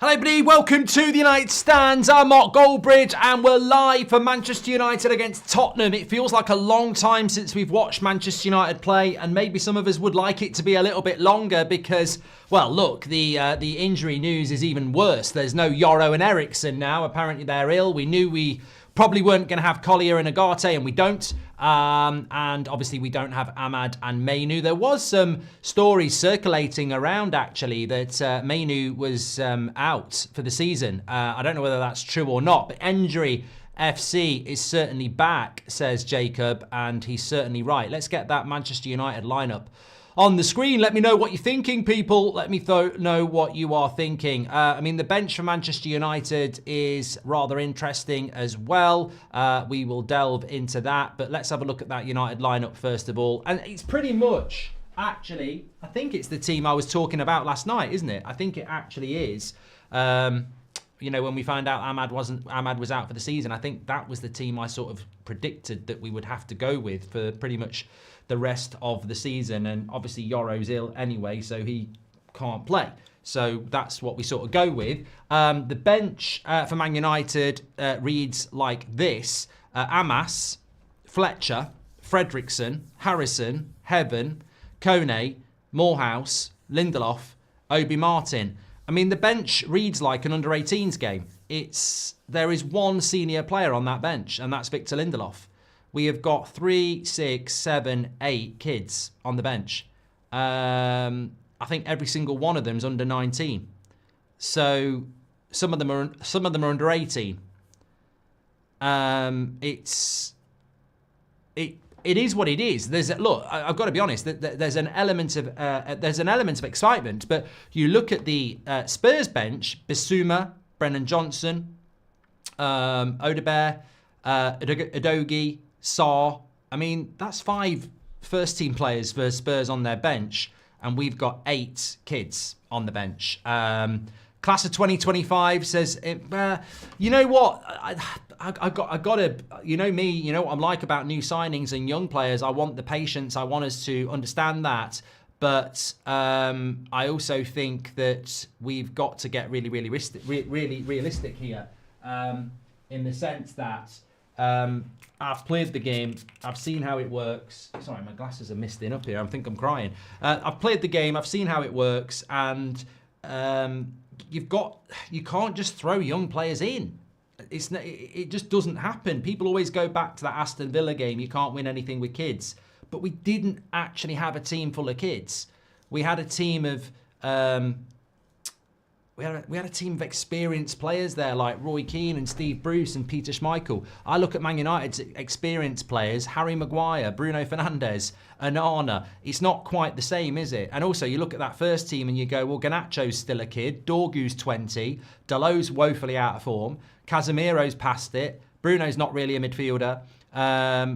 Hello everybody, welcome to the United Stands. I'm Mark Goldbridge and we're live for Manchester United against Tottenham. It feels like a long time since we've watched Manchester United play, and maybe some of us would like it to be a little bit longer because, well, look, the injury news is even worse. There's no Yoro and Eriksen now. Apparently they're ill. We knew we probably weren't going to have Collier and Agate, and we don't. And obviously we don't have Ahmad and Mainu. There was some stories circulating around, actually, that Mainu was out for the season. I don't know whether that's true or not, but Injury FC is certainly back, says Jacob, and he's certainly right. Let's get that Manchester United lineup on the screen. Let me know what you're thinking, people. Let me know what you are thinking. I mean, the bench for Manchester United is rather interesting as well. We will delve into that, but let's have a look at that United lineup first of all. And it's pretty much, actually, I think it's the team I was talking about last night, isn't it? I think it actually is. You know, when we found out Ahmad was out for the season, I think that was the team I sort of predicted that we would have to go with for pretty much the rest of the season. And obviously Yoro's ill anyway, so he can't play. So that's what we sort of go with. The bench for Man United reads like this. Amas, Fletcher, Fredrickson, Harrison, Heaven, Kone, Morehouse, Lindelof, Obi Martin. I mean, the bench reads like an under-18s game. There is one senior player on that bench, and that's Victor Lindelof. We have got 3, 6, 7, 8 kids on the bench. I think every single one of them is under 19. So some of them are under 18. It is what it is. Look, I've got to be honest. There's an element of excitement, but you look at the Spurs bench: Bissouma, Brennan Johnson, Odegaard, Udogie, Sarr. I mean, that's 5 first-team players for Spurs on their bench, and we've got 8 kids on the bench. Class of 2025 says, you know what? I got to, you know me, you know what I'm like about new signings and young players. I want the patience. I want us to understand that. But I also think that we've got to get really realistic here, in the sense that I've played the game. I've seen how it works. Sorry, my glasses are misting up here. I think I'm crying. I've played the game. I've seen how it works, and you can't just throw young players in. It just doesn't happen. People always go back to that Aston Villa game. You can't win anything with kids. But we didn't actually have a team full of kids. We had a team of we had a team of experienced players there, like Roy Keane and Steve Bruce and Peter Schmeichel. I look at Man United's experienced players: Harry Maguire, Bruno Fernandes, Onana. It's not quite the same, is it? And also, you look at that first team and you go, well, Garnacho's still a kid, Dorgu's 20, Dalot's woefully out of form, Casemiro's past it, Bruno's not really a midfielder,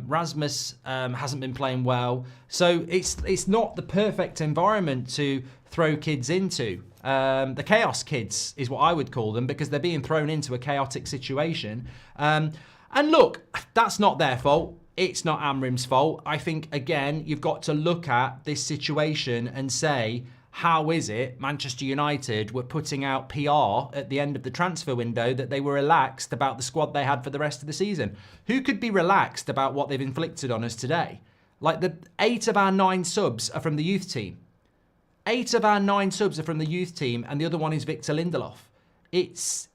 Rasmus hasn't been playing well. So it's not the perfect environment to throw kids into. The chaos kids is what I would call them, because they're being thrown into a chaotic situation. And look, that's not their fault. It's not Amorim's fault. I think, again, you've got to look at this situation and say, how is it Manchester United were putting out PR at the end of the transfer window that they were relaxed about the squad they had for the rest of the season? Who could be relaxed about what they've inflicted on us today? Like, 8 of our 9 subs are from the youth team. 8 of our 9 subs are from the youth team, and the other one is Victor Lindelof. It's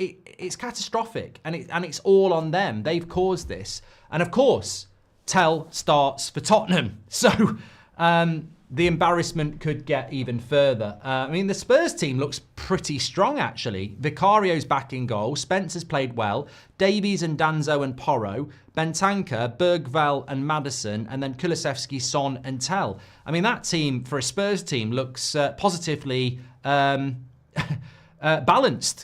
catastrophic, and it's all on them. They've caused this. And of course, Tell starts for Tottenham. So the embarrassment could get even further. I mean, the Spurs team looks pretty strong, actually. Vicario's back in goal. Spencer's played well. Davies and Danzo and Porro. Bentancur, Bergvall and Maddison. And then Kulusevski, Son and Tell. I mean, that team, for a Spurs team, looks positively balanced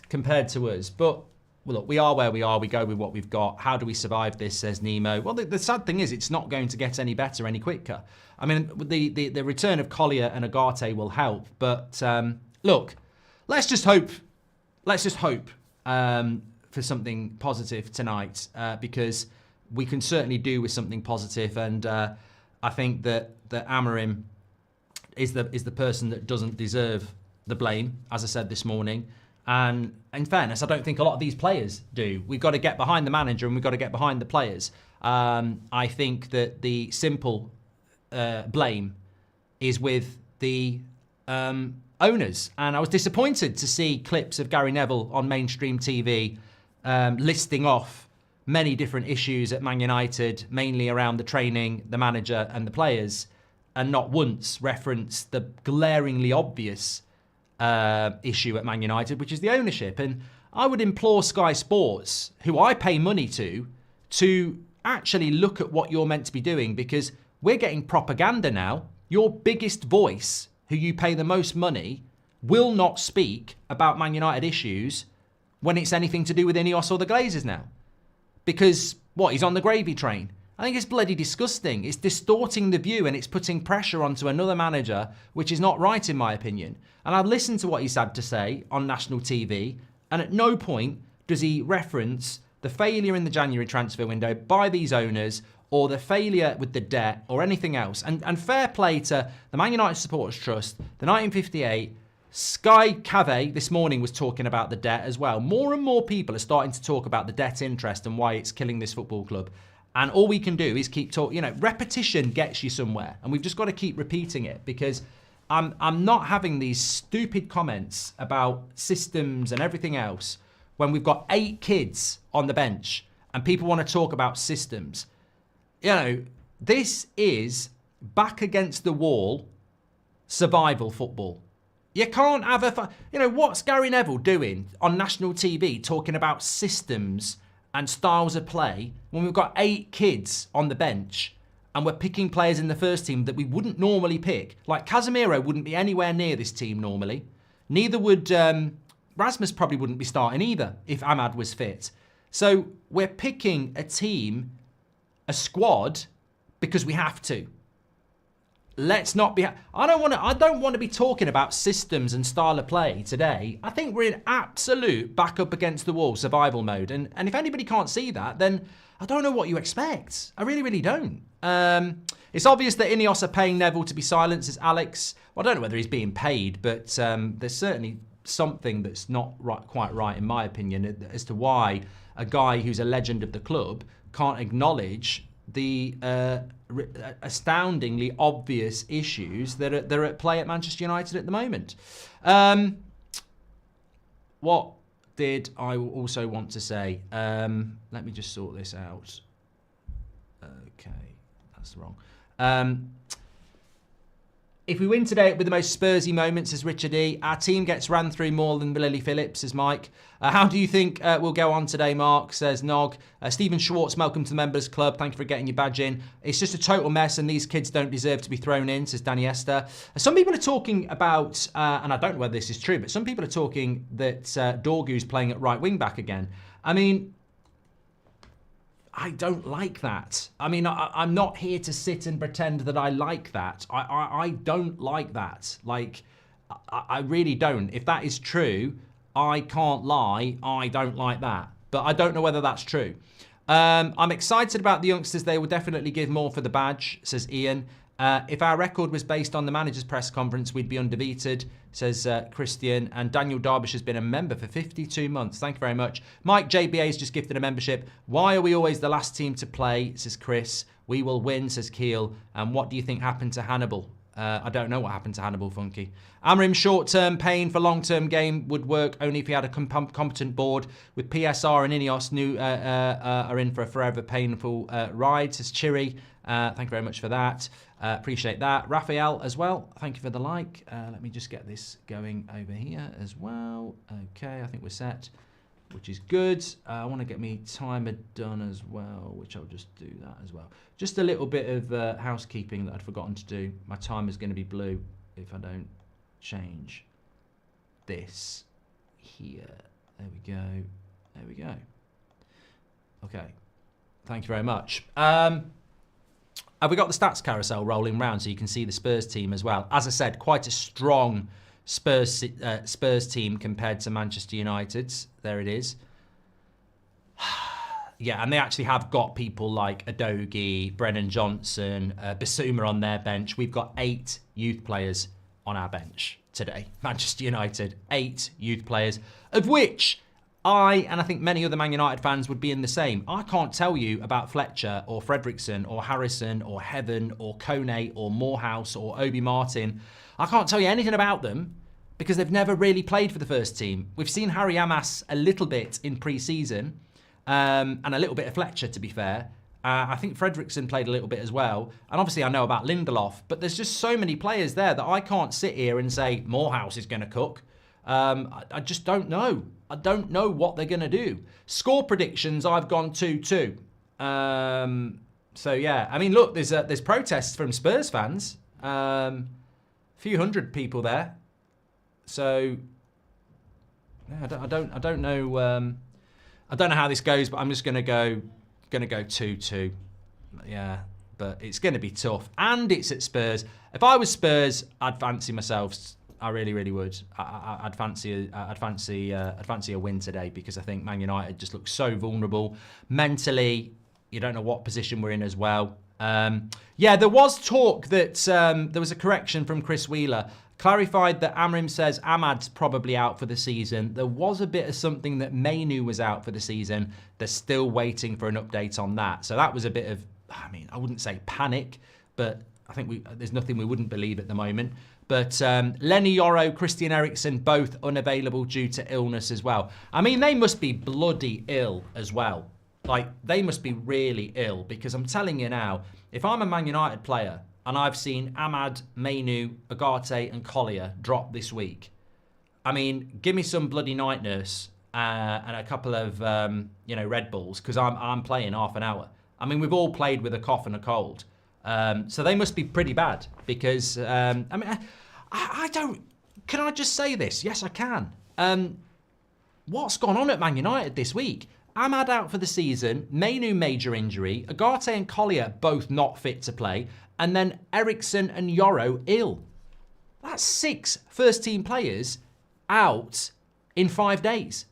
compared to us. But, well, look, we are where we are. We go with what we've got. How do we survive this, says Nemo. Well, the sad thing is it's not going to get any better any quicker. I mean, the return of Collier and Agate will help. But, look, let's just hope for something positive tonight, because we can certainly do with something positive. And I think that Amorim is the person that doesn't deserve the blame, as I said this morning. And in fairness, I don't think a lot of these players do. We've got to get behind the manager and we've got to get behind the players. I think that the simple blame is with the owners. And I was disappointed to see clips of Gary Neville on mainstream TV listing off many different issues at Man United, mainly around the training, the manager and the players, and not once reference the glaringly obvious issue at Man United, which is the ownership. And I would implore Sky Sports, who I pay money to actually look at what you're meant to be doing, because we're getting propaganda now. Your biggest voice, who you pay the most money, will not speak about Man United issues when it's anything to do with Ineos or the Glazers now. Because, what, he's on the gravy train? I think it's bloody disgusting. It's distorting the view and it's putting pressure onto another manager, which is not right in my opinion. And I've listened to what he's had to say on national TV, and at no point does he reference the failure in the January transfer window by these owners, or the failure with the debt, or anything else. And fair play to the Man United Supporters Trust, the 1958, Sky Cave this morning was talking about the debt as well. More and more people are starting to talk about the debt interest and why it's killing this football club. And all we can do is keep talking. You know, repetition gets you somewhere. And we've just got to keep repeating it, because I'm not having these stupid comments about systems and everything else when we've got 8 kids on the bench and people want to talk about systems. You know, this is back against the wall survival football. You can't have what's Gary Neville doing on national TV talking about systems and styles of play when we've got 8 kids on the bench and we're picking players in the first team that we wouldn't normally pick? Like Casemiro wouldn't be anywhere near this team normally. Neither would Rasmus, probably wouldn't be starting either if Ahmad was fit. So we're picking a team, a squad, because we have to. Let's not be. I don't want to be talking about systems and style of play today. I think we're in absolute back up against the wall survival mode. And if anybody can't see that, then I don't know what you expect. I really, really don't. It's obvious that Ineos are paying Neville to be silent, says Alex. Well, I don't know whether he's being paid, but there's certainly something that's not quite right, in my opinion, as to why a guy who's a legend of the club can't acknowledge the astoundingly obvious issues that are at play at Manchester United at the moment. What did I also want to say? Let me just sort this out. Okay, that's wrong. If we win today, it'll be the most Spursy moment, says Richard E. Our team gets ran through more than Lily Phillips, says Mike. How do you think we'll go on today, Mark, says Nog. Stephen Schwartz, welcome to the Members Club. Thank you for getting your badge in. It's just a total mess and these kids don't deserve to be thrown in, says Danny Esther. Some people are talking about, and I don't know whether this is true, but some people are talking that Dorgu's playing at right wing back again. I mean, I don't like that. I mean, I'm not here to sit and pretend that I like that. I don't like that. Like, I really don't. If that is true, I can't lie. I don't like that. But I don't know whether that's true. I'm excited about the youngsters. They will definitely give more for the badge, says Ian. If our record was based on the manager's press conference, we'd be undefeated, says Christian. And Daniel Darbish has been a member for 52 months. Thank you very much. Mike JBA has just gifted a membership. Why are we always the last team to play, says Chris. We will win, says Keel. And what do you think happened to Hannibal? I don't know what happened to Hannibal, Funky. Amorim, short-term pain for long-term game would work only if he had a competent board. With PSR and Ineos are in for a forever painful ride, says Chiri. Thank you very much for that. Appreciate that. Raphael as well. Thank you for the like. Let me just get this going over here as well. Okay, I think we're set, which is good. I want to get me timer done as well, which I'll just do that as well. Just a little bit of housekeeping that I'd forgotten to do. My timer's going to be blue if I don't change this here. There we go. There we go. Okay. Thank you very much. Have we got the stats carousel rolling round so you can see the Spurs team as well? As I said, quite a strong Spurs team compared to Manchester United's. There it is. Yeah, and they actually have got people like Adogi, Brennan Johnson, Basuma on their bench. We've got 8 youth players on our bench. today. Manchester United, 8 youth players, of which and I think many other Man United fans would be in the same. I can't tell you about Fletcher or Fredrickson or Harrison or Heaven or Kone or Morehouse or Obi Martin. I can't tell you anything about them because they've never really played for the first team. We've seen Harry Amas a little bit in pre-season and a little bit of Fletcher, to be fair. I think Fredrickson played a little bit as well. And obviously I know about Lindelof, but there's just so many players there that I can't sit here and say Morehouse is going to cook. I just don't know. I don't know what they're going to do. Score predictions, I've gone 2-2. So yeah, I mean, look, there's protests from Spurs fans. A few hundred people there. So yeah, I don't know. I don't know how this goes, but I'm just going to go 2-2. Yeah, but it's going to be tough, and it's at Spurs. If I was Spurs, I'd fancy myself. I really, really would. I'd fancy a win today because I think Man United just look so vulnerable mentally. You don't know what position we're in as well. Yeah, there was talk that there was a correction from Chris Wheeler. Clarified that Amorim says Ahmad's probably out for the season. There was a bit of something that Mainu was out for the season. They're still waiting for an update on that. So that was a bit of, I mean, I wouldn't say panic, but I think there's nothing we wouldn't believe at the moment. But Lenny Yoro, Christian Eriksen, both unavailable due to illness as well. I mean, they must be bloody ill as well. Like, they must be really ill because I'm telling you now, if I'm a Man United player and I've seen Ahmad, Mainu, Agate and Collier drop this week, I mean, give me some bloody night nurse and a couple of, Red Bulls because I'm playing half an hour. I mean, we've all played with a cough and a cold. So they must be pretty bad because, I don't... Can I just say this? Yes, I can. What's gone on at Man United this week? Ahmad out for the season, Mainu major injury, Agate and Collier both not fit to play, and then Eriksen and Yoro ill. That's 6 first-team players out in 5 days.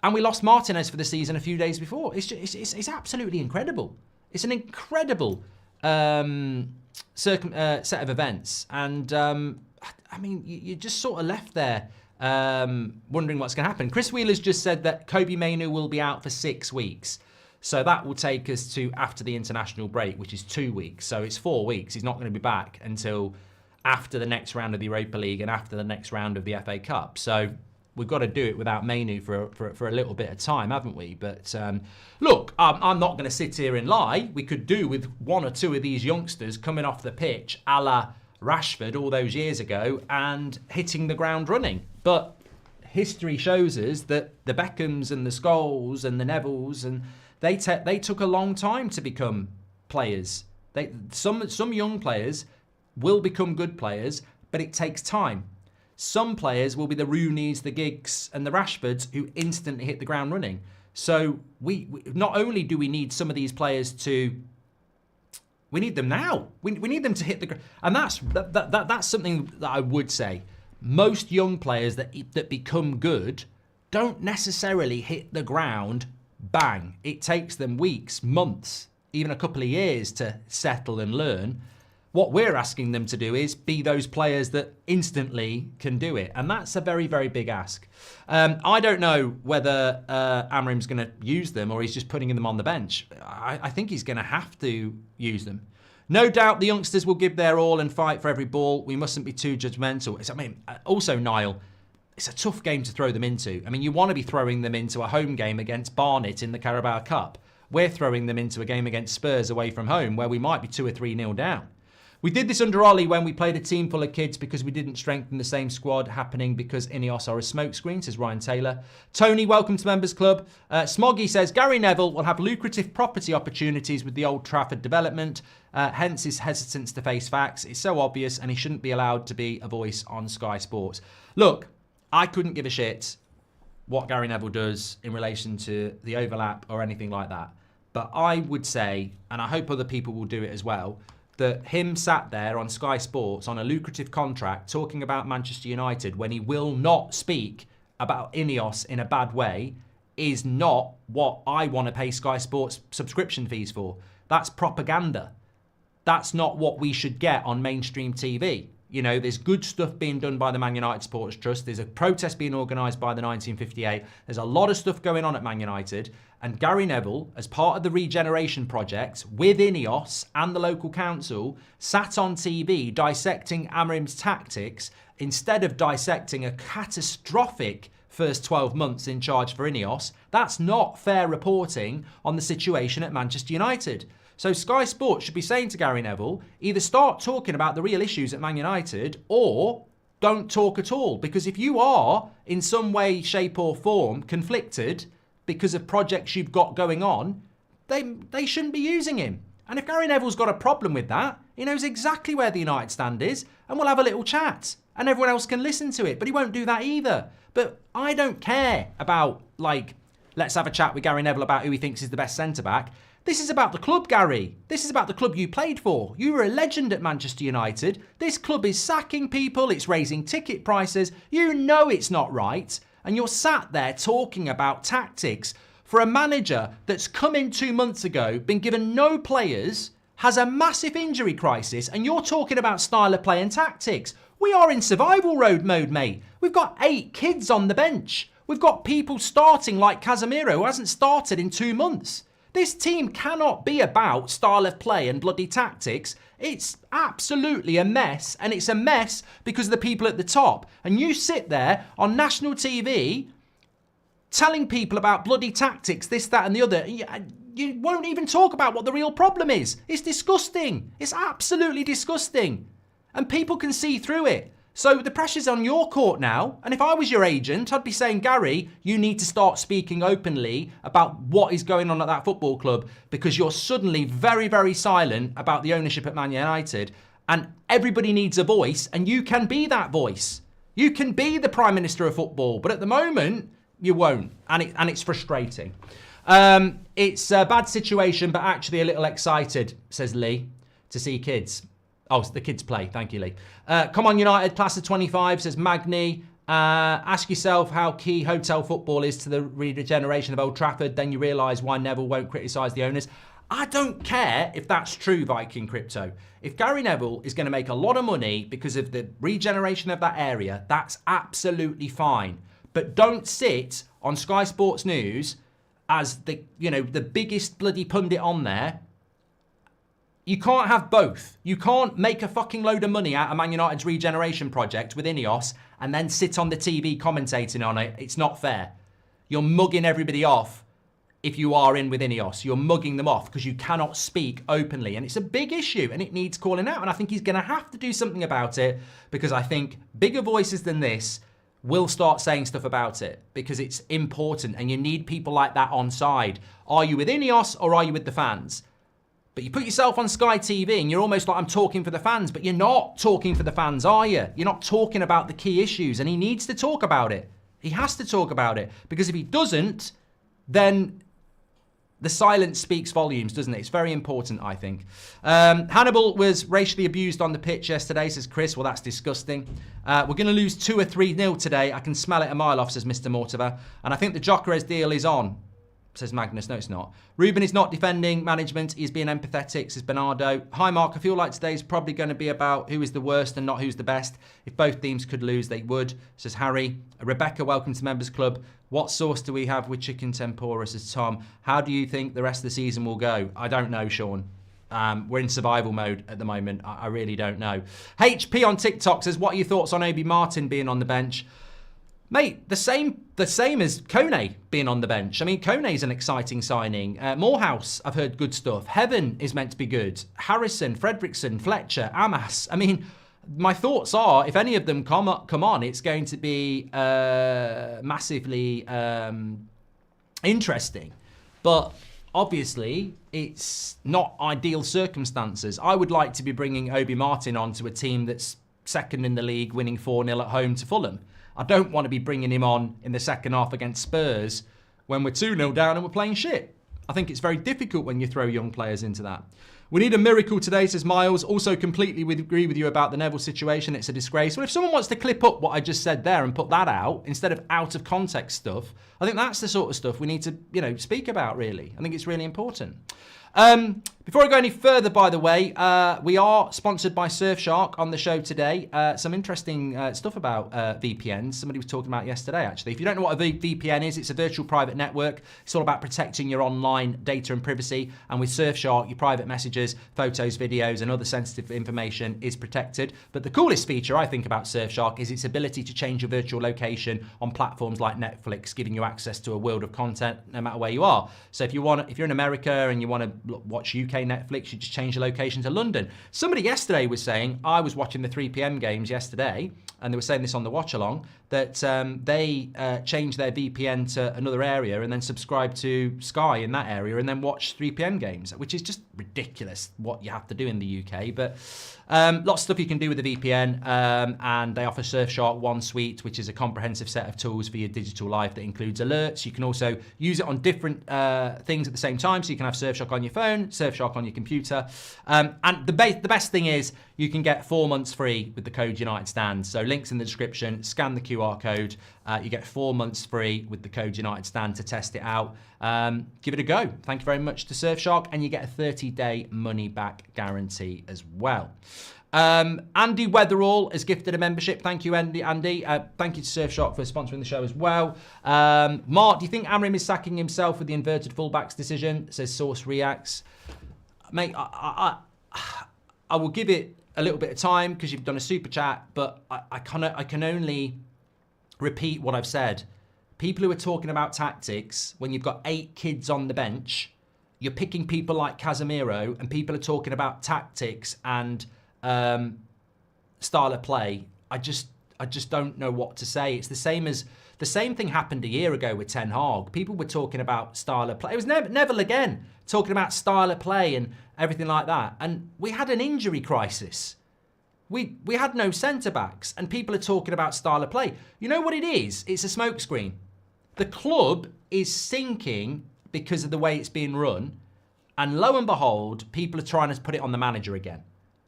And we lost Martinez for the season a few days before. It's absolutely incredible. It's an incredible set of events. And, I mean, you're just sort of left there wondering what's going to happen. Chris Wheeler's just said that Kobe Mainu will be out for 6 weeks. So that will take us to after the international break, which is 2 weeks. So it's 4 weeks. He's not going to be back until after the next round of the Europa League and after the next round of the FA Cup. So we've got to do it without Mainu for a little bit of time, haven't we? But look, I'm not going to sit here and lie. We could do with 1 or 2 of these youngsters coming off the pitch, a la Rashford all those years ago, and hitting the ground running. But history shows us that the Beckhams and the Scholes and the Nevilles, and they took a long time to become players. Some young players will become good players, but it takes time. Some players will be the Rooneys, the Giggs, and the Rashfords who instantly hit the ground running. So we not only do we need some of these players we need them now. We need them to hit the ground, and that's something that I would say. Most young players that become good don't necessarily hit the ground bang. It takes them weeks, months, even a couple of years to settle and learn. What we're asking them to do is be those players that instantly can do it. And that's a very, very big ask. I don't know whether Amorim's going to use them or he's just putting them on the bench. I think he's going to have to use them. No doubt the youngsters will give their all and fight for every ball. We mustn't be too judgmental. Also, Niall, it's a tough game to throw them into. I mean, you want to be throwing them into a home game against Barnet in the Carabao Cup. We're throwing them into a game against Spurs away from home where we might be 2 or 3-0 down. We did this under Ollie when we played a team full of kids because we didn't strengthen the same squad, happening because Ineos are a smokescreen, says Ryan Taylor. Tony, welcome to Members Club. Smoggy says, Gary Neville will have lucrative property opportunities with the Old Trafford development, hence his hesitance to face facts. It's so obvious and he shouldn't be allowed to be a voice on Sky Sports. Look, I couldn't give a shit what Gary Neville does in relation to the overlap or anything like that. But I would say, and I hope other people will do it as well, that him sat there on Sky Sports on a lucrative contract talking about Manchester United when he will not speak about Ineos in a bad way is not what I want to pay Sky Sports subscription fees for. That's propaganda. That's not what we should get on mainstream TV. You know, there's good stuff being done by the Man United Supporters Trust. There's a protest being organised by the 1958. There's a lot of stuff going on at Man United. And Gary Neville, as part of the regeneration project with Ineos and the local council, sat on TV dissecting Amorim's tactics instead of dissecting a catastrophic first 12 months in charge for Ineos. That's not fair reporting on the situation at Manchester United. So Sky Sports should be saying to Gary Neville, either start talking about the real issues at Man United or don't talk at all. Because if you are in some way, shape or form conflicted because of projects you've got going on, they shouldn't be using him. And if Gary Neville's got a problem with that, he knows exactly where the United stand is and we'll have a little chat and everyone else can listen to it. But he won't do that either. But I don't care about, like, let's have a chat with Gary Neville about who he thinks is the best centre-back. This is about the club, Gary. This is about the club you played for. You were a legend at Manchester United. This club is sacking people. It's raising ticket prices. You know it's not right. And you're sat there talking about tactics for a manager that's come in 2 months ago, been given no players, has a massive injury crisis, and you're talking about style of play and tactics. We are in survival mode, mate. We've got 8 kids on the bench. We've got people starting like Casemiro, who hasn't started in 2 months. This team cannot be about style of play and bloody tactics. It's absolutely a mess, and it's a mess because of the people at the top. And you sit there on national TV telling people about bloody tactics, this, that and the other. You won't even talk about what the real problem is. It's disgusting. It's absolutely disgusting. And people can see through it. So the pressure's on your court now. And if I was your agent, I'd be saying, Gary, you need to start speaking openly about what is going on at that football club because you're suddenly very, very silent about the ownership at Man United. And everybody needs a voice and you can be that voice. You can be the Prime Minister of football. But at the moment, you won't. And it's frustrating. It's a bad situation, but actually a little excited, says Lee, to see kids. Oh, the kids play. Thank you, Lee. Come on, United, class of 25, says Magni. Ask yourself how key hotel football is to the regeneration of Old Trafford. Then you realise why Neville won't criticise the owners. I don't care if that's true, Viking Crypto. If Gary Neville is going to make a lot of money because of the regeneration of that area, that's absolutely fine. But don't sit on Sky Sports News as the biggest bloody pundit on there. You can't have both. You can't make a fucking load of money out of Man United's regeneration project with Ineos and then sit on the TV commentating on it. It's not fair. You're mugging everybody off if you are in with Ineos. You're mugging them off because you cannot speak openly. And it's a big issue and it needs calling out. And I think he's going to have to do something about it because I think bigger voices than this will start saying stuff about it because it's important and you need people like that on side. Are you with Ineos or are you with the fans? But you put yourself on Sky TV and you're almost like, I'm talking for the fans, but you're not talking for the fans, are you? You're not talking about the key issues and he needs to talk about it. He has to talk about it because if he doesn't, then the silence speaks volumes, doesn't it? It's very important, I think. Hannibal was racially abused on the pitch yesterday, says Chris. Well, that's disgusting. We're going to lose 2 or 3-0 today. I can smell it a mile off, says Mr. Mortimer. And I think the Gyökeres deal is on, says Magnus. No, it's not. Ruben is not defending management. He's being empathetic, says Bernardo. Hi, Mark. I feel like today's probably going to be about who is the worst and not who's the best. If both teams could lose, they would, says Harry. Rebecca, welcome to Members Club. What sauce do we have with chicken tempura, says Tom. How do you think the rest of the season will go? I don't know, Sean. We're in survival mode at the moment. I really don't know. HP on TikTok says, what are your thoughts on Obi Martin being on the bench? Mate, the same as Kone being on the bench. I mean, Kone's an exciting signing. Morehouse, I've heard good stuff. Heaven is meant to be good. Harrison, Fredrickson, Fletcher, Amas. I mean, my thoughts are, if any of them come on, it's going to be massively interesting. But obviously, it's not ideal circumstances. I would like to be bringing Obi Martin on to a team that's second in the league, winning 4-0 at home to Fulham. I don't want to be bringing him on in the second half against Spurs when we're 2-0 down and we're playing shit. I think it's very difficult when you throw young players into that. We need a miracle today, says Miles. Also completely agree with you about the Neville situation. It's a disgrace. Well, if someone wants to clip up what I just said there and put that out instead of out of context stuff, I think that's the sort of stuff we need to, speak about, really. I think it's really important. Before I go any further, by the way, we are sponsored by Surfshark on the show today. Some interesting stuff about VPNs. Somebody was talking about yesterday, actually. If you don't know what a VPN is, it's a virtual private network. It's all about protecting your online data and privacy. And with Surfshark, your private messages, photos, videos, and other sensitive information is protected. But the coolest feature, I think, about Surfshark is its ability to change your virtual location on platforms like Netflix, giving you access to a world of content no matter where you are. So if you're in America and you want to watch UK Netflix, you just change the location to London. Somebody yesterday was saying, I was watching the 3 p.m. games yesterday, and they were saying this on the watch along, that they changed their VPN to another area and then subscribe to Sky in that area and then watch 3 p.m. games, which is just ridiculous what you have to do in the UK. But lots of stuff you can do with the VPN, and they offer Surfshark One Suite, which is a comprehensive set of tools for your digital life that includes alerts. You can also use it on different things at the same time, so you can have Surfshark on your phone, Surfshark on your computer. And the best thing is you can get 4 months free with the code United Stand. So links in the description, scan the QR code. You get 4 months free with the code United Stand to test it out. Give it a go. Thank you very much to Surfshark, and you get a 30-day money-back guarantee as well. Andy Weatherall has gifted a membership. Thank you, Andy. Thank you to Surfshark for sponsoring the show as well. Mark, do you think Amorim is sacking himself with the inverted fullbacks decision? Says Source Reacts. Mate, I will give it a little bit of time because you've done a super chat, but I can only repeat what I've said. People who are talking about tactics, when you've got 8 kids on the bench, you're picking people like Casemiro, and people are talking about tactics and style of play. I just don't know what to say. It's the same thing happened a year ago with Ten Hag. People were talking about style of play. It was Neville again, talking about style of play and everything like that. And we had an injury crisis. We had no centre-backs, and people are talking about style of play. You know what it is? It's a smokescreen. The club is sinking because of the way it's being run, and lo and behold, people are trying to put it on the manager again.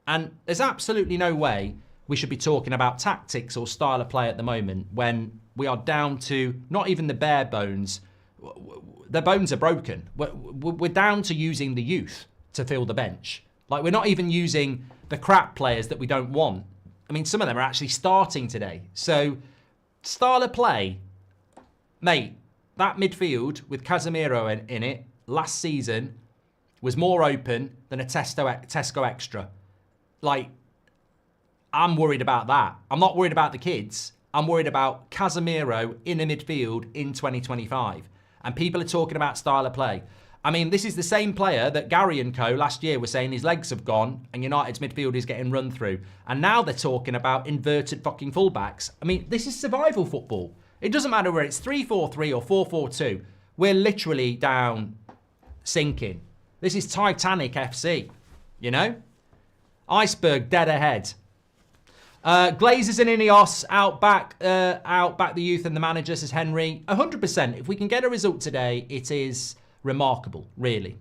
And there's absolutely no way we should be talking about tactics or style of play at the moment when we are down to not even the bare bones. Their bones are broken. We're down to using the youth to fill the bench. Like, we're not even using the crap players that we don't want. I mean, some of them are actually starting today. So, style of play, mate, that midfield with Casemiro in it last season was more open than a Tesco Extra. Like, I'm worried about that. I'm not worried about the kids. I'm worried about Casemiro in a midfield in 2025. And people are talking about style of play. I mean, this is the same player that Gary and co last year were saying his legs have gone and United's midfield is getting run through. And now they're talking about inverted fucking fullbacks. I mean, this is survival football. It doesn't matter whether it's 3-4-3 or 4-4-2. We're literally down sinking. This is Titanic FC, you know? Iceberg dead ahead. Glazers and Ineos outback the youth and the manager, says Henry. 100%. If we can get a result today, it is remarkable, really.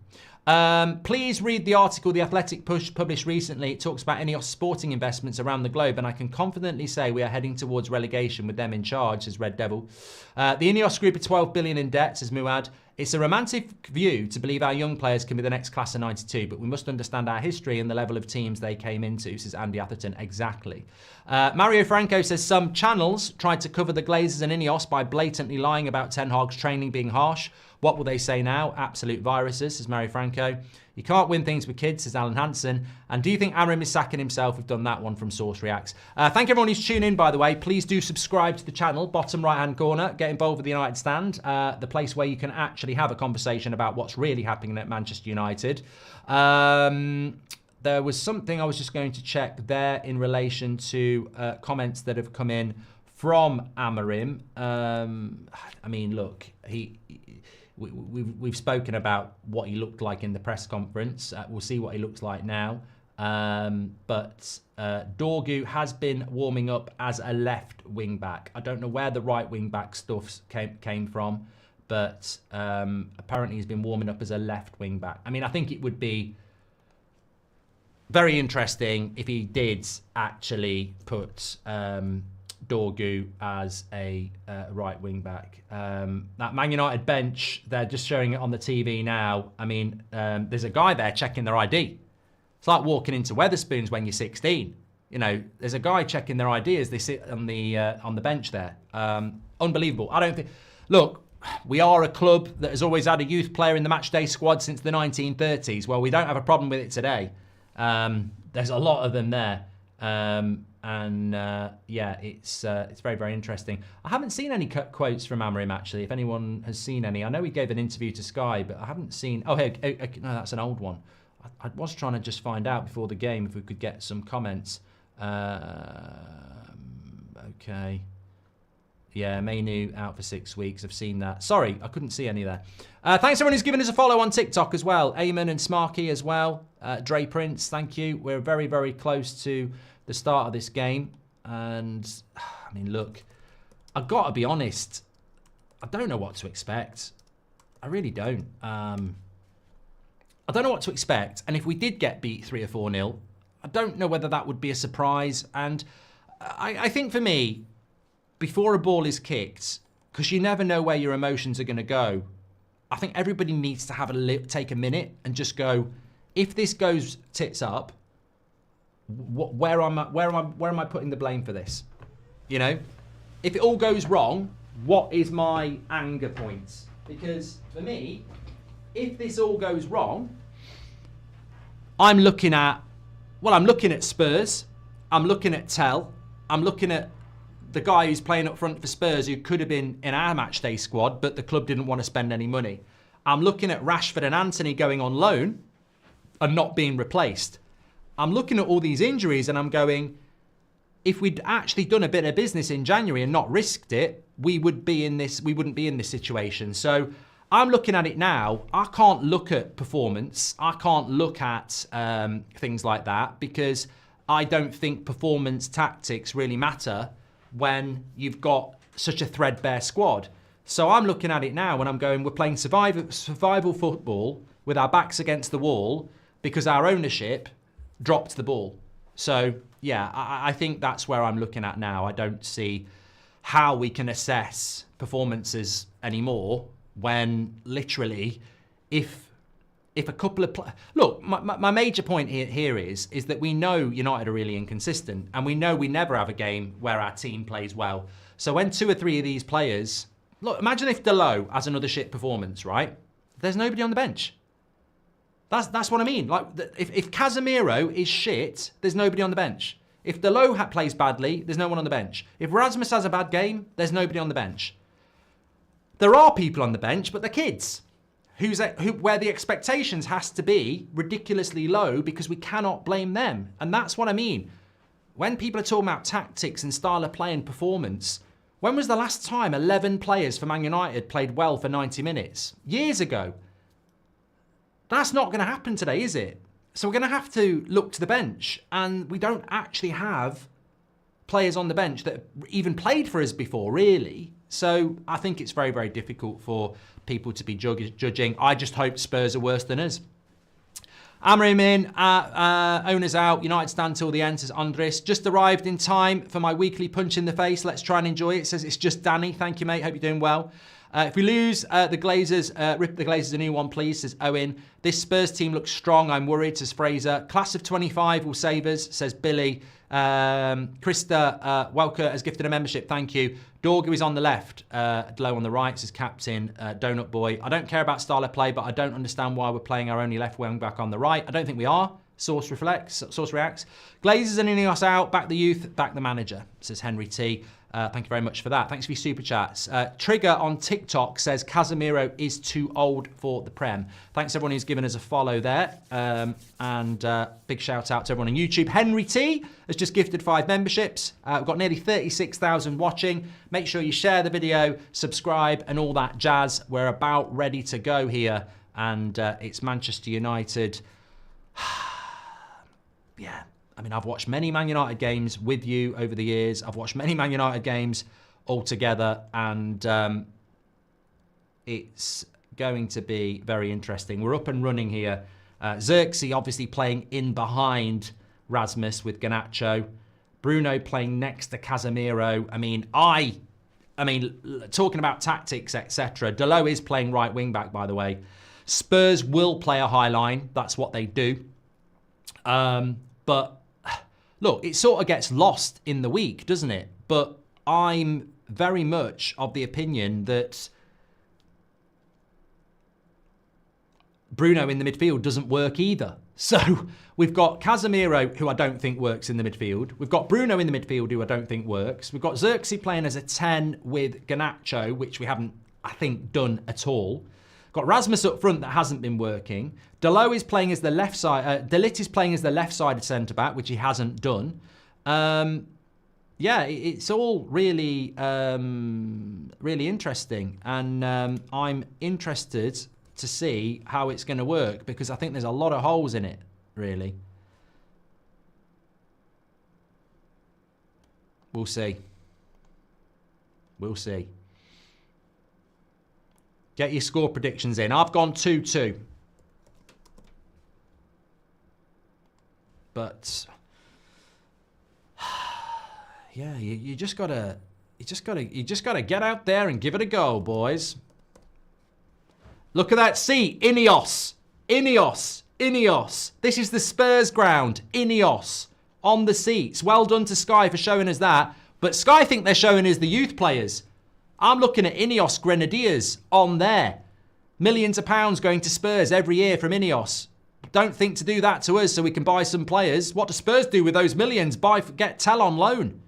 Please read the article The Athletic published recently. It talks about Ineos sporting investments around the globe, and I can confidently say we are heading towards relegation with them in charge, says Red Devil. The Ineos group are 12 billion in debt, says Muad. It's a romantic view to believe our young players can be the next class of 92, but we must understand our history and the level of teams they came into, says Andy Atherton. Exactly. Mario Franco says some channels tried to cover the Glazers and Ineos by blatantly lying about Ten Hag's training being harsh. What will they say now? Absolute viruses, says Mario Franco. You can't win things with kids, says Alan Hansen. And do you think Amorim is sacking himself? We've done that one from Source Reacts. Thank everyone who's tuned in, by the way. Please do subscribe to the channel, bottom right-hand corner. Get involved with the United Stand, the place where you can actually have a conversation about what's really happening at Manchester United. There was something I was just going to check there in relation to comments that have come in from Amorim. I mean, look, we've spoken about what he looked like in the press conference. We'll see what he looks like now. But Dorgu has been warming up as a left wing back. I don't know where the right wing back stuff came from, but apparently he's been warming up as a left wing back. I mean, I think it would be very interesting if he did actually put Dorgu as a right wing back. That Man United bench, they're just showing it on the TV now. I mean, there's a guy there checking their ID. It's like walking into Wetherspoons when you're 16. You know, there's a guy checking their ID as they sit on the bench there. Unbelievable. I don't think. Look, we are a club that has always had a youth player in the matchday squad since the 1930s. Well, we don't have a problem with it today. There's a lot of them there. Yeah, it's very, very interesting. I haven't seen any quotes from Amorim, actually, if anyone has seen any. I know he gave an interview to Sky, but I haven't seen... Oh, hey, no, that's an old one. I was trying to just find out before the game if we could get some comments. Okay. Yeah, Mainu out for 6 weeks. I've seen that. Sorry, I couldn't see any there. Thanks everyone who's given us a follow on TikTok as well. Eamon and Smarky as well. Dre Prince, thank you. We're very, very close to the start of this game. And, I mean, look, I've got to be honest. I don't know what to expect. I really don't. I don't know what to expect. And if we did get beat 3 or 4-0, I don't know whether that would be a surprise. And I think for me, before a ball is kicked, because you never know where your emotions are going to go, I think everybody needs to have take a minute and just go, if this goes tits up, where am I putting the blame for this? You know, if it all goes wrong, what is my anger point? Because for me, if this all goes wrong, I'm looking at Spurs, I'm looking at Tell, I'm looking at the guy who's playing up front for Spurs who could have been in our matchday squad, but the club didn't want to spend any money. I'm looking at Rashford and Anthony going on loan and not being replaced. I'm looking at all these injuries and I'm going, if we'd actually done a bit of business in January and not risked it, we wouldn't be in this situation. So I'm looking at it now. I can't look at performance. I can't look at things like that because I don't think performance tactics really matter when you've got such a threadbare squad. So I'm looking at it now and I'm going, we're playing survival football with our backs against the wall because our ownership dropped the ball. So yeah, I think that's where I'm looking at now. I don't see how we can assess performances anymore when literally if a couple of... Look, my major point here is that we know United are really inconsistent and we know we never have a game where our team plays well. So when 2 or 3 of these players... Look, imagine if Delo has another shit performance, right? There's nobody on the bench. That's what I mean. Like, if Casemiro is shit, there's nobody on the bench. If Delo plays badly, there's no one on the bench. If Rasmus has a bad game, there's nobody on the bench. There are people on the bench, but they're kids. Where the expectations has to be ridiculously low because we cannot blame them. And that's what I mean. When people are talking about tactics and style of play and performance, when was the last time 11 players for Man United played well for 90 minutes? Years ago. That's not going to happen today, is it? So we're going to have to look to the bench. And we don't actually have players on the bench that even played for us before, really. So I think it's very, very difficult for people to be judging. I just hope Spurs are worse than us. Amorim in, owners out, United stand till the end, says Andres. Just arrived in time for my weekly punch in the face. Let's try and enjoy it. Says it's just Danny. Thank you, mate. Hope you're doing well. If we lose the Glazers, rip the Glazers a new one, please, says Owen. This Spurs team looks strong. I'm worried, says Fraser. Class of 25 will save us, says Billy. Krista Welker has gifted a membership. Thank you. Dorgu is on the left. Low on the right, says Captain Donut Boy. I don't care about style of play, but I don't understand why we're playing our only left wing back on the right. I don't think we are. Source reacts. Glazers and Ineos out. Back the youth, back the manager, says Henry T. Thank you very much for that. Thanks for your super chats. Trigger on TikTok says Casemiro is too old for the Prem. Thanks everyone who's given us a follow there. And big shout out to everyone on YouTube. Henry T has just gifted 5 memberships. We've got nearly 36,000 watching. Make sure you share the video, subscribe and all that jazz. We're about ready to go here. And it's Manchester United. Yeah. I mean, I've watched many Man United games with you over the years. I've watched many Man United games all together, and it's going to be very interesting. We're up and running here Xerxes obviously playing in behind Rasmus with Garnacho. Bruno playing next to Casemiro. I mean, talking about tactics, etc. Delo is playing right wing back, by the way. Spurs will play a high line. That's what they do. But look, it sort of gets lost in the week, doesn't it? But I'm very much of the opinion that Bruno in the midfield doesn't work either. So we've got Casemiro, who I don't think works in the midfield. We've got Bruno in the midfield, who I don't think works. We've got Xerxes playing as a 10 with Garnacho, which we haven't, I think, done at all. Got Rasmus up front that hasn't been working. Delo is playing as the left side. Delit is playing as the left-sided centre-back, which he hasn't done. Yeah, it's all really, really interesting. And I'm interested to see how it's going to work, because I think there's a lot of holes in it, really. We'll see. We'll see. Get your score predictions in. I've gone 2-2. But yeah, you just gotta get out there and give it a go, boys. Look at that seat. Ineos. Ineos. Ineos. This is the Spurs ground. Ineos. On the seats. Well done to Sky for showing us that. But Sky think they're showing us the youth players. I'm looking at Ineos Grenadiers on there. Millions of pounds going to Spurs every year from Ineos. Don't think to do that to us so we can buy some players. What do Spurs do with those millions? Get Tell on loan.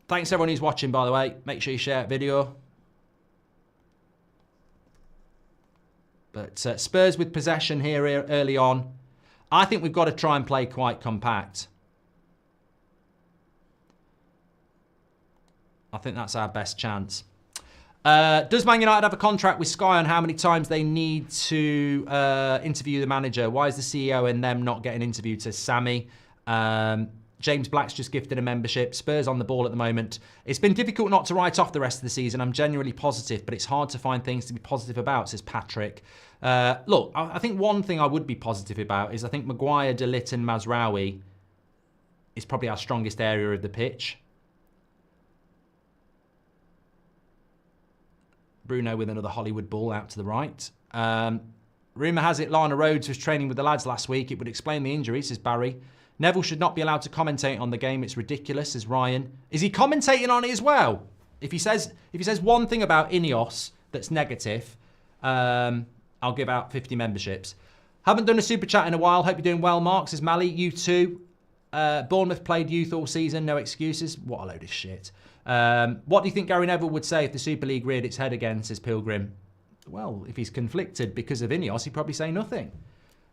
Thanks everyone who's watching, by the way. Make sure you share that video. But Spurs with possession here early on. I think we've got to try and play quite compact. I think that's our best chance. Does Man United have a contract with Sky on how many times they need to interview the manager? Why is the CEO and them not getting interviewed? Says Sammy. James Black's just gifted a membership. Spurs on the ball at the moment. It's been difficult not to write off the rest of the season. I'm genuinely positive, but it's hard to find things to be positive about, says Patrick. Look, I think one thing I would be positive about is I think Maguire, De Ligt and Mazraoui is probably our strongest area of the pitch. Bruno with another Hollywood ball out to the right. Rumour has it Lana Rhodes was training with the lads last week. It would explain the injuries, says Barry. Neville should not be allowed to commentate on the game. It's ridiculous, says Ryan. Is he commentating on it as well? If he says one thing about Ineos that's negative, I'll give out 50 memberships. Haven't done a super chat in a while. Hope you're doing well, Mark, says Mally. You too. Bournemouth played youth all season. No excuses. What a load of shit. What do you think Gary Neville would say if the Super League reared its head again, says Pilgrim? Well, if he's conflicted because of Ineos, he'd probably say nothing.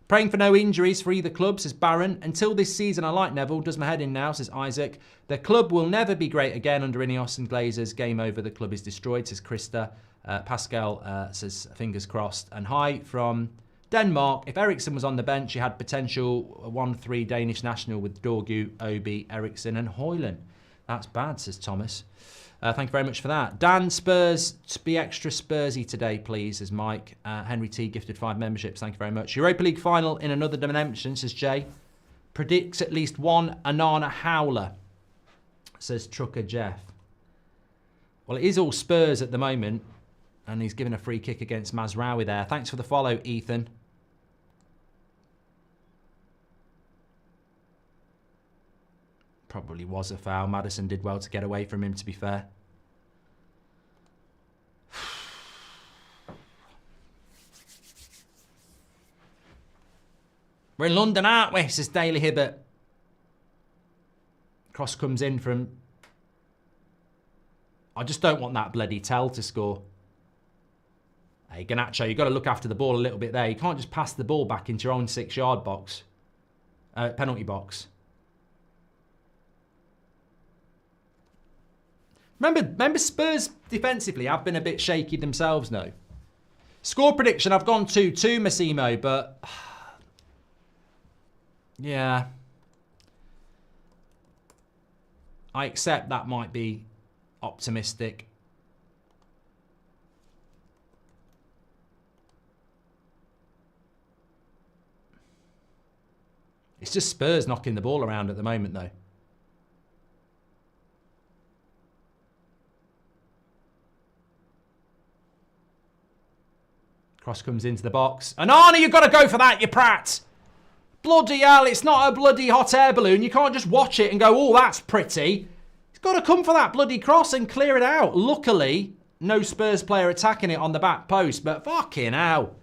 Praying for no injuries for either club, says Baron. Until this season, I like Neville. Does my head in now, says Isaac. The club will never be great again under Ineos and Glazers. Game over. The club is destroyed, says Krista. Pascal says fingers crossed. And hi from Denmark. If Eriksson was on the bench, he had potential 1-3 Danish national with Dorgu, Obi, Eriksson and Højlund. That's bad, says Thomas. Thank you very much for that. Dan, Spurs, to be extra Spursy today, please, says Mike. Henry T gifted 5 memberships. Thank you very much. Europa League final in another dimension, says Jay. Predicts at least one Anana howler, says Trucker Jeff. Well, it is all Spurs at the moment. And he's given a free kick against Mazraoui there. Thanks for the follow, Ethan. Probably was a foul. Maddison did well to get away from him, to be fair. We're in London, aren't we? Says Daily Hibbert. Cross comes in from... I just don't want that bloody Tell to score. Hey, Garnacho, you've got to look after the ball a little bit there. You can't just pass the ball back into your own 6-yard box. Penalty box. Remember Spurs defensively have been a bit shaky themselves now. Score prediction, I've gone 2-2, Massimo, but... yeah. I accept that might be optimistic. It's just Spurs knocking the ball around at the moment, though. Cross comes into the box. And Arnie, you've got to go for that, you prat! Bloody hell, it's not a bloody hot air balloon. You can't just watch it and go, oh, that's pretty. He's got to come for that bloody cross and clear it out. Luckily, no Spurs player attacking it on the back post, but fucking hell.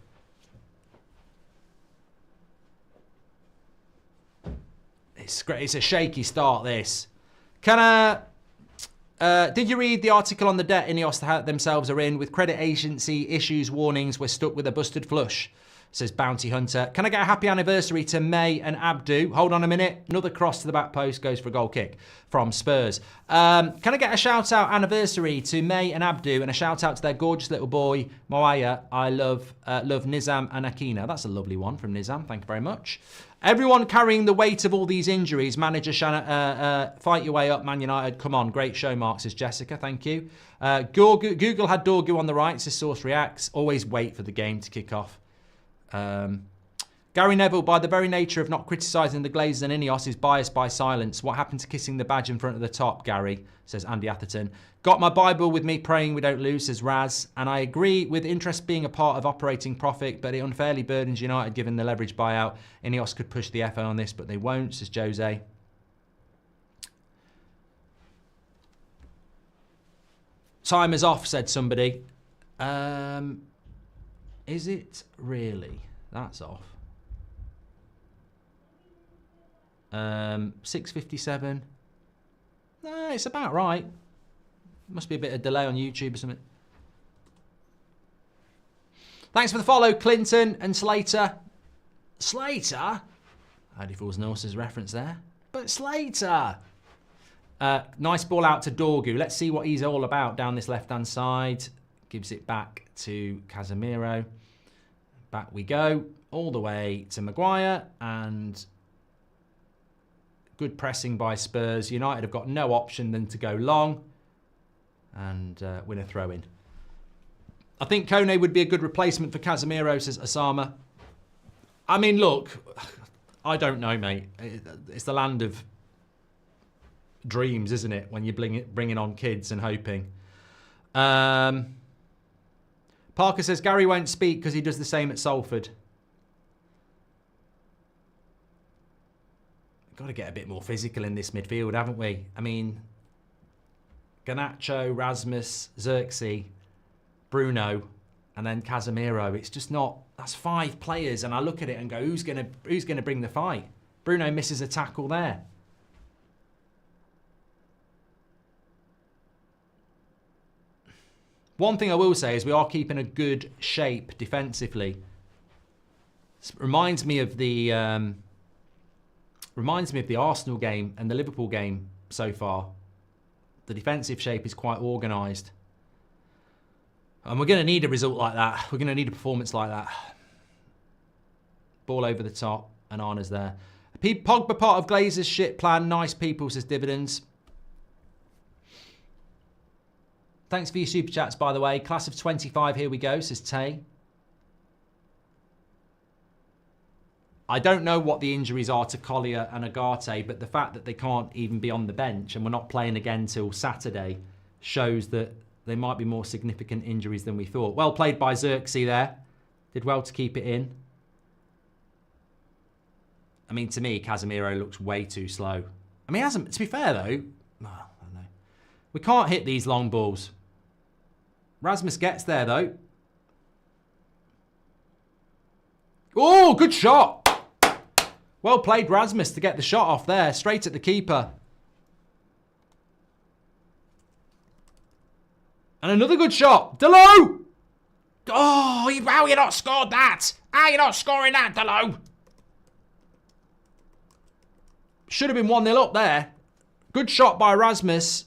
It's great. It's a shaky start, this. Did you read the article on the debt Ineos themselves are in? With credit agency issues, warnings, we're stuck with a busted flush, says Bounty Hunter. Can I get a happy anniversary to May and Abdu? Hold on a minute. Another cross to the back post goes for a goal kick from Spurs. Can I get a shout-out anniversary to May and Abdu and a shout-out to their gorgeous little boy, Moaya? I love Nizam and Akina. That's a lovely one from Nizam. Thank you very much. Everyone carrying the weight of all these injuries. Manager Shanna, fight your way up, Man United. Come on, great show, Mark, says Jessica. Thank you. Google had Dorgu on the right, says Source Reacts. Always wait for the game to kick off. Gary Neville, by the very nature of not criticising the Glazers and Ineos, is biased by silence. What happened to kissing the badge in front of the top, Gary? Says Andy Atherton. Got my Bible with me, praying we don't lose, says Raz. And I agree with interest being a part of operating profit, but it unfairly burdens United given the leverage buyout. Ineos could push the FA on this, but they won't, says Jose. Time is off, said somebody. Is it really? That's off. 6:57. No, it's about right. Must be a bit of delay on YouTube or something. Thanks for the follow, Clinton and Slater. Slater? Heidi Fools Norse's reference there. But Slater! Nice ball out to Dorgu. Let's see what he's all about down this left-hand side. Gives it back to Casemiro. Back we go. All the way to Maguire. And good pressing by Spurs. United have got no option than to go long. And win a throw-in. I think Kone would be a good replacement for Casemiro, says Osama. I mean, look, I don't know, mate. It's the land of dreams, isn't it? When you're bringing on kids and hoping. Parker says Gary won't speak because he does the same at Salford. We've got to get a bit more physical in this midfield, haven't we? I mean, Garnacho, Rasmus, Xerxes, Bruno, and then Casemiro. It's just not. That's 5 players, and I look at it and go, who's gonna bring the fight? Bruno misses a tackle there. One thing I will say is we are keeping a good shape defensively. It reminds me of the Arsenal game and the Liverpool game so far. The defensive shape is quite organised. And we're going to need a result like that. We're going to need a performance like that. Ball over the top, and Arna's there. Pogba part of Glazer's shit plan. Nice people, says Dividends. Thanks for your super chats, by the way. Class of 25, here we go, says Tay. I don't know what the injuries are to Collier and Agate, but the fact that they can't even be on the bench and we're not playing again till Saturday shows that they might be more significant injuries than we thought. Well played by Xerxes there. Did well to keep it in. I mean, to me, Casemiro looks way too slow. I mean, hasn't. To be fair, though, I don't know. We can't hit these long balls. Rasmus gets there, though. Oh, good shot. Well played, Rasmus, to get the shot off there. Straight at the keeper. And another good shot. Delo! Oh, how you not scored that? How you not scoring that, Delo? Should have been 1-0 up there. Good shot by Rasmus.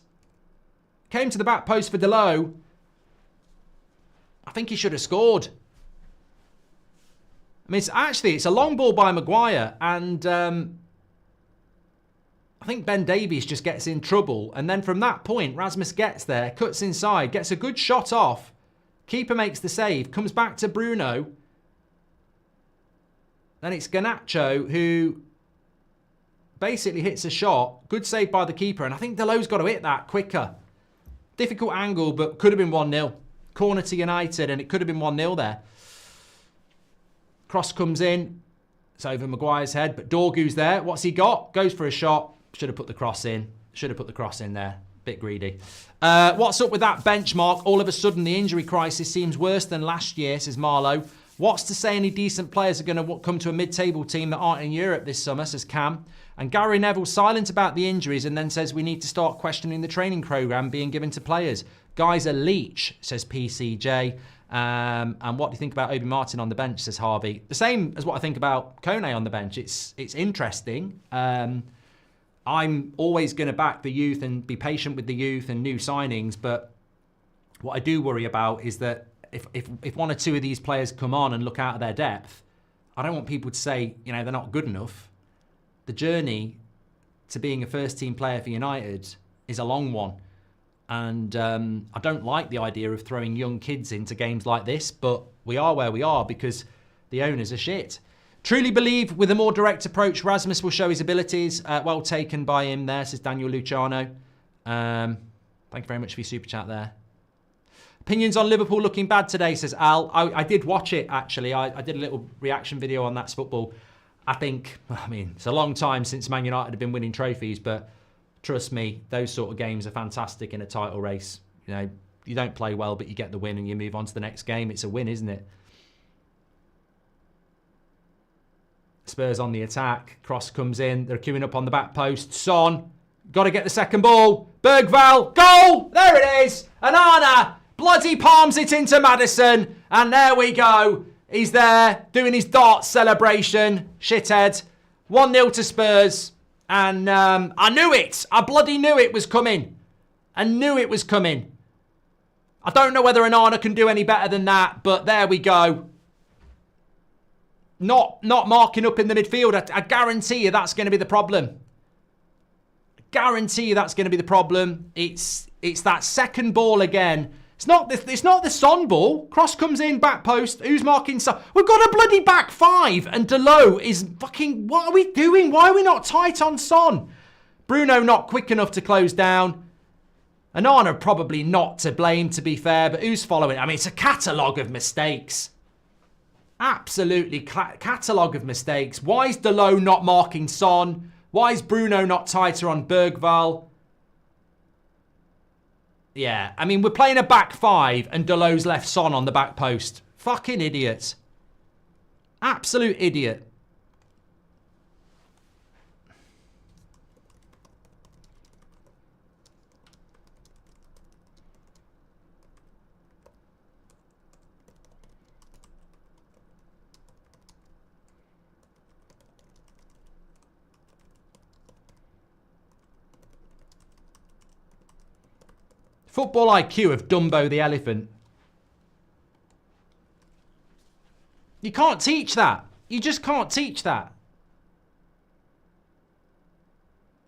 Came to the back post for Delo. I think he should have scored. I mean, it's a long ball by Maguire, and I think Ben Davies just gets in trouble. And then from that point, Rasmus gets there, cuts inside, gets a good shot off. Keeper makes the save, comes back to Bruno. Then it's Garnacho, who basically hits a shot. Good save by the keeper. And I think Delow's got to hit that quicker. Difficult angle, but could have been 1-0. Corner to United, and it could have been 1-0 there. Cross comes in. It's over Maguire's head, but Dorgu's there. What's he got? Goes for a shot. Should have put the cross in. Should have put the cross in there. Bit greedy. What's up with that benchmark? All of a sudden, the injury crisis seems worse than last year, says Marlowe. What's to say any decent players are going to come to a mid-table team that aren't in Europe this summer, says Cam. And Gary Neville silent about the injuries and then says we need to start questioning the training programme being given to players. Guy's a leech, says PCJ. And what do you think about Obi Martin on the bench, says Harvey. The same as what I think about Kone on the bench. It's interesting. I'm always going to back the youth and be patient with the youth and new signings. But what I do worry about is that if one or two of these players come on and look out of their depth, I don't want people to say, you know, they're not good enough. The journey to being a first-team player for United is a long one. And I don't like the idea of throwing young kids into games like this, but we are where we are because the owners are shit. Truly believe with a more direct approach, Rasmus will show his abilities. Well taken by him there, says Daniel Luciano. Thank you very much for your super chat there. Opinions on Liverpool looking bad today, says Al. I did watch it, actually. I did a little reaction video on That's Football. I mean, it's a long time since Man United have been winning trophies, but trust me, those sort of games are fantastic in a title race. You know, you don't play well, but you get the win and you move on to the next game. It's a win, isn't it? Spurs on the attack. Cross comes in. They're queuing up on the back post. Son, got to get the second ball. Bergvall, goal! There it is. Onana bloody palms it into Maddison. And there we go. He's there doing his darts celebration. Shithead. 1-0 to Spurs. And I knew it. I bloody knew it was coming. I knew it was coming. I don't know whether Onana can do any better than that, but there we go. Not marking up in the midfield. I guarantee you that's going to be the problem. I guarantee you that's going to be the problem. It's that second ball again. It's not the Son ball. Cross comes in, back post. Who's marking Son? We've got a bloody back five, and Delow is fucking... What are we doing? Why are we not tight on Son? Bruno not quick enough to close down. Onana probably not to blame, to be fair, but who's following? I mean, it's a catalogue of mistakes. Absolutely catalogue of mistakes. Why is Delow not marking Son? Why is Bruno not tighter on Bergvall? Yeah, I mean, we're playing a back five and Delow's left Son on the back post. Fucking idiot. Absolute idiot. Football IQ of Dumbo the elephant. You can't teach that. You just can't teach that.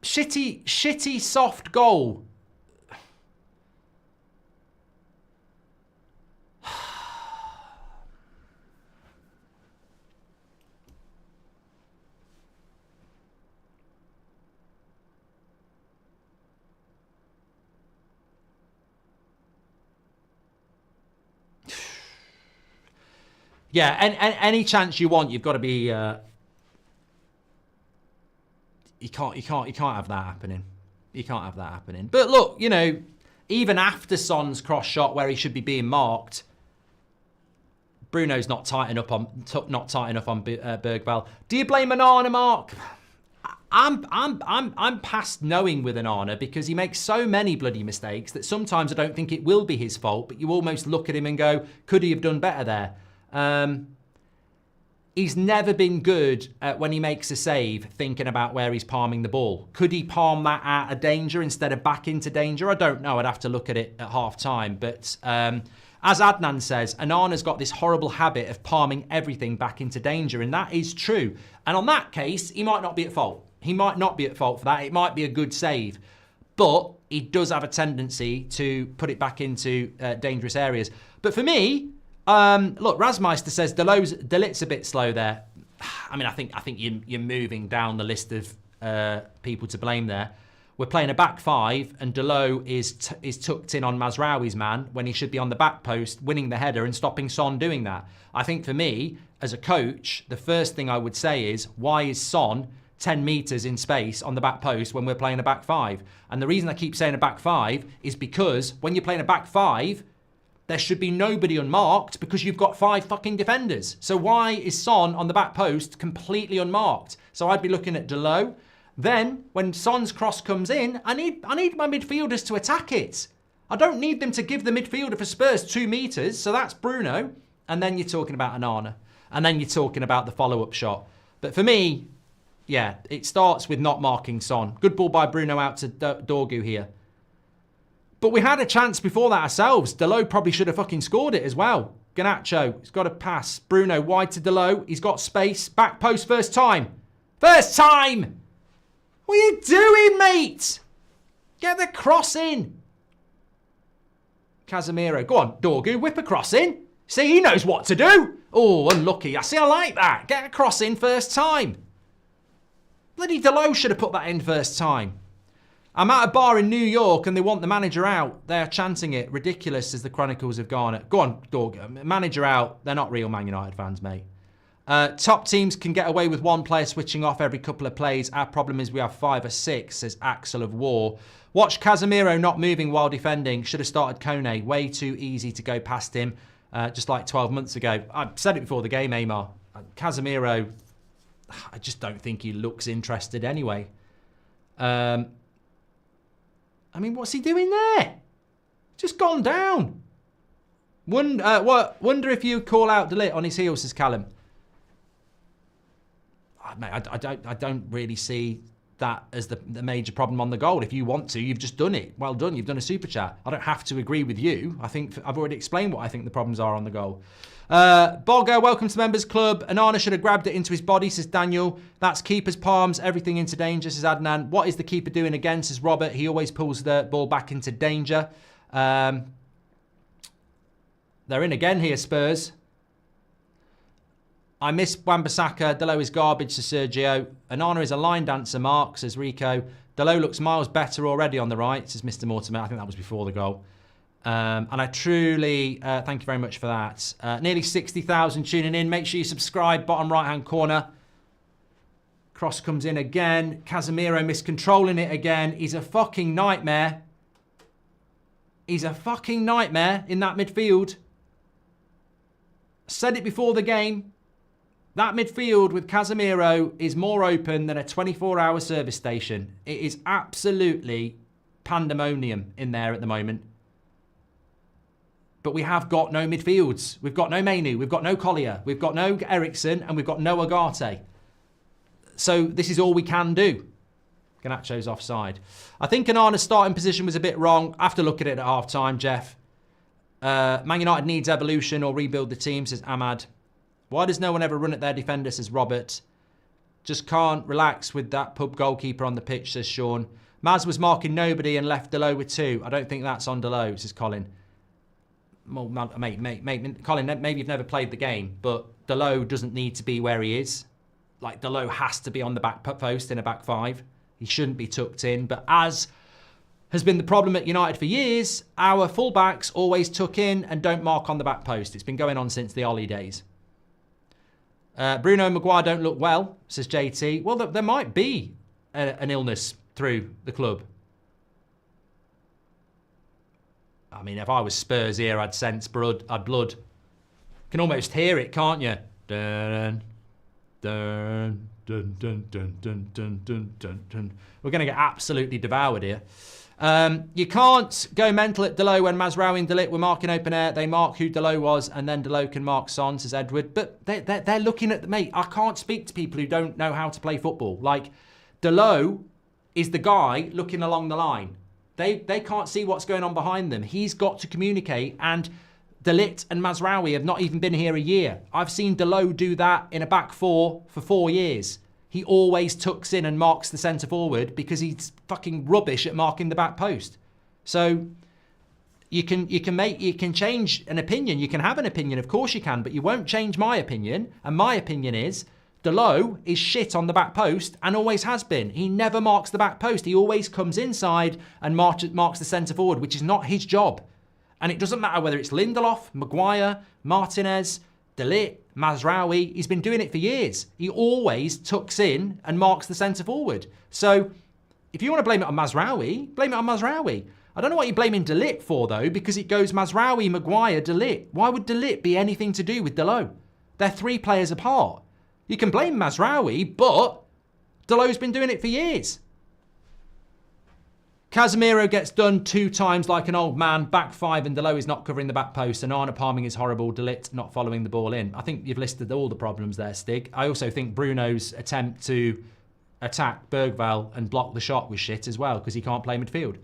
Shitty soft goal. Yeah, and any chance you want, you've got to be. You can't have that happening. You can't have that happening. But look, you know, even after Son's cross shot where he should be being marked, Bruno's not tight enough on Bergvall. Do you blame Onana, Mark? I'm past knowing with Onana because he makes so many bloody mistakes that sometimes I don't think it will be his fault. But you almost look at him and go, could he have done better there? He's never been good at when he makes a save thinking about where he's palming the ball. Could he palm that out of danger instead of back into danger? I don't know. I'd have to look at it at half time. But as Adnan says, Onana's got this horrible habit of palming everything back into danger. And that is true. And on that case, he might not be at fault. He might not be at fault for that. It might be a good save. But he does have a tendency to put it back into dangerous areas. But for me... look, Razmeister says De Ligt's a bit slow there. I mean, I think you're moving down the list of people to blame there. We're playing a back five, and Dalot is tucked in on Mazraoui's man when he should be on the back post, winning the header and stopping Son doing that. I think for me, as a coach, the first thing I would say is, why is Son 10 metres in space on the back post when we're playing a back five? And the reason I keep saying a back five is because when you're playing a back five, there should be nobody unmarked because you've got 5 fucking defenders. So why is Son on the back post completely unmarked? So I'd be looking at Dalot. Then, when Son's cross comes in, I need my midfielders to attack it. I don't need them to give the midfielder for Spurs 2 metres, so that's Bruno. And then you're talking about Onana. And then you're talking about the follow-up shot. But for me, yeah, it starts with not marking Son. Good ball by Bruno out to Dorgu here. But we had a chance before that ourselves. Dalot probably should have fucking scored it as well. Garnacho, he's got a pass. Bruno wide to Dalot. He's got space. Back post first time. First time! What are you doing, mate? Get the cross in. Casemiro. Go on, Dorgu. Whip a cross in. See, he knows what to do. Oh, unlucky. I like that. Get a cross in first time. Bloody Dalot should have put that in first time. I'm at a bar in New York and they want the manager out. They are chanting it. Ridiculous, as the Chronicles of Garnet. Go on, Dorgu. Manager out. They're not real Man United fans, mate. Top teams can get away with one player switching off every couple of plays. Our problem is we have 5 or 6, says Axel of War. Watch Casemiro not moving while defending. Should have started Kone. Way too easy to go past him, just like 12 months ago. I said it before the game, Amar. Casemiro, I just don't think he looks interested anyway. I mean, what's he doing there? Just gone down. Wonder if you call out Delete on his heels, says Callum. Mate, I don't really see that as the major problem on the goal. If you want to, you've just done it. Well done. You've done a super chat. I don't have to agree with you. I think I've already explained what I think the problems are on the goal. Bogger, welcome to Members Club. Onana should have grabbed it into his body, says Daniel. That's keeper's palms. Everything into danger, says Adnan. What is the keeper doing again, says Robert. He always pulls the ball back into danger. They're in again here, Spurs. I miss Wan-Bissaka. Dalot is garbage, says Sergio. Onana is a line dancer, Mark, says Rico. Dalot looks miles better already on the right, says Mr. Mortimer. I think that was before the goal. And I truly, thank you very much for that. Nearly 60,000 tuning in. Make sure you subscribe, bottom right-hand corner. Cross comes in again. Casemiro miscontrolling it again. He's a fucking nightmare. He's a fucking nightmare in that midfield. Said it before the game. That midfield with Casemiro is more open than a 24-hour service station. It is absolutely pandemonium in there at the moment. But we have got no midfields. We've got no Mainu. We've got no Collier. We've got no Ericsson. And we've got no Agate. So this is all we can do. Garnacho's offside. I think Onana's starting position was a bit wrong. I have to look at it at half-time, Jeff. Man United needs evolution or rebuild the team, says Ahmad. Why does no one ever run at their defender, says Robert. Just can't relax with that pub goalkeeper on the pitch, says Sean. Maz was marking nobody and left Dalot with 2. I don't think that's on Dalot, says Colin. Well, mate, Colin, maybe you've never played the game, but Dalot doesn't need to be where he is. Like, Dalot has to be on the back post in a back 5. He shouldn't be tucked in. But as has been the problem at United for years, our fullbacks always tuck in and don't mark on the back post. It's been going on since the Ollie days. Bruno and Maguire don't look well, says JT. Well, there might be an illness through the club. I mean, if I was Spurs here, I'd sense blood. You can almost hear it, can't you? Dun, dun, dun, dun, dun, dun, dun, dun, dun, dun. We're going to get absolutely devoured here. You can't go mental at Dalot when Mazraoui and Dalot were marking open air. They mark who Dalot was, and then Dalot can mark Son, says Edward. But they're looking at the mate. I can't speak to people who don't know how to play football. Like, Dalot is the guy looking along the line. They can't see what's going on behind them. He's got to communicate, and Dalot and Mazraoui have not even been here a year. I've seen Dalot do that in a back 4 for 4 years. He always tucks in and marks the centre forward because he's fucking rubbish at marking the back post. So you can change an opinion. You can have an opinion, of course you can, but you won't change my opinion. And my opinion is Delo is shit on the back post and always has been. He never marks the back post. He always comes inside and marks the centre forward, which is not his job. And it doesn't matter whether it's Lindelof, Maguire, Martinez, De Ligt, Mazraoui. He's been doing it for years. He always tucks in and marks the centre forward. So if you want to blame it on Mazraoui, blame it on Mazraoui. I don't know what you're blaming De Ligt for, though, because it goes Mazraoui, Maguire, De Ligt. Why would De Ligt be anything to do with Delo? They're 3 players apart. You can blame Mazraoui, but Delo's been doing it for years. Casemiro gets done 2 times like an old man, back 5, and Delo is not covering the back post. And Arna palming is horrible. De Ligt not following the ball in. I think you've listed all the problems there, Stig. I also think Bruno's attempt to attack Bergvall and block the shot was shit as well, because he can't play midfield.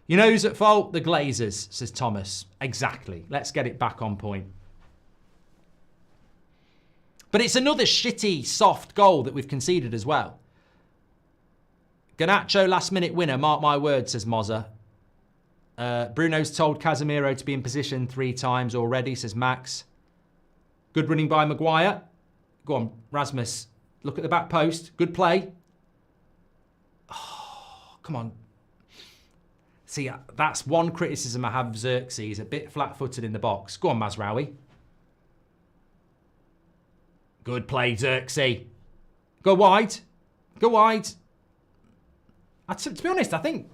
You know who's at fault? The Glazers, says Thomas. Exactly. Let's get it back on point. But it's another shitty, soft goal that we've conceded as well. Garnacho last-minute winner, mark my words, says Mozza. Bruno's told Casemiro to be in position 3 times already, says Max. Good running by Maguire. Go on, Rasmus. Look at the back post. Good play. Oh, come on. See, that's one criticism I have of Xerxes. He's a bit flat-footed in the box. Go on, Mazraoui. Good play, Xerxes. Go wide. Go wide. To be honest, I think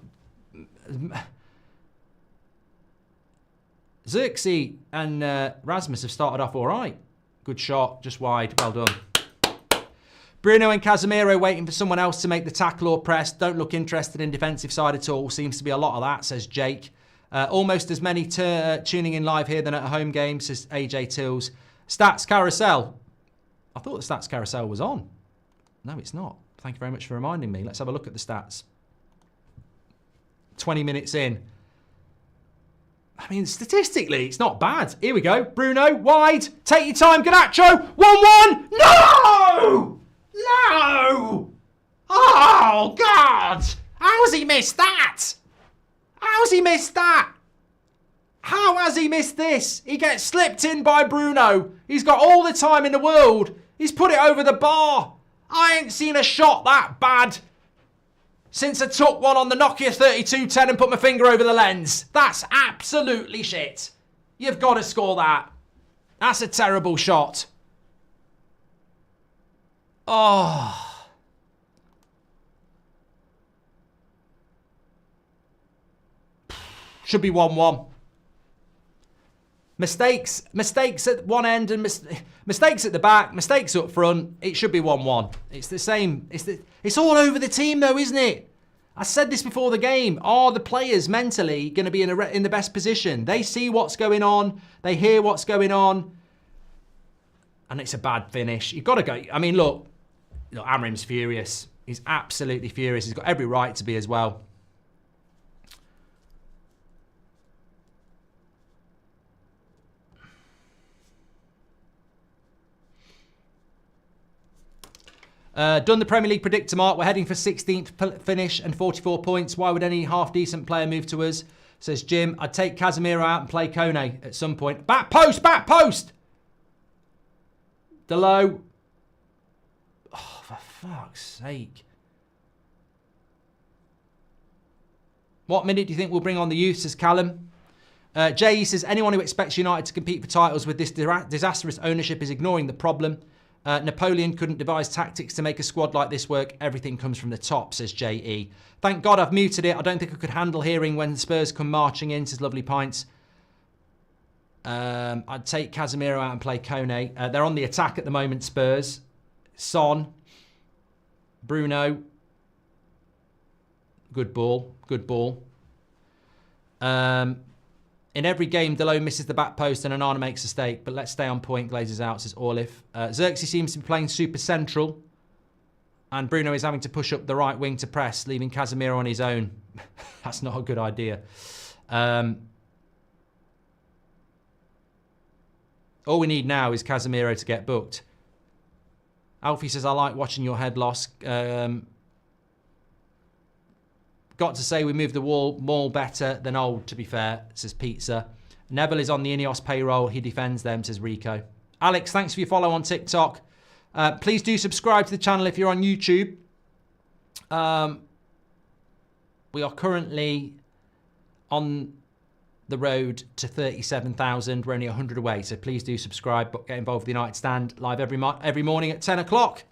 Xerxes and Rasmus have started off all right. Good shot, just wide. Well done. Bruno and Casemiro waiting for someone else to make the tackle or press. Don't look interested in defensive side at all. Seems to be a lot of that, says Jake. Almost as many tuning in live here than at a home game, says AJ Tills. Stats carousel. I thought the stats carousel was on. No, it's not. Thank you very much for reminding me. Let's have a look at the stats. 20 minutes in. I mean, statistically, it's not bad. Here we go. Bruno, wide. Take your time, Garnacho. 1-1. No! No! Oh, God! How has he missed that? How has he missed that? How has he missed this? He gets slipped in by Bruno. He's got all the time in the world. He's put it over the bar. I ain't seen a shot that bad since I took one on the Nokia 3210 and put my finger over the lens. That's absolutely shit. You've got to score that. That's a terrible shot. Oh. Should be 1-1. Mistakes at one end and mistakes at the back, mistakes up front. It should be 1-1. It's the same. It's all over the team though, isn't it? I said this before the game. Are the players mentally going to be in the best position? They see what's going on. They hear what's going on. And it's a bad finish. You've got to go. I mean, look, Amorim's furious. He's absolutely furious. He's got every right to be as well. Done the Premier League predictor mark. We're heading for 16th finish and 44 points. Why would any half-decent player move to us? Says Jim. I'd take Casemiro out and play Kone at some point. Back post! Back post! Delo. Oh, for fuck's sake. What minute do you think we'll bring on the youth, says Callum? Jay says, anyone who expects United to compete for titles with this disastrous ownership is ignoring the problem. Napoleon couldn't devise tactics to make a squad like this work. Everything comes from the top, says J.E. Thank God I've muted it. I don't think I could handle hearing when the Spurs come marching in, says Lovely Pints. I'd take Casemiro out and play Kone. They're on the attack at the moment, Spurs. Son. Bruno. Good ball. Good ball. In every game, Delo misses the back post and Onana makes a mistake. But let's stay on point. Glazes out, says Orlif. Xerxes seems to be playing super central. And Bruno is having to push up the right wing to press, leaving Casemiro on his own. That's not a good idea. All we need now is Casemiro to get booked. Alfie says, I like watching your head loss. Got to say we moved the maul better than old, to be fair, says Pizza. Neville is on the Ineos payroll. He defends them, says Rico. Alex, thanks for your follow on TikTok. Please do subscribe to the channel if you're on YouTube. We are currently on the road to 37,000. We're only 100 away, so please do subscribe. But get involved with the United Stand live every morning at 10 o'clock.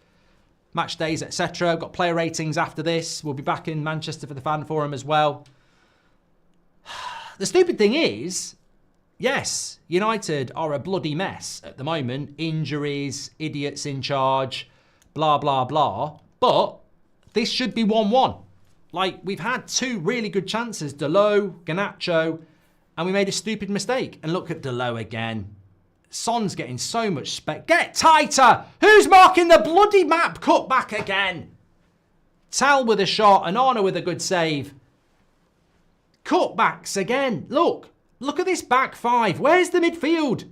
Match days, etc. Got player ratings after this. We'll be back in Manchester for the fan forum as well. The stupid thing is, yes, United are a bloody mess at the moment. Injuries, idiots in charge, blah, blah, blah. But this should be 1-1. Like, we've had two really good chances, Delo, Garnacho, and we made a stupid mistake. And look at Delo again. Son's getting so much spec. Get tighter! Who's marking the bloody map? Cut back again. Tal with a shot, and Arna with a good save. Cutbacks again. Look at this back five. Where's the midfield?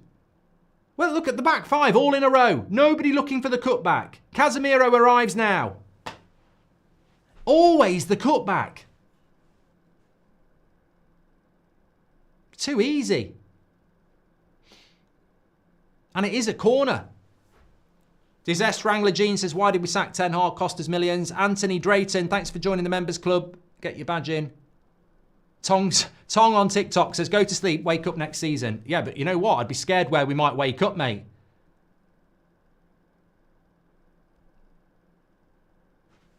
Well, look at the back five all in a row. Nobody looking for the cutback. Casemiro arrives now. Always the cutback. Too easy. And it is a corner. Disaster Wrangler Jean says, why did we sack Ten Hag? Cost us millions. Anthony Drayton, thanks for joining the members club. Get your badge in. Tong on TikTok says, go to sleep, wake up next season. Yeah, but you know what? I'd be scared where we might wake up, mate.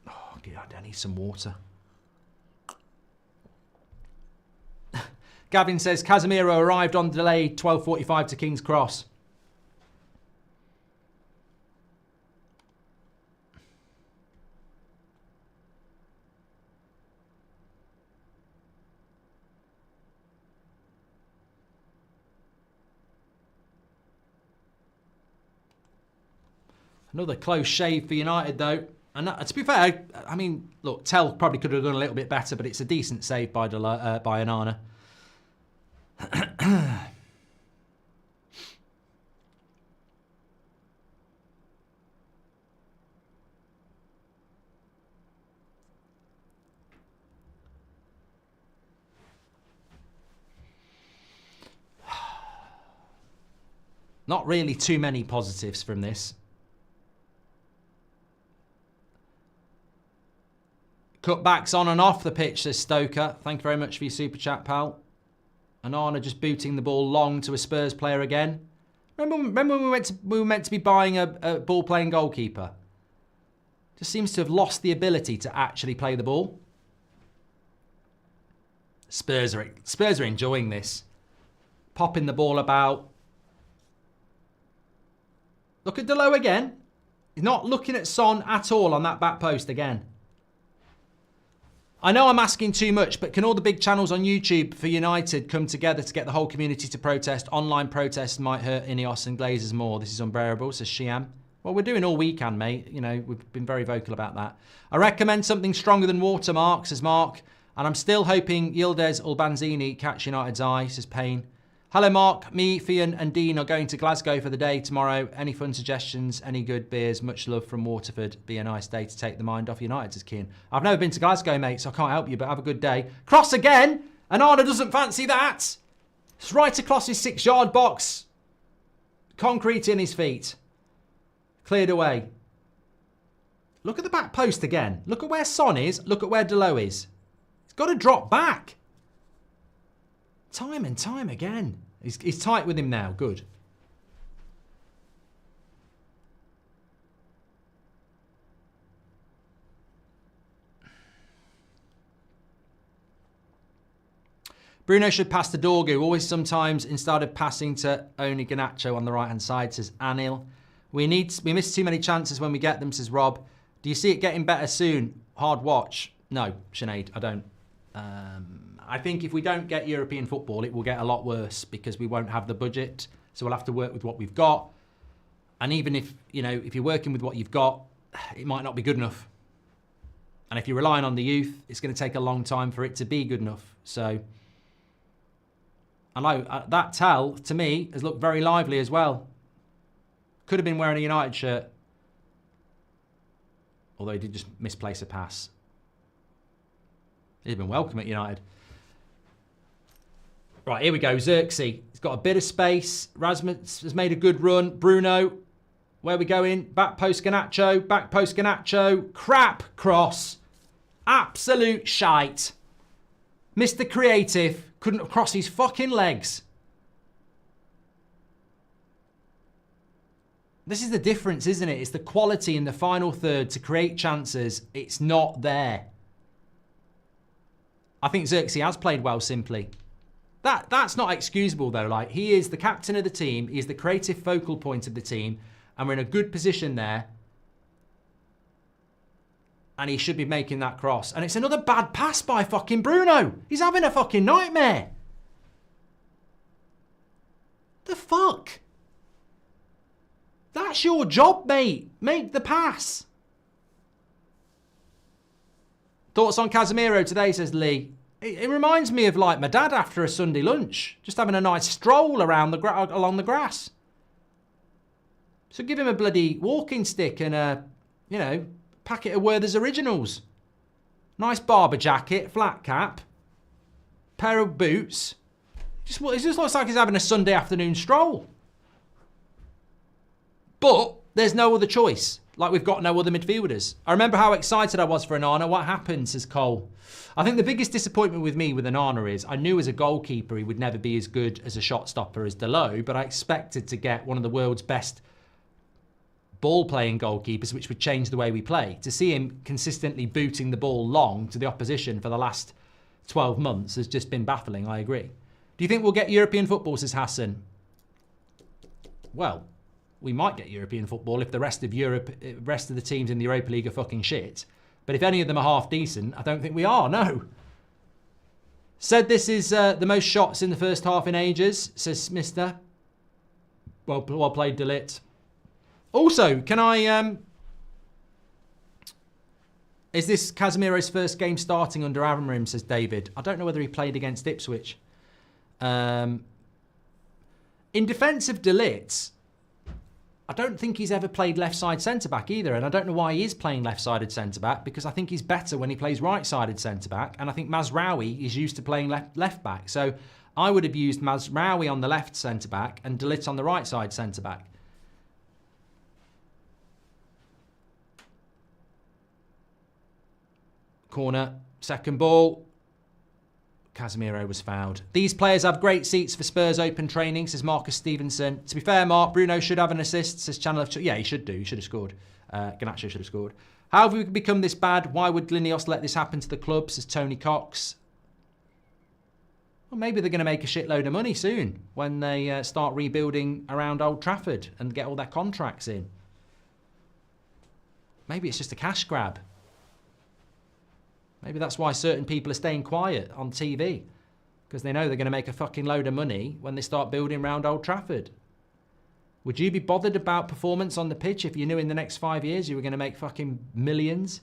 Oh, God, I need some water. Gavin says, Casemiro arrived on delay 12:45 to King's Cross. Another close shave for United, though. And to be fair, I mean, look, Tell probably could have done a little bit better, but it's a decent save by Onana. Not really too many positives from this. Cutbacks on and off the pitch, says Stoker. Thank you very much for your super chat, pal. Onana just booting the ball long to a Spurs player again. Remember when we were meant to be buying a ball-playing goalkeeper? Just seems to have lost the ability to actually play the ball. Spurs are enjoying this. Popping the ball about. Look at Delo again. He's not looking at Son at all on that back post again. I know I'm asking too much, but can all the big channels on YouTube for United come together to get the whole community to protest? Online protests might hurt Ineos and Glazers more. This is unbearable, says Shiam. Well, we're doing all we can, mate. You know, we've been very vocal about that. I recommend something stronger than watermark, says Mark. And I'm still hoping Yildiz Ulbanzini catch United's eye, says Payne. Hello, Mark. Me, Fian and Dean are going to Glasgow for the day tomorrow. Any fun suggestions? Any good beers? Much love from Waterford. Be a nice day to take the mind off United, says Kean. I've never been to Glasgow, mate, so I can't help you, but have a good day. Cross again! And Arna doesn't fancy that! It's right across his 6-yard box. Concrete in his feet. Cleared away. Look at the back post again. Look at where Son is. Look at where Delo is. He's got to drop back. Time and time again. He's tight with him now. Good. Bruno should pass to Dorgu. Always sometimes instead of passing to only Garnacho on the right-hand side, says Anil. We miss too many chances when we get them, says Rob. Do you see it getting better soon? Hard watch. No, Sinead, I don't. I think if we don't get European football, it will get a lot worse because we won't have the budget. So we'll have to work with what we've got. And even if, you know, if you're working with what you've got, it might not be good enough. And if you're relying on the youth, it's going to take a long time for it to be good enough. So, I know that Tal, to me, has looked very lively as well. Could have been wearing a United shirt. Although he did just misplace a pass. He's been welcome at United. Right, here we go. Xerxes. He's got a bit of space. Rasmus has made a good run. Bruno. Where we going? Back post Garnacho. Back post Garnacho. Crap cross. Absolute shite. Mr. Creative couldn't cross his fucking legs. This is the difference, isn't it? It's the quality in the final third to create chances. It's not there. I think Xerxes has played well, simply. That's not excusable, though. Like, he is the captain of the team. He is the creative focal point of the team. And we're in a good position there. And he should be making that cross. And it's another bad pass by fucking Bruno. He's having a fucking nightmare. The fuck? That's your job, mate. Make the pass. Thoughts on Casemiro today, says Lee. It reminds me of like my dad after a Sunday lunch. Just having a nice stroll around along the grass. So give him a bloody walking stick and a, you know, packet of Werther's Originals. Nice barber jacket, flat cap, pair of boots. It just looks like he's having a Sunday afternoon stroll. But there's no other choice. Like, we've got no other midfielders. I remember how excited I was for Onana. What happened, says Cole. I think the biggest disappointment with me with Onana is I knew as a goalkeeper he would never be as good as a shot stopper as Delo, but I expected to get one of the world's best ball-playing goalkeepers, which would change the way we play. To see him consistently booting the ball long to the opposition for the last 12 months has just been baffling, I agree. Do you think we'll get European football, says Hassan? Well, we might get European football if the rest of the teams in the Europa League are fucking shit. But if any of them are half decent, I don't think we are, no. Said this is the most shots in the first half in ages, says Mister. Well played, Delit. Also, can I... Is this Casemiro's first game starting under Amorim, says David. I don't know whether he played against Ipswich. In defence of Delit, I don't think he's ever played left-side centre-back either, and I don't know why he is playing left-sided centre-back, because I think he's better when he plays right-sided centre-back, and I think Mazraoui is used to playing left-back. So I would have used Mazraoui on the left centre-back and Delit on the right-side centre-back. Corner, second ball. Casemiro was fouled. These players have great seats for Spurs Open training, says Marcus Stevenson. To be fair, Mark, Bruno should have an assist, says Channel of... Yeah, he should do. He should have scored. Garnacho should have scored. How have we become this bad? Why would Glinios let this happen to the club, says Tony Cox. Well, maybe they're going to make a shitload of money soon when they start rebuilding around Old Trafford and get all their contracts in. Maybe it's just a cash grab. Maybe that's why certain people are staying quiet on TV. Because they know they're going to make a fucking load of money when they start building around Old Trafford. Would you be bothered about performance on the pitch if you knew in the next 5 years you were going to make fucking millions?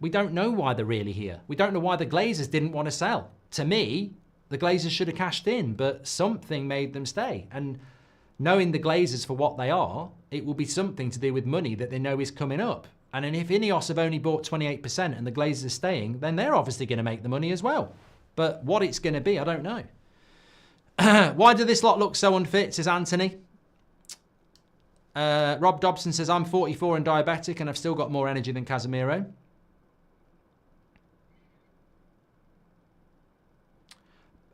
We don't know why they're really here. We don't know why the Glazers didn't want to sell. To me, the Glazers should have cashed in, but something made them stay. And knowing the Glazers for what they are, it will be something to do with money that they know is coming up. And then if Ineos have only bought 28% and the Glazers are staying, then they're obviously going to make the money as well. But what it's going to be, I don't know. Why do this lot look so unfit, says Anthony. Rob Dobson says, I'm 44 and diabetic and I've still got more energy than Casemiro.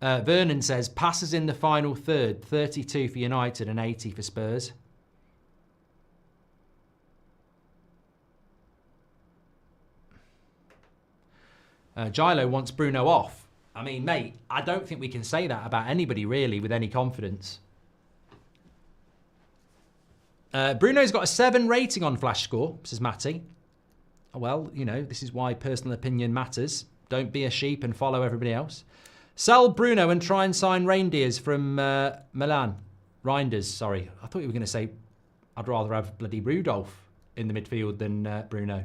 Vernon says, passes in the final third, 32 for United and 80 for Spurs. Gilo wants Bruno off. I mean, mate, I don't think we can say that about anybody really with any confidence. Bruno's got a 7 rating on Flash Score, says Matty. Well, you know, this is why personal opinion matters. Don't be a sheep and follow everybody else. Sell Bruno and try and sign Reindeers from Milan. Reinders, sorry. I thought you were going to say I'd rather have bloody Rudolph in the midfield than Bruno.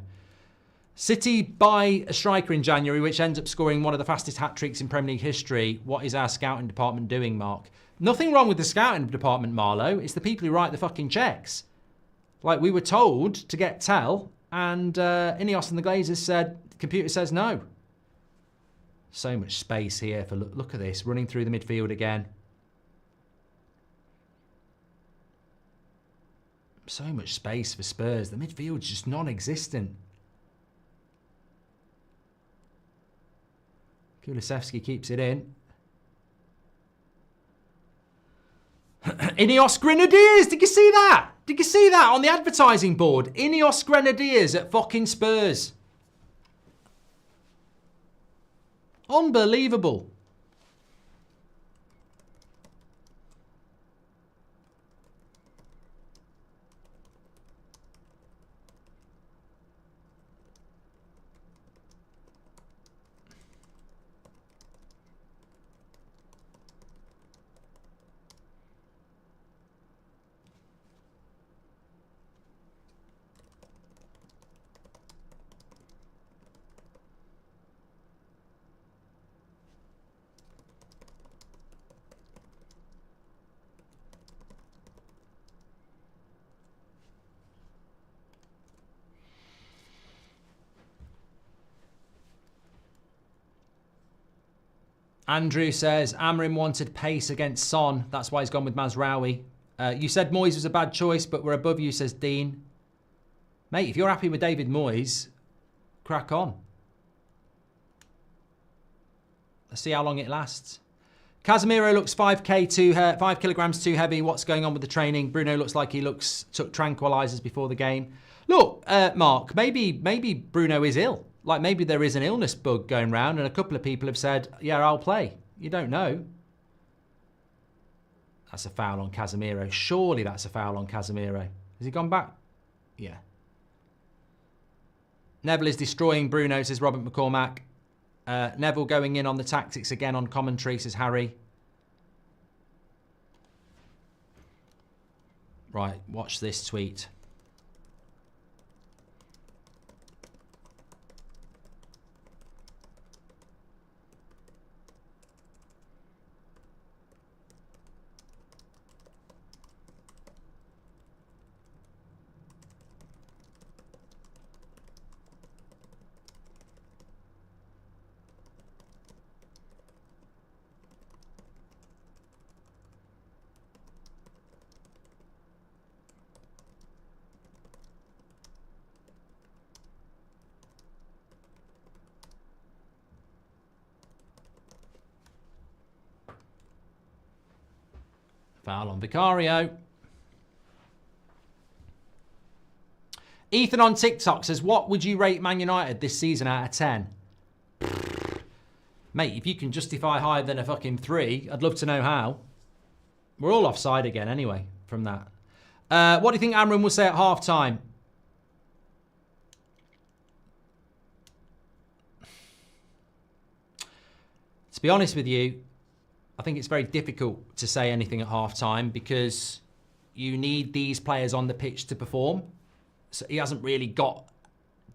City buy a striker in January, which ends up scoring one of the fastest hat-tricks in Premier League history. What is our scouting department doing, Mark? Nothing wrong with the scouting department, Marlow. It's the people who write the fucking checks. Like, we were told to get Tell, and Ineos and the Glazers said, the computer says no. So much space here for, look at this, running through the midfield again. So much space for Spurs. The midfield's just non-existent. Kulusevski keeps it in. Ineos Grenadiers! Did you see that? Did you see that on the advertising board? Ineos Grenadiers at fucking Spurs. Unbelievable. Andrew says, Amorim wanted pace against Son. That's why he's gone with Mazraoui. You said Moyes was a bad choice, but we're above you, says Dean. Mate, if you're happy with David Moyes, crack on. Let's see how long it lasts. Casemiro looks 5 kilograms too heavy. What's going on with the training? Bruno looks like he took tranquilizers before the game. Look, Mark, maybe Bruno is ill. Like maybe there is an illness bug going round and a couple of people have said, yeah, I'll play. You don't know. That's a foul on Casemiro. Surely that's a foul on Casemiro. Has he gone back? Yeah. Neville is destroying Bruno, says Robert McCormack. Neville going in on the tactics again on commentary, says Harry. Right, watch this tweet. Foul on Vicario. Ethan on TikTok says, what would you rate Man United this season out of 10? Mate, if you can justify higher than a fucking 3, I'd love to know how. We're all offside again anyway from that. What do you think Amorim will say at half-time? To be honest with you, I think it's very difficult to say anything at half-time because you need these players on the pitch to perform. So he hasn't really got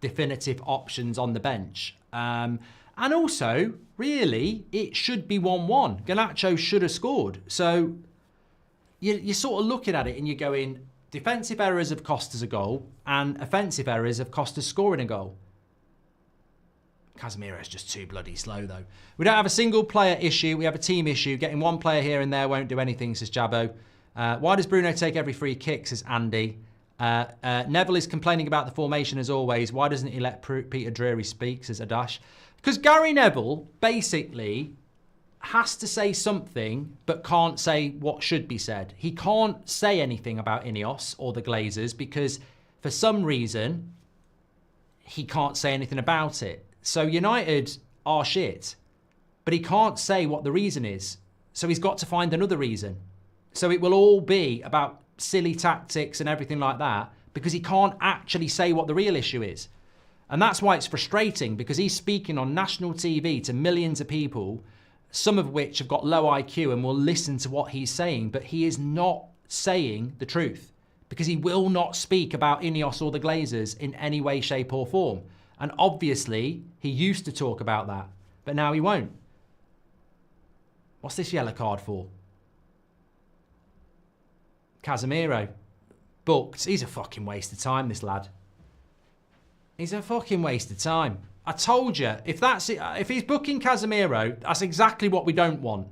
definitive options on the bench. And also, really, it should be 1-1. Garnacho should have scored. So you're sort of looking at it and you're going, defensive errors have cost us a goal and offensive errors have cost us scoring a goal. Casemiro is just too bloody slow, though. We don't have a single player issue. We have a team issue. Getting one player here and there won't do anything, says Jabbo. Why does Bruno take every free kick, says Andy. Neville is complaining about the formation as always. Why doesn't he let Peter Drury speak, says Adash. Because Gary Neville basically has to say something but can't say what should be said. He can't say anything about Ineos or the Glazers because for some reason he can't say anything about it. So United are shit, but he can't say what the reason is. So he's got to find another reason. So it will all be about silly tactics and everything like that because he can't actually say what the real issue is. And that's why it's frustrating because he's speaking on national TV to millions of people, some of which have got low IQ and will listen to what he's saying, but he is not saying the truth because he will not speak about Ineos or the Glazers in any way, shape or form. And obviously, he used to talk about that, but now he won't. What's this yellow card for? Casemiro. Booked. He's a fucking waste of time, this lad. He's a fucking waste of time. I told you, if that's it, if he's booking Casemiro, that's exactly what we don't want.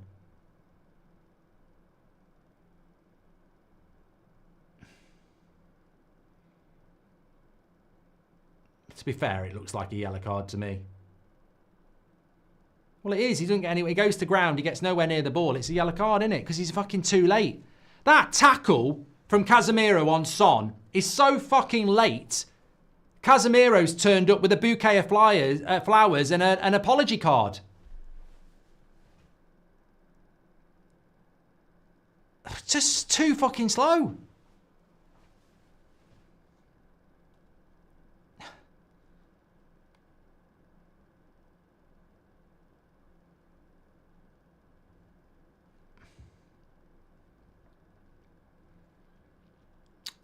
To be fair, it looks like a yellow card to me. Well, it is. He doesn't get anywhere. He goes to ground. He gets nowhere near the ball. It's a yellow card, isn't it? Because he's fucking too late. That tackle from Casemiro on Son is so fucking late. Casemiro's turned up with a bouquet of flowers and an apology card. Just too fucking slow.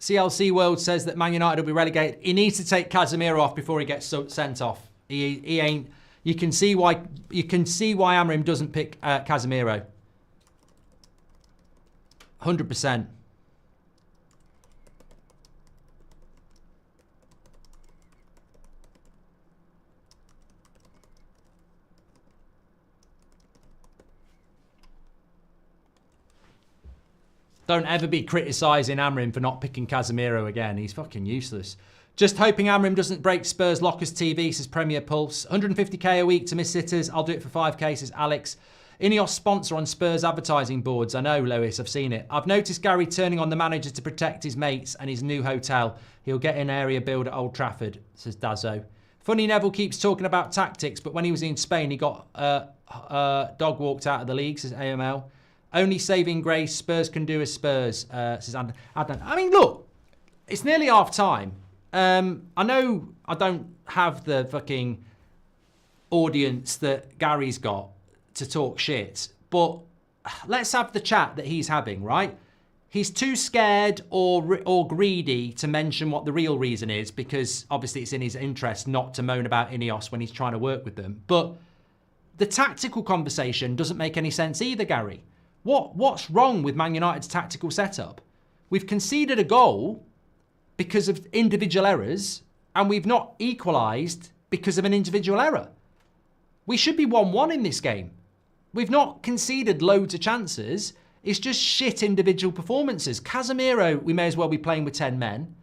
CLC World says that Man United will be relegated. He needs to take Casemiro off before he gets sent off. He ain't. You can see why. You can see why Amorim doesn't pick Casemiro. 100%. Don't ever be criticising Amorim for not picking Casemiro again. He's fucking useless. Just hoping Amorim doesn't break Spurs Lockers TV, says Premier Pulse. 150k a week to miss sitters. I'll do it for 5k, says Alex. Ineos sponsor on Spurs advertising boards. I know, Lewis, I've seen it. I've noticed Gary turning on the manager to protect his mates and his new hotel. He'll get an area build at Old Trafford, says Dazzo. Funny Neville keeps talking about tactics, but when he was in Spain, he got dog walked out of the league, says AML. Only saving grace, Spurs can do as Spurs, says Adnan. I mean, look, it's nearly half time. I know I don't have the fucking audience that Gary's got to talk shit, but let's have the chat that he's having, right? He's too scared or greedy to mention what the real reason is, because obviously it's in his interest not to moan about Ineos when he's trying to work with them. But the tactical conversation doesn't make any sense either, Gary. What's wrong with Man United's tactical setup? We've conceded a goal because of individual errors, and we've not equalised because of an individual error. We should be 1-1 in this game. We've not conceded loads of chances. It's just shit individual performances. Casemiro, we may as well be playing with 10 men.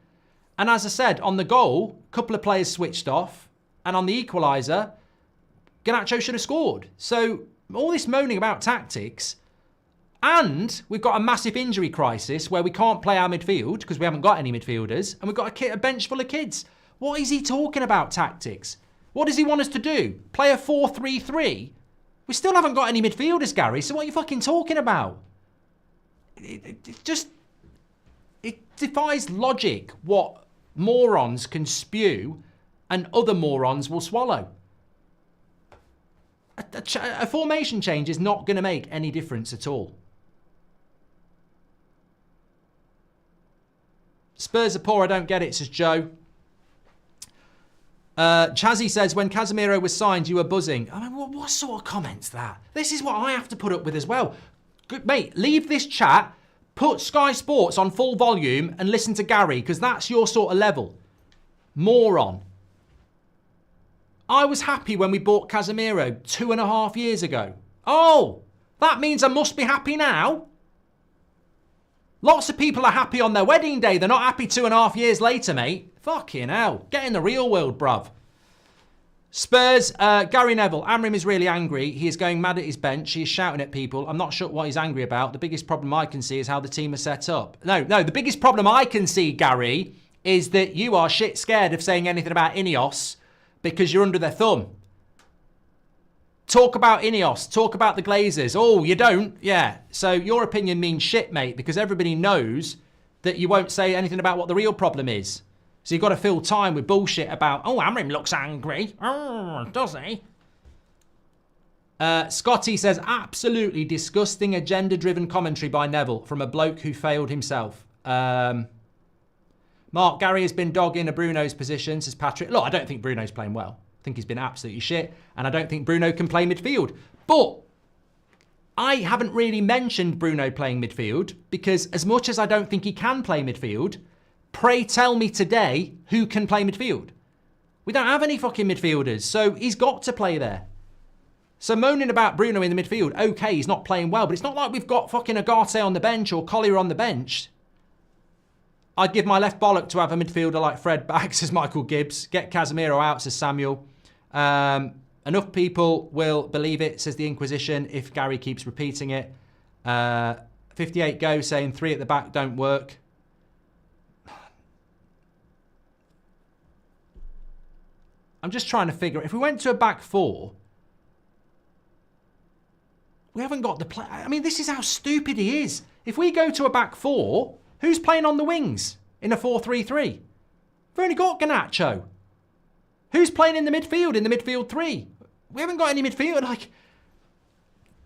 And as I said, on the goal, a couple of players switched off. And on the equaliser, Garnacho should have scored. So all this moaning about tactics... And we've got a massive injury crisis where we can't play our midfield because we haven't got any midfielders. And we've got a bench full of kids. What is he talking about tactics? What does he want us to do? Play a 4-3-3? We still haven't got any midfielders, Gary. So what are you fucking talking about? It defies logic what morons can spew and other morons will swallow. A formation change is not going to make any difference at all. Spurs are poor, I don't get it, says Joe. Chazzy says, when Casemiro was signed, you were buzzing. I mean, what sort of comment's that? This is what I have to put up with as well. Good, mate, leave this chat, put Sky Sports on full volume and listen to Gary, because that's your sort of level. Moron. I was happy when we bought Casemiro 2.5 years ago. Oh, that means I must be happy now? Lots of people are happy on their wedding day. They're not happy 2.5 years later, mate. Fucking hell. Get in the real world, bruv. Spurs, Gary Neville. Amorim is really angry. He is going mad at his bench. He is shouting at people. I'm not sure what he's angry about. The biggest problem I can see is how the team is set up. No, the biggest problem I can see, Gary, is that you are shit scared of saying anything about Ineos because you're under their thumb. Talk about Ineos. Talk about the Glazers. Oh, you don't? Yeah. So your opinion means shit, mate, because everybody knows that you won't say anything about what the real problem is. So you've got to fill time with bullshit about, oh, Amorim looks angry. Oh, does he? Scotty says, absolutely disgusting agenda-driven commentary by Neville from a bloke who failed himself. Mark, Gary has been dogging a Bruno's position, says Patrick. Look, I don't think Bruno's playing well. I think he's been absolutely shit, and I don't think Bruno can play midfield. But I haven't really mentioned Bruno playing midfield because as much as I don't think he can play midfield, pray tell me today who can play midfield. We don't have any fucking midfielders, so he's got to play there. So moaning about Bruno in the midfield, okay, he's not playing well, but it's not like we've got fucking Agate on the bench or Collier on the bench. I'd give my left bollock to have a midfielder like Fred back, says Michael Gibbs. Get Casemiro out, says Samuel. Enough people will believe it, says the Inquisition, if Gary keeps repeating it. 58 Go saying 3 at the back don't work. I'm just trying to figure, if we went to a back 4, we haven't got the play. I mean, this is how stupid he is. If we go to a back 4, who's playing on the wings in a 4-3-3? We've only got Garnacho. Who's playing in the midfield 3? We haven't got any midfield. Like,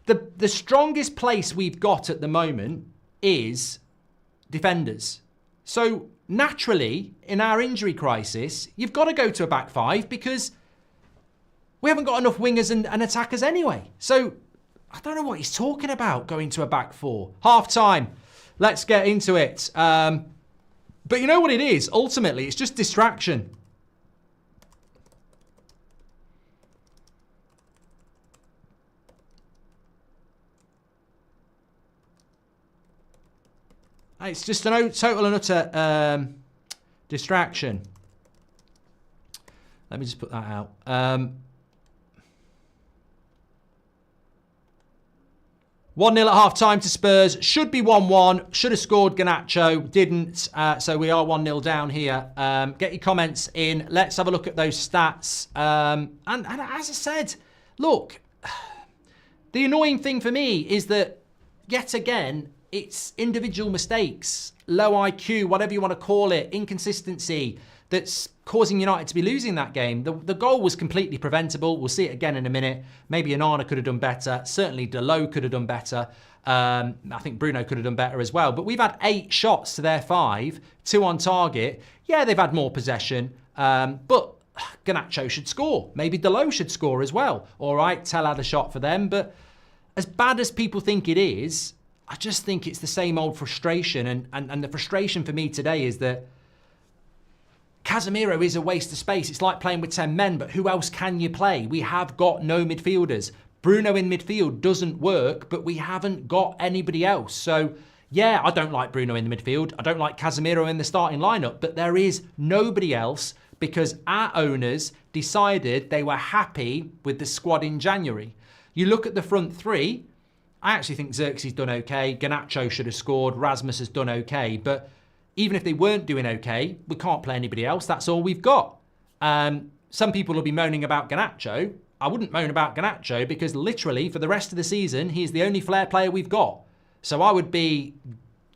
the strongest place we've got at the moment is defenders. So naturally, in our injury crisis, you've got to go to a back 5 because we haven't got enough wingers and attackers anyway. So I don't know what he's talking about, going to a back 4. Half time. Let's get into it. But you know what it is? Ultimately, it's just distraction. It's just a total and utter distraction. Let me just put that out. 1-0 at half-time to Spurs. Should be 1-1. Should have scored Garnacho. Didn't. So we are 1-0 down here. Get your comments in. Let's have a look at those stats. And as I said, look, the annoying thing for me is that, yet again, it's individual mistakes, low IQ, whatever you want to call it, inconsistency that's causing United to be losing that game. The goal was completely preventable. We'll see it again in a minute. Maybe Onana could have done better. Certainly Delo could have done better. I think Bruno could have done better as well. But we've had 8 shots to their 5, 2 on target. Yeah, they've had more possession, but Garnacho should score. Maybe Delo should score as well. All right, Tell had a shot for them. But as bad as people think it is, I just think it's the same old frustration. And the frustration for me today is that Casemiro is a waste of space. It's like playing with 10 men, but who else can you play? We have got no midfielders. Bruno in midfield doesn't work, but we haven't got anybody else. So, yeah, I don't like Bruno in the midfield. I don't like Casemiro in the starting lineup, but there is nobody else because our owners decided they were happy with the squad in January. You look at the front 3, I actually think Xerxes done okay. Garnacho should have scored. Rasmus has done okay. But even if they weren't doing okay, we can't play anybody else. That's all we've got. Some people will be moaning about Garnacho. I wouldn't moan about Garnacho because literally for the rest of the season, he's the only flair player we've got. So I would be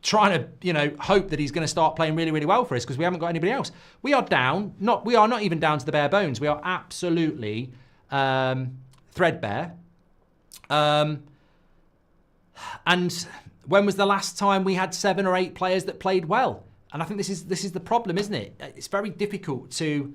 trying to, hope that he's going to start playing really, really well for us because we haven't got anybody else. We are down. We are not even down to the bare bones. We are absolutely threadbare. And when was the last time we had 7 or 8 players that played well? And I think this is the problem, isn't it? It's very difficult to...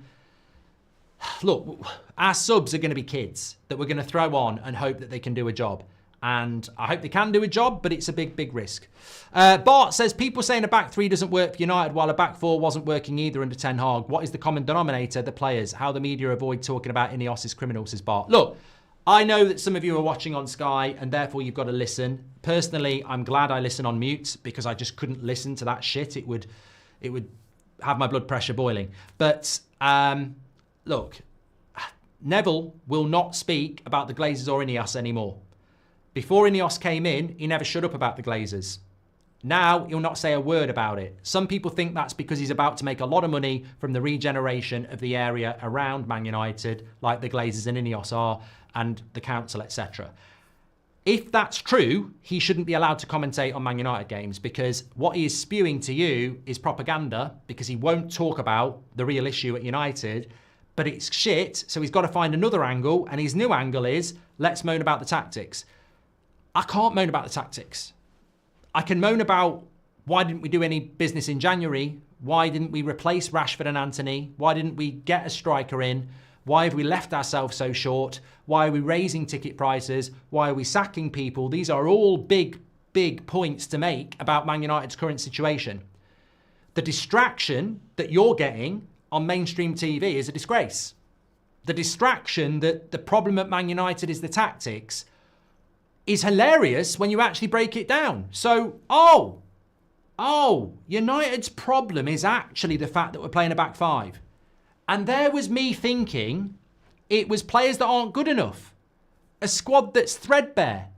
Look, our subs are going to be kids that we're going to throw on and hope that they can do a job. And I hope they can do a job, but it's a big, big risk. Bart says, people saying a back 3 doesn't work for United while a back 4 wasn't working either under Ten Hag. What is the common denominator? The players. How the media avoid talking about Ineos as criminals, says Bart. Look, I know that some of you are watching on Sky and therefore you've got to listen. Personally, I'm glad I listen on mute because I just couldn't listen to that shit. It would have my blood pressure boiling. But look, Neville will not speak about the Glazers or Ineos anymore. Before Ineos came in, he never shut up about the Glazers. Now, he'll not say a word about it. Some people think that's because he's about to make a lot of money from the regeneration of the area around Man United, like the Glazers and Ineos are, and the council, etc. If that's true, he shouldn't be allowed to commentate on Man United games because what he is spewing to you is propaganda because he won't talk about the real issue at United, but it's shit, so he's got to find another angle, and his new angle is, let's moan about the tactics. I can't moan about the tactics. I can moan about why didn't we do any business in January? Why didn't we replace Rashford and Anthony? Why didn't we get a striker in? Why have we left ourselves so short? Why are we raising ticket prices? Why are we sacking people? These are all big, big points to make about Man United's current situation. The distraction that you're getting on mainstream TV is a disgrace. The distraction that the problem at Man United is the tactics is hilarious when you actually break it down. So, oh, United's problem is actually the fact that we're playing a back five. And there was me thinking it was players that aren't good enough, a squad that's threadbare,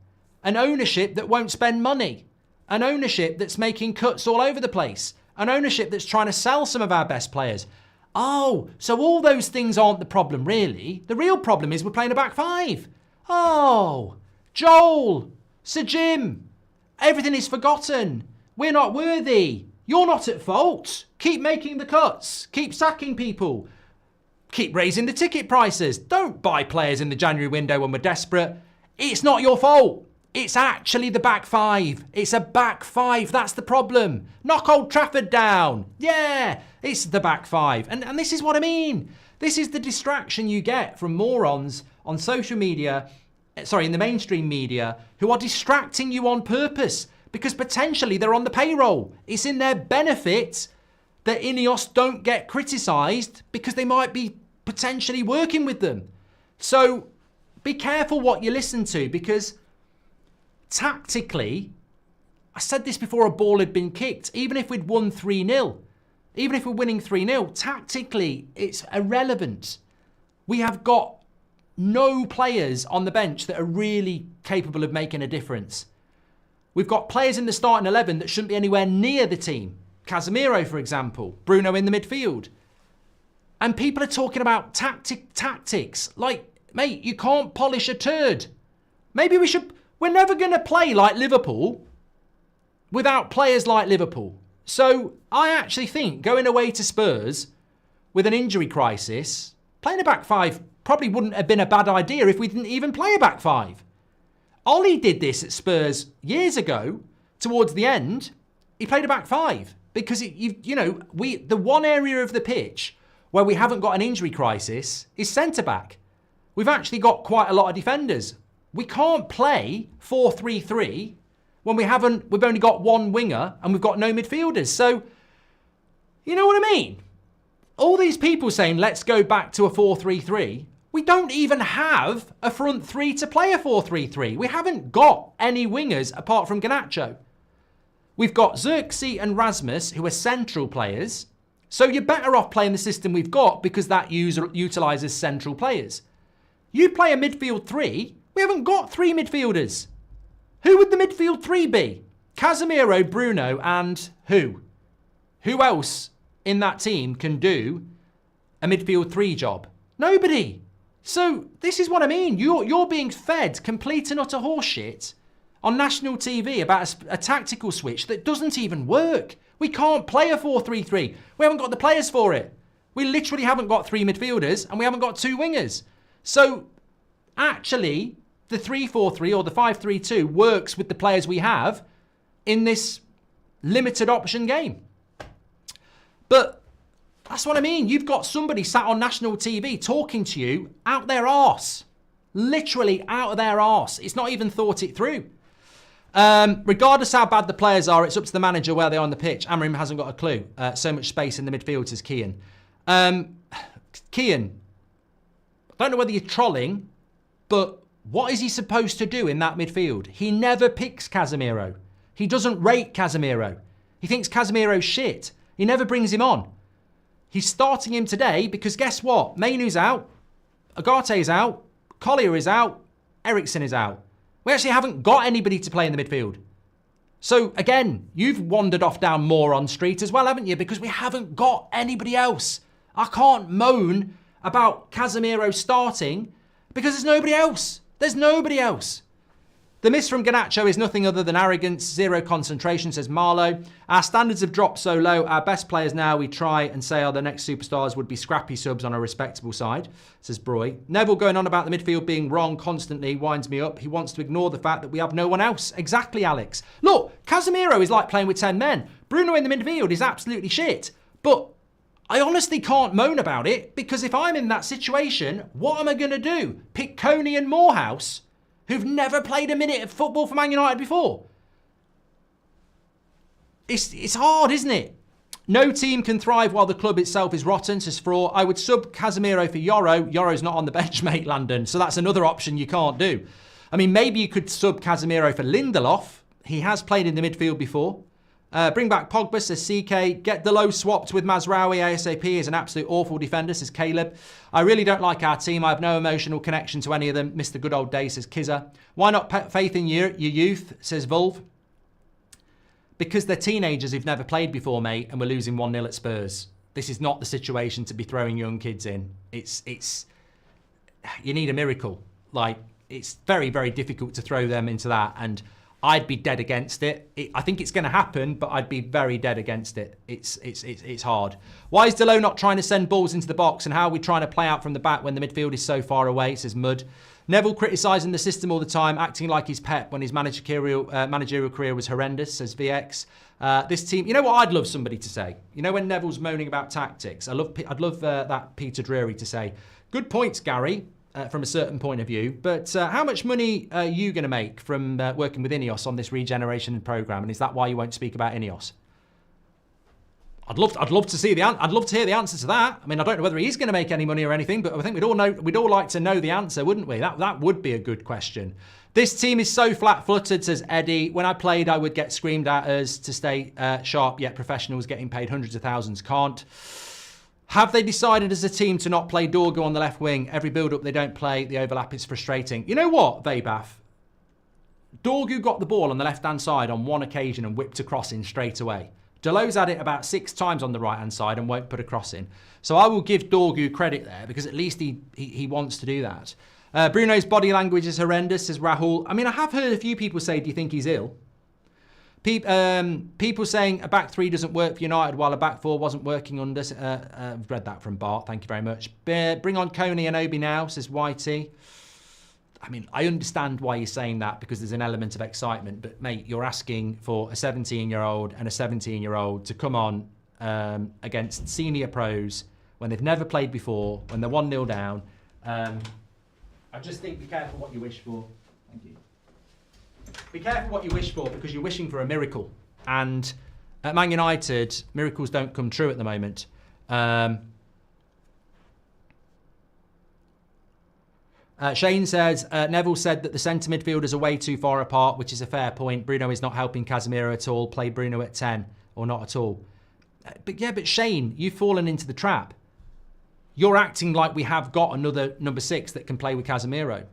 an ownership that won't spend money, an ownership that's making cuts all over the place, an ownership that's trying to sell some of our best players. Oh, so all those things aren't the problem, really. The real problem is we're playing a back five. Oh, Joel, Sir Jim, everything is forgotten. We're not worthy. You're not at fault. Keep making the cuts. Keep sacking people. Keep raising the ticket prices. Don't buy players in the January window when we're desperate. It's not your fault. It's actually the back five. It's a back five. That's the problem. Knock Old Trafford down. Yeah, it's the back five. And this is what I mean. This is the distraction you get from morons on social media, in the mainstream media, who are distracting you on purpose because potentially they're on the payroll. It's in their benefit that Ineos don't get criticised because they might be potentially working with them. So be careful what you listen to, because tactically, I said this before a ball had been kicked, even if we'd won 3-0, even if we're winning 3-0, tactically, it's irrelevant. We have got no players on the bench that are really capable of making a difference. We've got players in the starting 11 that shouldn't be anywhere near the team. Casemiro, for example, Bruno in the midfield. And people are talking about tactics. Like, mate, you can't polish a turd. Maybe we're never going to play like Liverpool without players like Liverpool. So I actually think going away to Spurs with an injury crisis, playing a back five probably wouldn't have been a bad idea if we didn't even play a back five. Ollie did this at Spurs years ago. Towards the end, he played a back five because the one area of the pitch where we haven't got an injury crisis is centre back. We've actually got quite a lot of defenders. We can't play 4-3-3 when we've only got one winger and we've got no midfielders. So, you know what I mean? All these people saying, let's go back to a 4-3-3. We don't even have a front three to play a 4-3-3. We haven't got any wingers apart from Garnacho. We've got Xerxes and Rasmus, who are central players. So you're better off playing the system we've got because that utilises central players. You play a midfield three, we haven't got three midfielders. Who would the midfield three be? Casemiro, Bruno, and who? Who else in that team can do a midfield three job? Nobody. So this is what I mean. You're being fed complete and utter horseshit on national TV about a tactical switch that doesn't even work. We can't play a 4-3-3. We haven't got the players for it. We literally haven't got three midfielders and we haven't got two wingers. So actually, the 3-4-3 or the 5-3-2 works with the players we have in this limited option game. But that's what I mean. You've got somebody sat on national TV talking to you out their arse. Literally out of their arse. It's not even thought it through. Regardless how bad the players are, it's up to the manager where they are on the pitch. Amorim hasn't got a clue. So much space in the midfield, says Kian. Kian, I don't know whether you're trolling, but what is he supposed to do in that midfield? He never picks Casemiro. He doesn't rate Casemiro. He thinks Casemiro's shit. He never brings him on. He's starting him today because guess what? Mainu's out, Agate's out, Collier is out, Eriksen is out. We actually haven't got anybody to play in the midfield. So again, you've wandered off down Moron Street as well, haven't you? Because we haven't got anybody else. I can't moan about Casemiro starting because there's nobody else. There's nobody else. The miss from Garnacho is nothing other than arrogance, zero concentration, says Marlowe. Our standards have dropped so low. Our best players now, we try and say are the next superstars, would be scrappy subs on a respectable side, says Broy. Neville going on about the midfield being wrong constantly winds me up. He wants to ignore the fact that we have no one else. Exactly, Alex. Look, Casemiro is like playing with 10 men. Bruno in the midfield is absolutely shit. But I honestly can't moan about it because if I'm in that situation, what am I going to do? Pick Coney and Morehouse, who've never played a minute of football for Man United before? It's hard, isn't it? No team can thrive while the club itself is rotten, says Fraw. I would sub Casemiro for Yoro. Yoro's not on the bench, mate, Landon. So that's another option you can't do. I mean, maybe you could sub Casemiro for Lindelof. He has played in the midfield before. Bring back Pogba, says CK. Get Delo swapped with Mazraoui ASAP. Is an absolute awful defender, says Caleb. I really don't like our team. I have no emotional connection to any of them. Miss the good old days, says Kizza. Why not put faith in your youth, says Vulve. Because they're teenagers who've never played before, mate, and we're losing 1-0 at Spurs. This is not the situation to be throwing young kids in. It's you need a miracle. Like, it's very, very difficult to throw them into that, and I'd be dead against it. I think it's going to happen, but I'd be very dead against it. It's hard. Why is Delo not trying to send balls into the box, and how are we trying to play out from the back when the midfield is so far away, says Mud. Neville criticising the system all the time, acting like he's Pep when his managerial career was horrendous, says VX. This team, you know what I'd love somebody to say? You know when Neville's moaning about tactics? I'd love that Peter Drury to say, good points, Gary, from a certain point of view, but how much money are you going to make from working with Ineos on this regeneration programme, and is that why you won't speak about Ineos? I'd love to hear the answer to that. I mean, I don't know whether he's going to make any money or anything, but I think we'd all like to know the answer, wouldn't we? That would be a good question. This team is so flat-footed, says Eddie. When I played, I would get screamed at us to stay sharp, yet professionals getting paid hundreds of thousands can't. Have they decided as a team to not play Dorgu on the left wing? Every build-up they don't play, the overlap is frustrating. You know what, Vabath? Dorgu got the ball on the left-hand side on one occasion and whipped a cross in straight away. Delo's had it about 6 times on the right-hand side and won't put a cross in. So I will give Dorgu credit there, because at least he wants to do that. Bruno's body language is horrendous, says Rahul. I mean, I have heard a few people say, do you think he's ill? People saying a back 3 doesn't work for United while a back 4 wasn't working under. I've read that from Bart, thank you very much. Bring on Coney and Obi now, says YT. I mean, I understand why you're saying that, because there's an element of excitement. But, mate, you're asking for a 17-year-old and a 17-year-old to come on against senior pros when they've never played before, when they're 1-0 down. I just think be careful what you wish for. Thank you. Be careful what you wish for, because you're wishing for a miracle. And at Man United, miracles don't come true at the moment. Shane says, Neville said that the centre midfielders are way too far apart, which is a fair point. Bruno is not helping Casemiro at all. Play Bruno at 10 or not at all. But Shane, you've fallen into the trap. You're acting like we have got another number 6 that can play with Casemiro.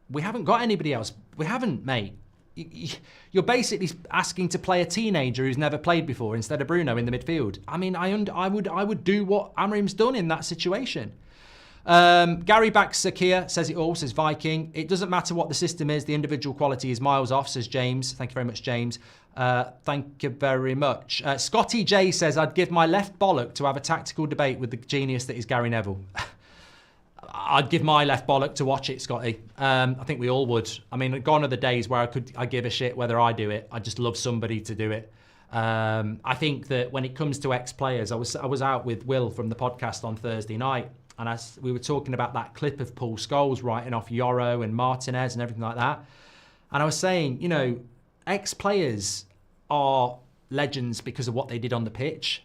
We haven't got anybody else. We haven't, mate. You're basically asking to play a teenager who's never played before instead of Bruno in the midfield. I mean, I would do what Amorim's done in that situation. Gary Sakia says it all, says Viking. It doesn't matter what the system is, the individual quality is miles off, says James. Thank you very much, James. Thank you very much. Scotty J says, I'd give my left bollock to have a tactical debate with the genius that is Gary Neville. I'd give my left bollock to watch it, Scotty. I think we all would. I mean, gone are the days where I give a shit whether I do it. I just love somebody to do it. I think that when it comes to ex-players, I was out with Will from the podcast on Thursday night, and we were talking about that clip of Paul Scholes writing off Yoro and Martinez and everything like that. And I was saying, you know, ex-players are legends because of what they did on the pitch.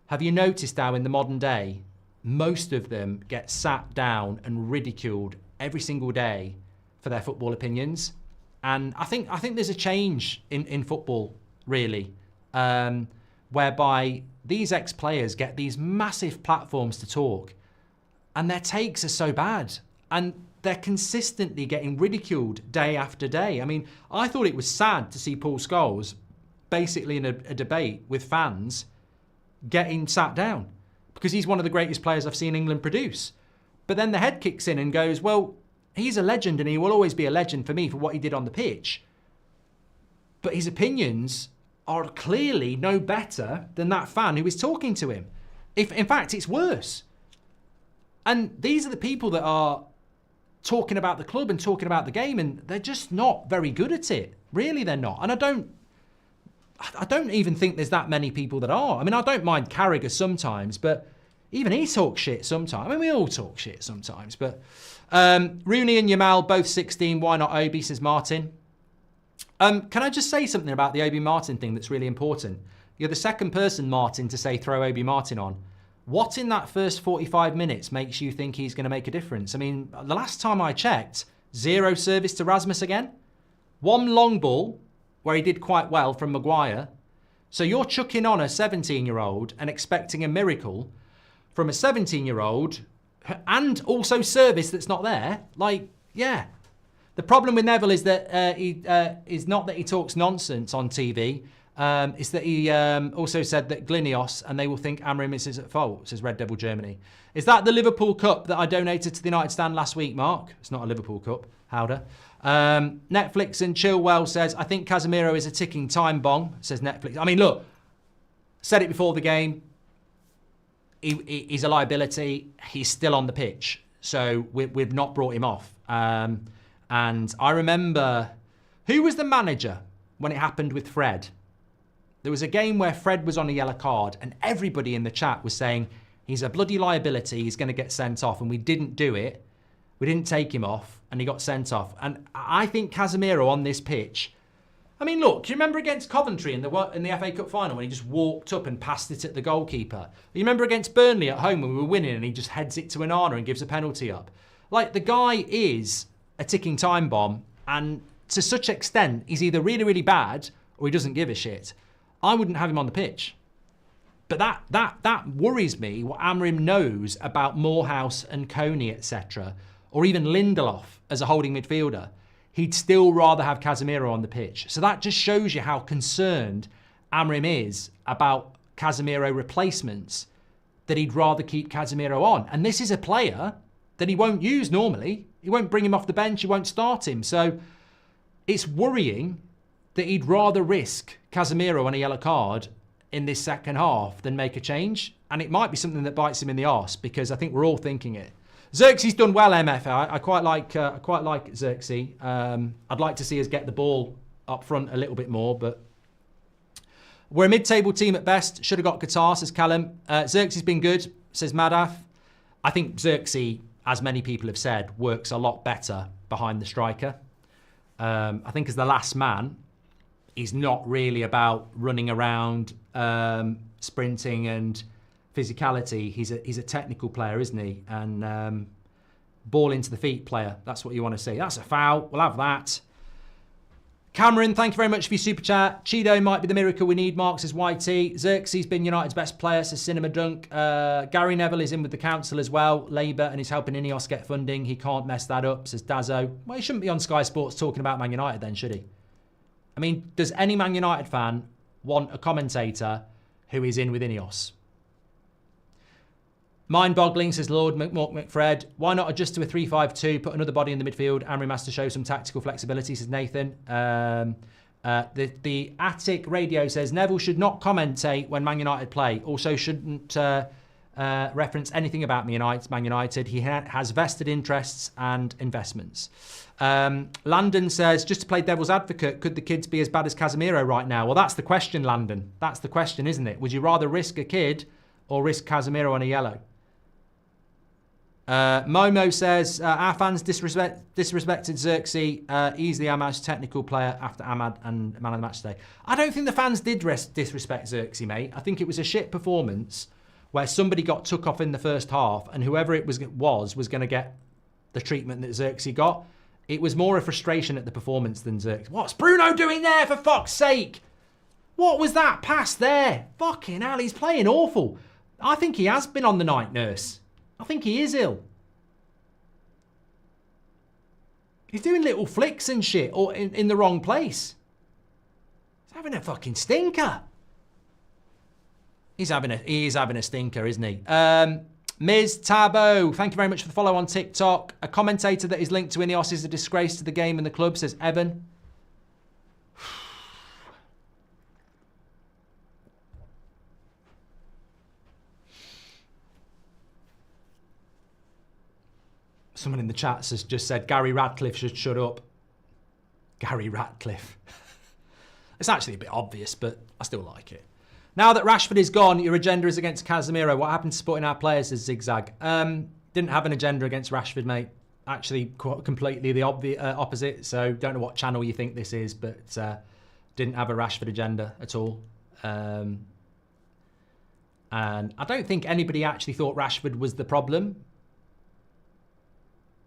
Have you noticed how in the modern day, most of them get sat down and ridiculed every single day for their football opinions? And I think there's a change in football, really, whereby these ex-players get these massive platforms to talk, and their takes are so bad, and they're consistently getting ridiculed day after day. I mean, I thought it was sad to see Paul Scholes basically in a debate with fans getting sat down, because he's one of the greatest players I've seen England produce. But then the head kicks in and goes, well, he's a legend and he will always be a legend for me for what he did on the pitch. But his opinions are clearly no better than that fan who is talking to him. In fact, it's worse. And these are the people that are talking about the club and talking about the game, and they're just not very good at it. Really, they're not. And I don't even think there's that many people that are. I mean, I don't mind Carragher sometimes, but even he talks shit sometimes. I mean, we all talk shit sometimes. But Rooney and Yamal, both 16. Why not Obi, says Martin. Can I just say something about the Obi Martin thing that's really important? You're the second person, Martin, to say throw Obi Martin on. What in that first 45 minutes makes you think he's going to make a difference? I mean, the last time I checked, 0 service to Rasmus again. 1 long ball where he did quite well from Maguire. So you're chucking on a 17-year-old and expecting a miracle from a 17-year-old and also service that's not there. Like, yeah. The problem with Neville is that he is not that he talks nonsense on TV. It's that he also said that Glinios and they will think Amorim is at fault, says Red Devil Germany. Is that the Liverpool Cup that I donated to the United Stand last week, Mark? It's not a Liverpool Cup. Howder. Netflix and Chilwell says, I think Casemiro is a ticking time bomb, says Netflix. I mean, look, said it before the game. He's a liability. He's still on the pitch. So we've not brought him off. And I remember, who was the manager when it happened with Fred? There was a game where Fred was on a yellow card and everybody in the chat was saying, he's a bloody liability, he's going to get sent off. And we didn't do it. We didn't take him off and he got sent off. And I think Casemiro on this pitch, I mean, look, do you remember against Coventry in the FA Cup final when he just walked up and passed it at the goalkeeper? You remember against Burnley at home when we were winning and he just heads it to Onana and gives a penalty up? Like, the guy is a ticking time bomb, and to such extent, he's either really, really bad or he doesn't give a shit. I wouldn't have him on the pitch. But that worries me, what Amorim knows about Morehouse and Coney, etc., or even Lindelof as a holding midfielder. He'd still rather have Casemiro on the pitch. So that just shows you how concerned Amorim is about Casemiro replacements, that he'd rather keep Casemiro on. And this is a player that he won't use normally. He won't bring him off the bench. He won't start him. So it's worrying that he'd rather risk Casemiro on a yellow card in this second half than make a change. And it might be something that bites him in the arse, because I think we're all thinking it. Xerxes done well, MF. I quite like Xerxes. I'd like to see us get the ball up front a little bit more, but we're a mid-table team at best. Should have got Qatar, says Callum. Xerxes been good, says Madaf. I think Xerxes, as many people have said, works a lot better behind the striker. I think as the last man, he's not really about running around, sprinting and physicality. He's a technical player, isn't he? And ball into the feet player. That's what you want to see. That's a foul. We'll have that. Cameron, thank you very much for your super chat. Cheeto might be the miracle we need, Mark, says YT. Xerxes been United's best player, says Cinema Dunk. Gary Neville is in with the council as well, Labour, and he's helping Ineos get funding. He can't mess that up, says Dazzo. Well, he shouldn't be on Sky Sports talking about Man United then, should he? I mean, does any Man United fan want a commentator who is in with Ineos? Mind-boggling, says Lord McFred. Why not adjust to a 3-5-2, put another body in the midfield? Amorim has to show some tactical flexibility, says Nathan. The Attic Radio says Neville should not commentate when Man United play. Also shouldn't reference anything about Man United. He has vested interests and investments. Landon says, just to play devil's advocate, could the kids be as bad as Casemiro right now? Well, that's the question, Landon. That's the question, isn't it? Would you rather risk a kid or risk Casemiro on a yellow? Momo says, our fans disrespected Xerxes. Easily our most technical player after Ahmad and man of the match today. I don't think the fans did disrespect Xerxes, mate. I think it was a shit performance where somebody got took off in the first half and whoever it was going to get the treatment that Xerxes got. It was more a frustration at the performance than Xerxes. What's Bruno doing there, for fuck's sake? What was that pass there? Fucking hell, he's playing awful. I think he has been on the night nurse. I think he is ill. He's doing little flicks and shit, or in the wrong place. He's having a fucking stinker. He's having a stinker, isn't he? Ms. Tabo, thank you very much for the follow on TikTok. A commentator that is linked to Ineos is a disgrace to the game and the club, says Evan. Someone in the chat has just said Gary Radcliffe should shut up. Gary Radcliffe. It's actually a bit obvious, but I still like it. Now that Rashford is gone, your agenda is against Casemiro. What happened to supporting our players, says Zigzag? Didn't have an agenda against Rashford, mate. Actually, completely the opposite. So don't know what channel you think this is, but didn't have a Rashford agenda at all. And I don't think anybody actually thought Rashford was the problem.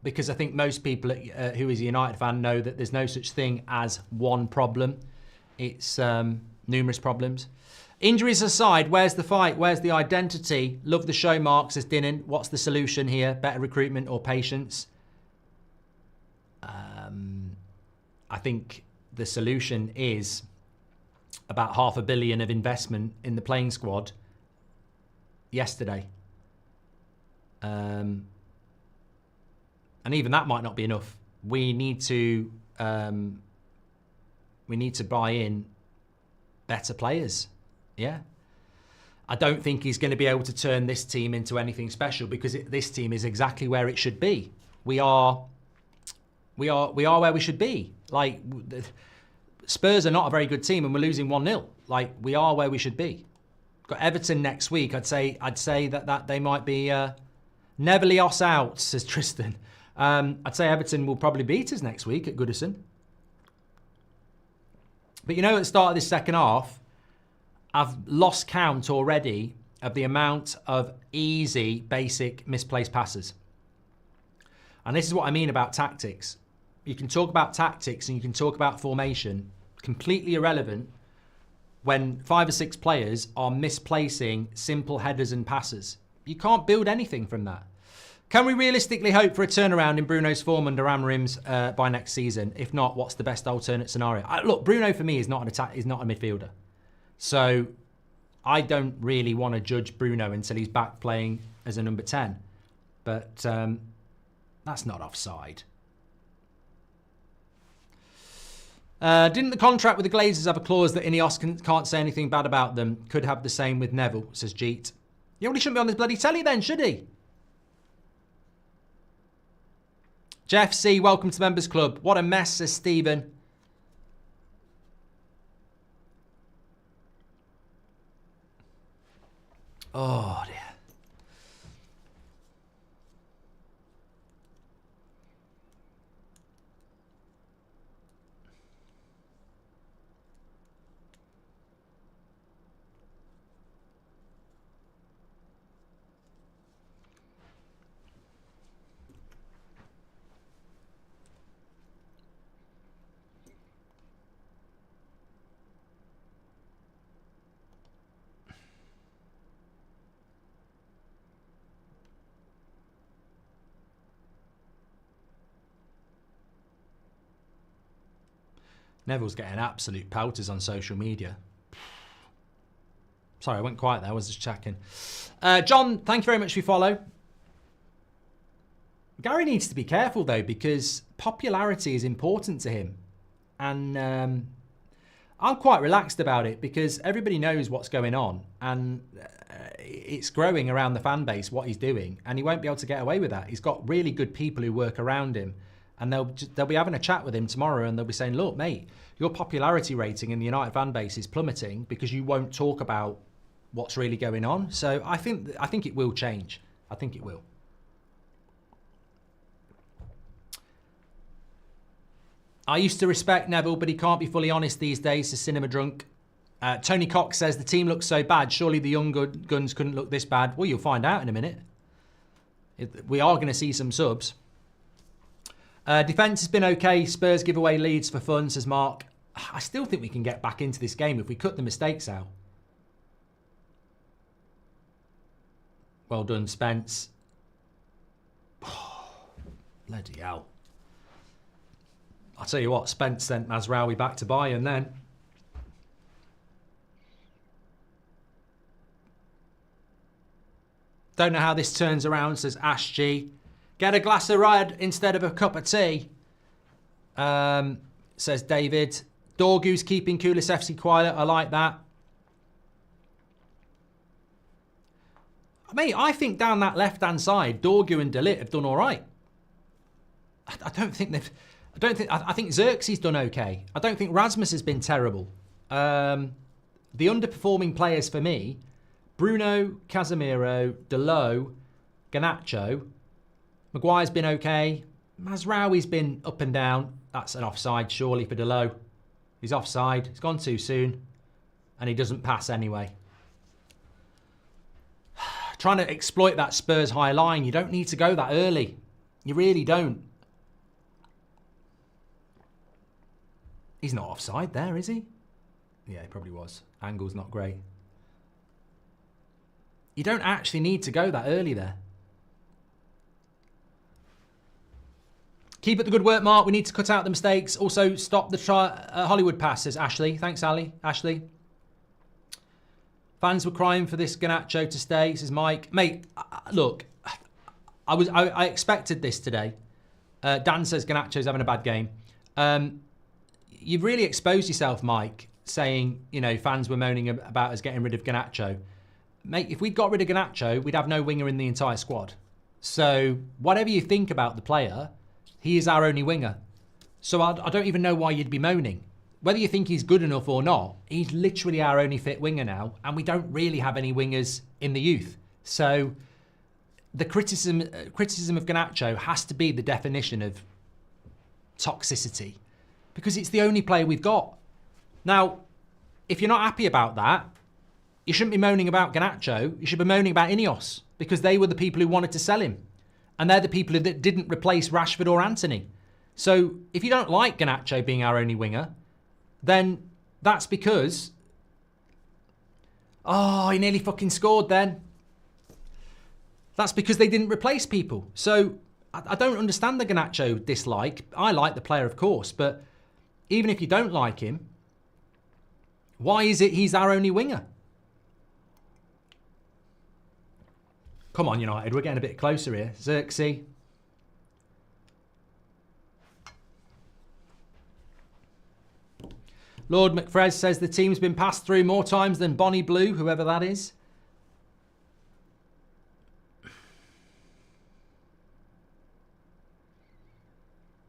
Because I think most people who is a United fan know that there's no such thing as one problem. It's numerous problems. Injuries aside, where's the fight? Where's the identity? Love the show, Mark, says Dinnan. What's the solution here? Better recruitment or patience? I think the solution is about £500 million of investment in the playing squad yesterday. And even that might not be enough. We need to buy in better players. Yeah. I don't think he's going to be able to turn this team into anything special because this team is exactly where it should be. We are where we should be. Like, Spurs are not a very good team and we're losing 1-0. Like, we are where we should be. Got Everton next week. I'd say that they might be Neville out, says Tristan. I'd say Everton will probably beat us next week at Goodison. But you know, at the start of this second half, I've lost count already of the amount of easy, basic, misplaced passes. And this is what I mean about tactics. You can talk about tactics and you can talk about formation, completely irrelevant when 5 or 6 players are misplacing simple headers and passes. You can't build anything from that. Can we realistically hope for a turnaround in Bruno's form under Amorim's by next season? If not, what's the best alternate scenario? Look, Bruno for me is not a midfielder. So I don't really want to judge Bruno until he's back playing as a number 10. But that's not offside. Didn't the contract with the Glazers have a clause that Ineos can't say anything bad about them? Could have the same with Neville, says Jeet. Yeah, well, he shouldn't be on this bloody telly then, should he? Jeff C, welcome to the Members Club. What a mess, says Stephen. Oh, dear. Neville's getting absolute pouters on social media. Sorry, I went quiet there. I was just checking. John, thank you very much for your follow. Gary needs to be careful, though, because popularity is important to him. And I'm quite relaxed about it because everybody knows what's going on. And it's growing around the fan base, what he's doing. And he won't be able to get away with that. He's got really good people who work around him. And they'll be having a chat with him tomorrow and they'll be saying, look, mate, your popularity rating in the United fan base is plummeting because you won't talk about what's really going on. So I think it will change. I think it will. I used to respect Neville, but he can't be fully honest these days, says Cinema Drunk. Tony Cox says the team looks so bad. Surely the young guns couldn't look this bad. Well, you'll find out in a minute. We are going to see some subs. Defence has been okay. Spurs give away leads for fun, says Mark. I still think we can get back into this game if we cut the mistakes out. Well done, Spence. Oh, bloody hell. I'll tell you what, Spence sent Mazraoui back to Bayern then. Don't know how this turns around, says Ash G. Get a glass of red instead of a cup of tea, says David. Dorgu's keeping Kulusevski quiet. I like that. Mate, I think down that left-hand side, Dorgu and De Ligt have done all right. I think Xerxes done okay. I don't think Rasmus has been terrible. The underperforming players for me, Bruno, Casemiro, Delot, Garnacho. Maguire's been okay. Mazraoui's been up and down. That's an offside, surely, for Delot. He's offside. He's gone too soon. And he doesn't pass anyway. Trying to exploit that Spurs high line. You don't need to go that early. You really don't. He's not offside there, is he? Yeah, he probably was. Angle's not great. You don't actually need to go that early there. Keep up the good work, Mark. We need to cut out the mistakes. Also, stop the Hollywood pass, says Ashley. Thanks, Ali. Ashley. Fans were crying for this Garnacho to stay, says Mike. Mate, look, I expected this today. Dan says Garnacho's having a bad game. You've really exposed yourself, Mike, saying, you know, fans were moaning about us getting rid of Garnacho. Mate, if we'd got rid of Garnacho, we'd have no winger in the entire squad. So whatever you think about the player, he is our only winger. So I don't even know why you'd be moaning. Whether you think he's good enough or not, he's literally our only fit winger now, and we don't really have any wingers in the youth. So the criticism of Garnacho has to be the definition of toxicity, because it's the only player we've got. Now, if you're not happy about that, you shouldn't be moaning about Garnacho. You should be moaning about Ineos, because they were the people who wanted to sell him. And they're the people that didn't replace Rashford or Anthony. So if you don't like Garnacho being our only winger, then that's because... Oh, he nearly fucking scored then. That's because they didn't replace people. So I don't understand the Garnacho dislike. I like the player, of course, but even if you don't like him, why is it he's our only winger? Come on, United. We're getting a bit closer here. Xerxes. Lord McFrez says the team's been passed through more times than Bonnie Blue, whoever that is.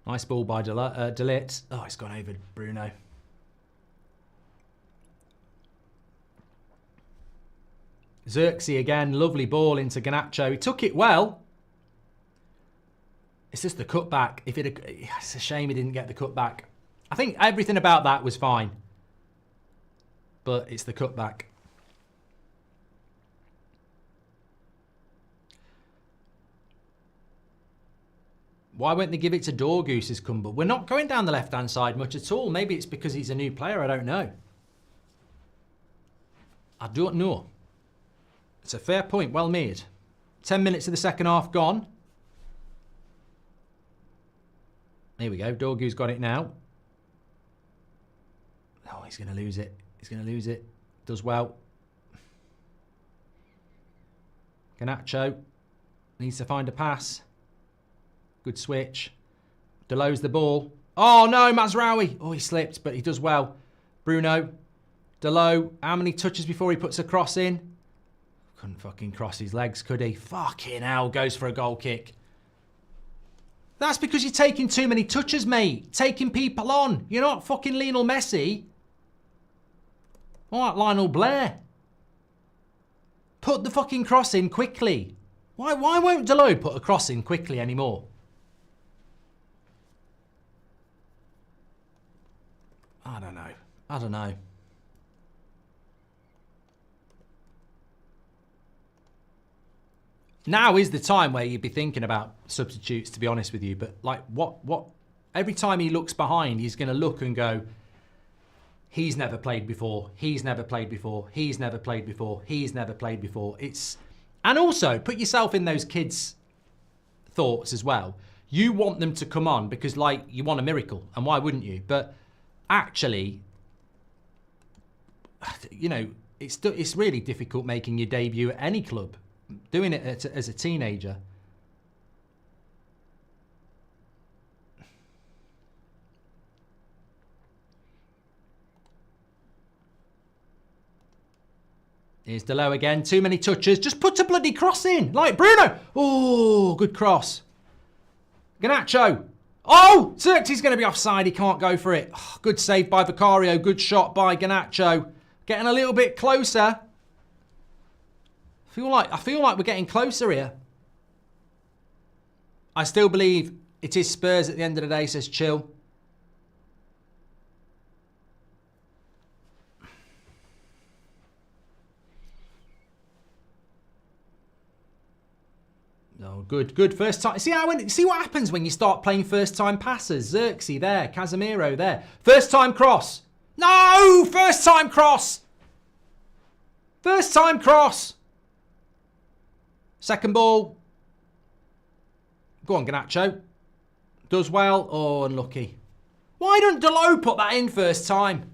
Nice ball by Delit. Oh, it's gone over Bruno. Xerxes again, lovely ball into Garnacho. He took it well. It's just the cutback. It's a shame he didn't get the cutback. I think everything about that was fine. But it's the cutback. Why won't they give it to Dorgoose's Cumber? We're not going down the left-hand side much at all. Maybe it's because he's a new player. I don't know. I don't know. It's a fair point, well made. 10 minutes of the second half gone. Here we go, Dorgu's got it now. Oh, he's going to lose it. He's going to lose it. Does well. Garnacho needs to find a pass. Good switch. Delo's the ball. Oh no, Mazraoui. Oh, he slipped, but he does well. Bruno. Delo, how many touches before he puts a cross in? Couldn't fucking cross his legs, could he? Fucking hell, goes for a goal kick. That's because you're taking too many touches, mate. Taking people on. You're not fucking Lionel Messi. All right, Lionel Blair. Put the fucking cross in quickly. Why won't Delo put a cross in quickly anymore? I don't know. I don't know. Now is the time where you'd be thinking about substitutes, to be honest with you. But like, what? Every time he looks behind, he's going to look and go, he's never played before. He's never played before. He's never played before. He's never played before. And also, put yourself in those kids' thoughts as well. You want them to come on because, like, you want a miracle. And why wouldn't you? But actually, you know, it's really difficult making your debut at any club. Doing it as a teenager. Here's Delo again. Too many touches. Just put a bloody cross in. Like Bruno. Oh, good cross. Garnacho. Oh, Xerxes going to be offside. He can't go for it. Oh, good save by Vicario. Good shot by Garnacho. Getting a little bit closer. I feel like we're getting closer here. I still believe it is Spurs at the end of the day, says Chill. Oh, good first time. See what happens when you start playing first time passes. Xerxes there, Casemiro there. First time cross. No! First time cross! First time cross! Second ball. Go on, Garnacho. Does well. Oh, unlucky. Why don't Delo put that in first time?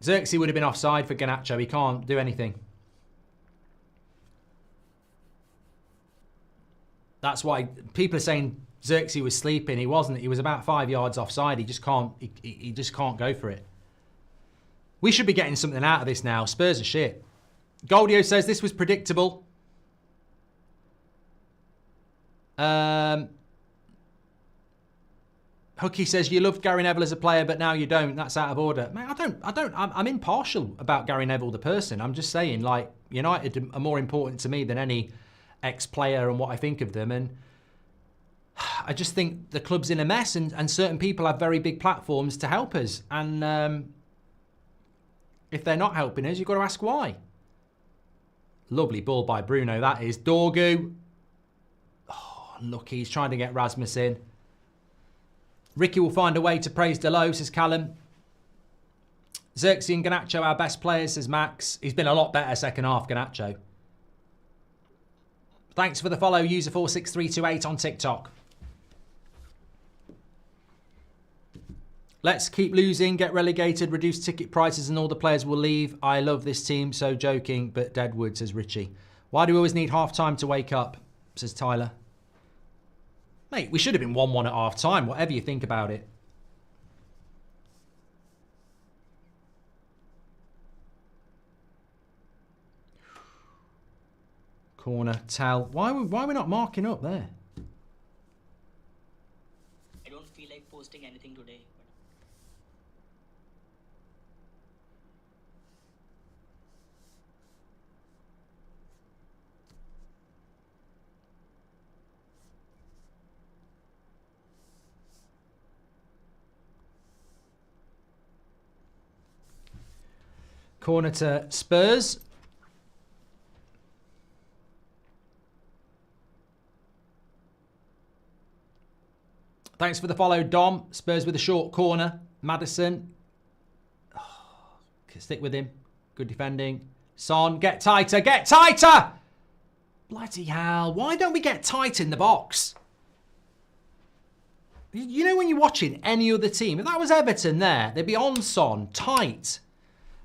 Xerxes would have been offside for Garnacho. He can't do anything. That's why people are saying Xerxes was sleeping. He wasn't. He was about 5 yards offside. He just can't. He just can't go for it. We should be getting something out of this now. Spurs are shit. Goldio says this was predictable. Hooky says you loved Gary Neville as a player, but now you don't. That's out of order. Mate, I don't. I'm impartial about Gary Neville, the person. I'm just saying, like, United are more important to me than any ex-player and what I think of them. And I just think the club's in a mess, and certain people have very big platforms to help us. And if they're not helping us, you've got to ask why. Lovely ball by Bruno, that is. Dorgu. Oh, lucky. He's trying to get Rasmus in. Ricky will find a way to praise Delo, says Callum. Xerxes and Garnacho, our best players, says Max. He's been a lot better second half, Garnacho. Thanks for the follow, user46328 on TikTok. Let's keep losing, get relegated, reduce ticket prices and all the players will leave. I love this team, so joking, but Deadwood, says Richie. Why do we always need half time to wake up, says Tyler. Mate, we should have been 1-1 at half time, whatever you think about it. Corner, Tell. Why are we not marking up there? I don't feel like posting anything today. Corner to Spurs. Thanks for the follow, Dom. Spurs with a short corner. Maddison. Oh, stick with him. Good defending. Son, get tighter. Get tighter! Bloody hell. Why don't we get tight in the box? You know when you're watching any other team, if that was Everton there, they'd be on Son, tight.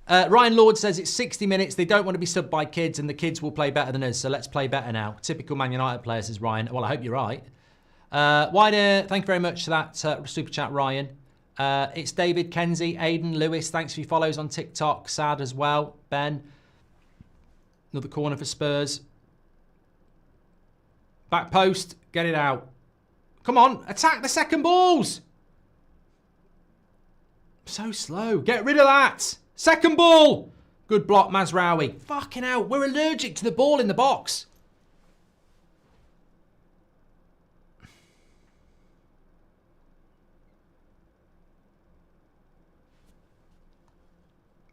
Ryan Lord says it's 60 minutes. They don't want to be subbed by kids and the kids will play better than us. So let's play better now. Typical Man United player, says Ryan. Well, I hope you're right. Thank you very much for that super chat, Ryan. It's David, Kenzie, Aiden, Lewis. Thanks for your follows on TikTok. Sad as well. Ben. Another corner for Spurs. Back post. Get it out. Come on. Attack the second balls. So slow. Get rid of that. Second ball. Good block, Mazraoui. Fucking hell. We're allergic to the ball in the box.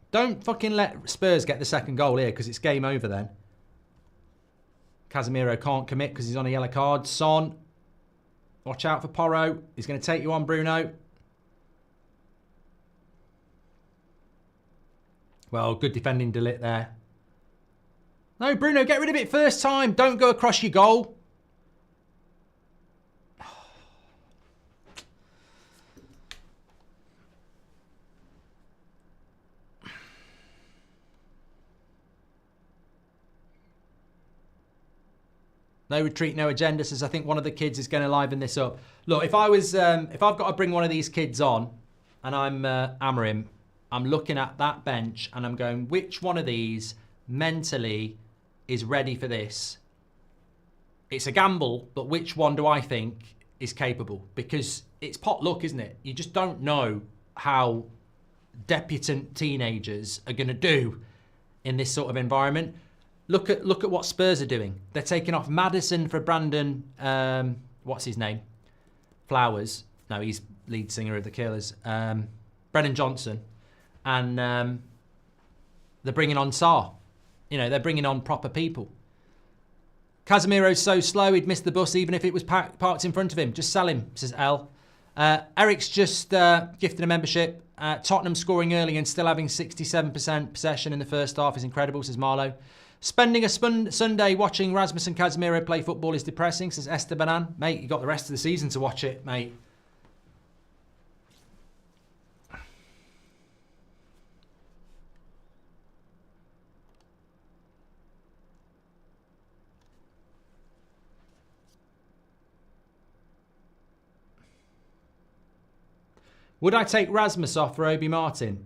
Don't fucking let Spurs get the second goal here because it's game over then. Casemiro can't commit because he's on a yellow card. Son. Watch out for Porro. He's going to take you on, Bruno. Well, good defending De Ligt there. No, Bruno, get rid of it first time. Don't go across your goal. No retreat, no agenda, says I think one of the kids is going to liven this up. Look, if I've got to bring one of these kids on and I'm Amorim, I'm looking at that bench and I'm going, which one of these mentally is ready for this? It's a gamble, but which one do I think is capable? Because it's pot luck, isn't it? You just don't know how debutant teenagers are going to do in this sort of environment. Look at what Spurs are doing. They're taking off Maddison for Brandon, what's his name? Flowers. No, he's lead singer of the Killers. Brennan Johnson. And they're bringing on Sarr. You know, they're bringing on proper people. Casemiro's so slow, he'd miss the bus even if it was parked in front of him. Just sell him, says L. Eric's just gifted a membership. Tottenham scoring early and still having 67% possession in the first half is incredible, says Marlowe. Spending a Sunday watching Rasmus and Casemiro play football is depressing, says Estebanan. Mate, you got the rest of the season to watch it, mate. Would I take Rasmus off for Obi Martin?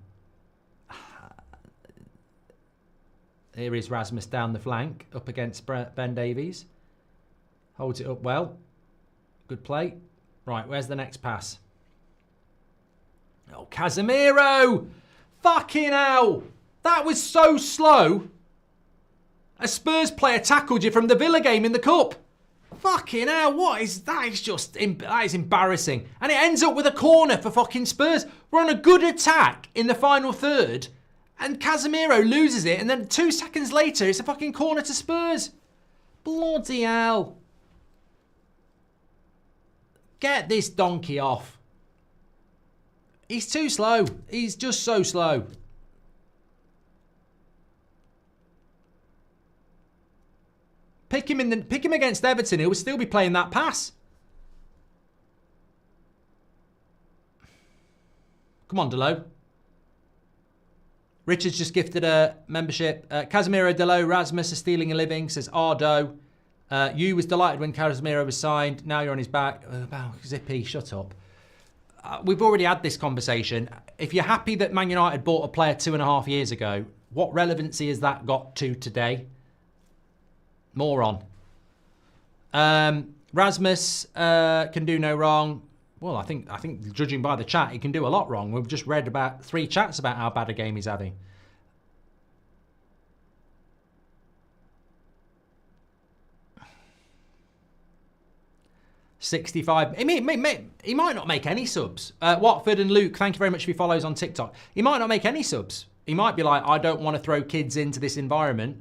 Here is Rasmus down the flank, up against Ben Davies. Holds it up well. Good play. Right, where's the next pass? Oh, Casemiro! Fucking hell! That was so slow. A Spurs player tackled you from the Villa game in the Cup. Fucking hell, what is that? That is embarrassing. And it ends up with a corner for fucking Spurs. We're on a good attack in the final third, and Casemiro loses it, and then 2 seconds later, it's a fucking corner to Spurs. Bloody hell. Get this donkey off. He's too slow. He's just so slow. Pick him against Everton, he'll still be playing that pass. Come on, Delo. Richard's just gifted a membership. Casemiro, Delo, Rasmus are stealing a living, says Ardo. You was delighted when Casemiro was signed. Now you're on his back. Zippy, shut up. We've already had this conversation. If you're happy that Man United bought a player 2.5 years ago, what relevancy has that got to today? Moron. Rasmus can do no wrong. Well, I think judging by the chat, he can do a lot wrong. We've just read about 3 chats about how bad a game he's having. $65. He might not make any subs. Watford and Luke, thank you very much for your follows on TikTok. He might not make any subs. He might be like, I don't want to throw kids into this environment.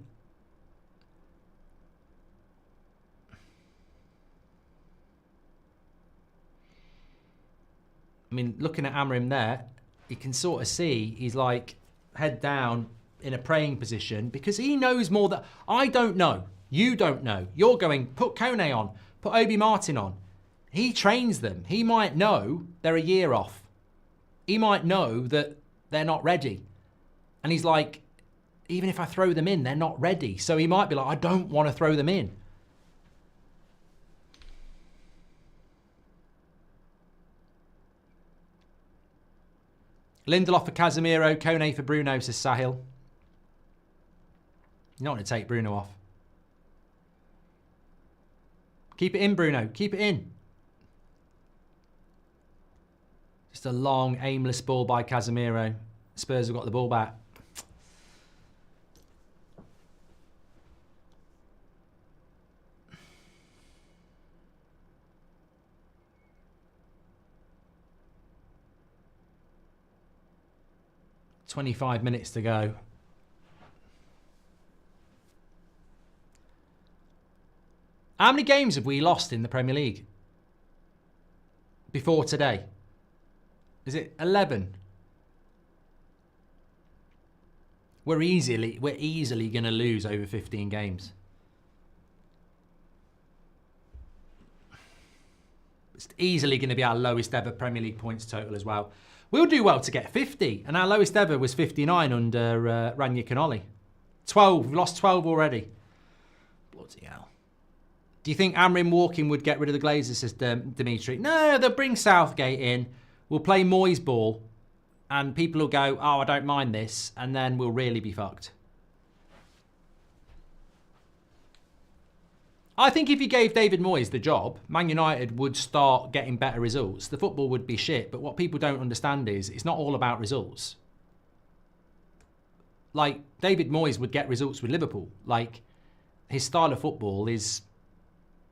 I mean, looking at Amorim there, you can sort of see he's like head down in a praying position because he knows more that I don't know. You don't know. You're going, put Kone on, put Obi Martin on. He trains them. He might know they're a year off. He might know that they're not ready. And he's like, even if I throw them in, they're not ready. So he might be like, I don't want to throw them in. Lindelof for Casemiro, Kone for Bruno, says Sahil. You don't want to take Bruno off. Keep it in, Bruno. Keep it in. Just a long, aimless ball by Casemiro. Spurs have got the ball back. "25 minutes to go." How many games have we lost in the Premier League before today? Is it 11? We're easily going to lose over 15 games. It's easily going to be our lowest ever Premier League points total as well. We'll do well to get 50, and our lowest ever was 59 under Rania Canoli. 12, we've lost 12 already. Bloody hell. Do you think Amorim walking would get rid of the Glazers, says Dimitri? No, they'll bring Southgate in. We'll play Moyes ball, and people will go, oh, I don't mind this, and then we'll really be fucked. I think if you gave David Moyes the job, Man United would start getting better results. The football would be shit, but what people don't understand is it's not all about results. Like, David Moyes would get results with Liverpool. Like, his style of football is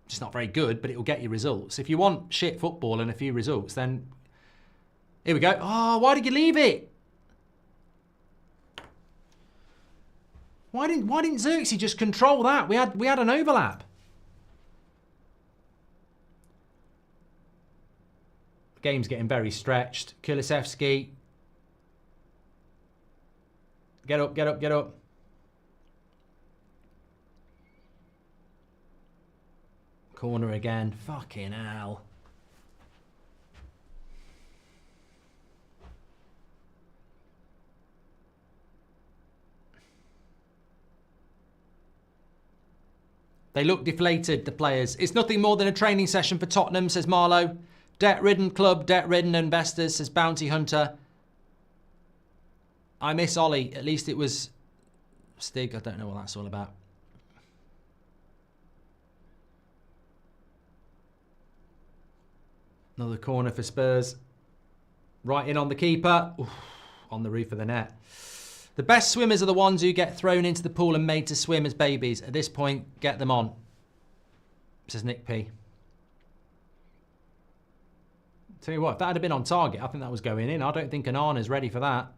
just not very good, but it will get you results. If you want shit football and a few results, then here we go. Oh, why did you leave it? Why didn't Xerxes just control that? We had an overlap. Game's getting very stretched. Kulusevski. Get up, get up, get up. Corner again. Fucking hell. They look deflated, the players. It's nothing more than a training session for Tottenham, says Marlowe. Debt-ridden club, debt-ridden investors, says Bounty Hunter. I miss Ollie. At least it was Stig. I don't know what that's all about. Another corner for Spurs. Right in on the keeper. Oof, on the roof of the net. The best swimmers are the ones who get thrown into the pool and made to swim as babies. At this point, get them on, says Nick P. Tell you what, if that had been on target, I think that was going in. I don't think Anana's ready for that.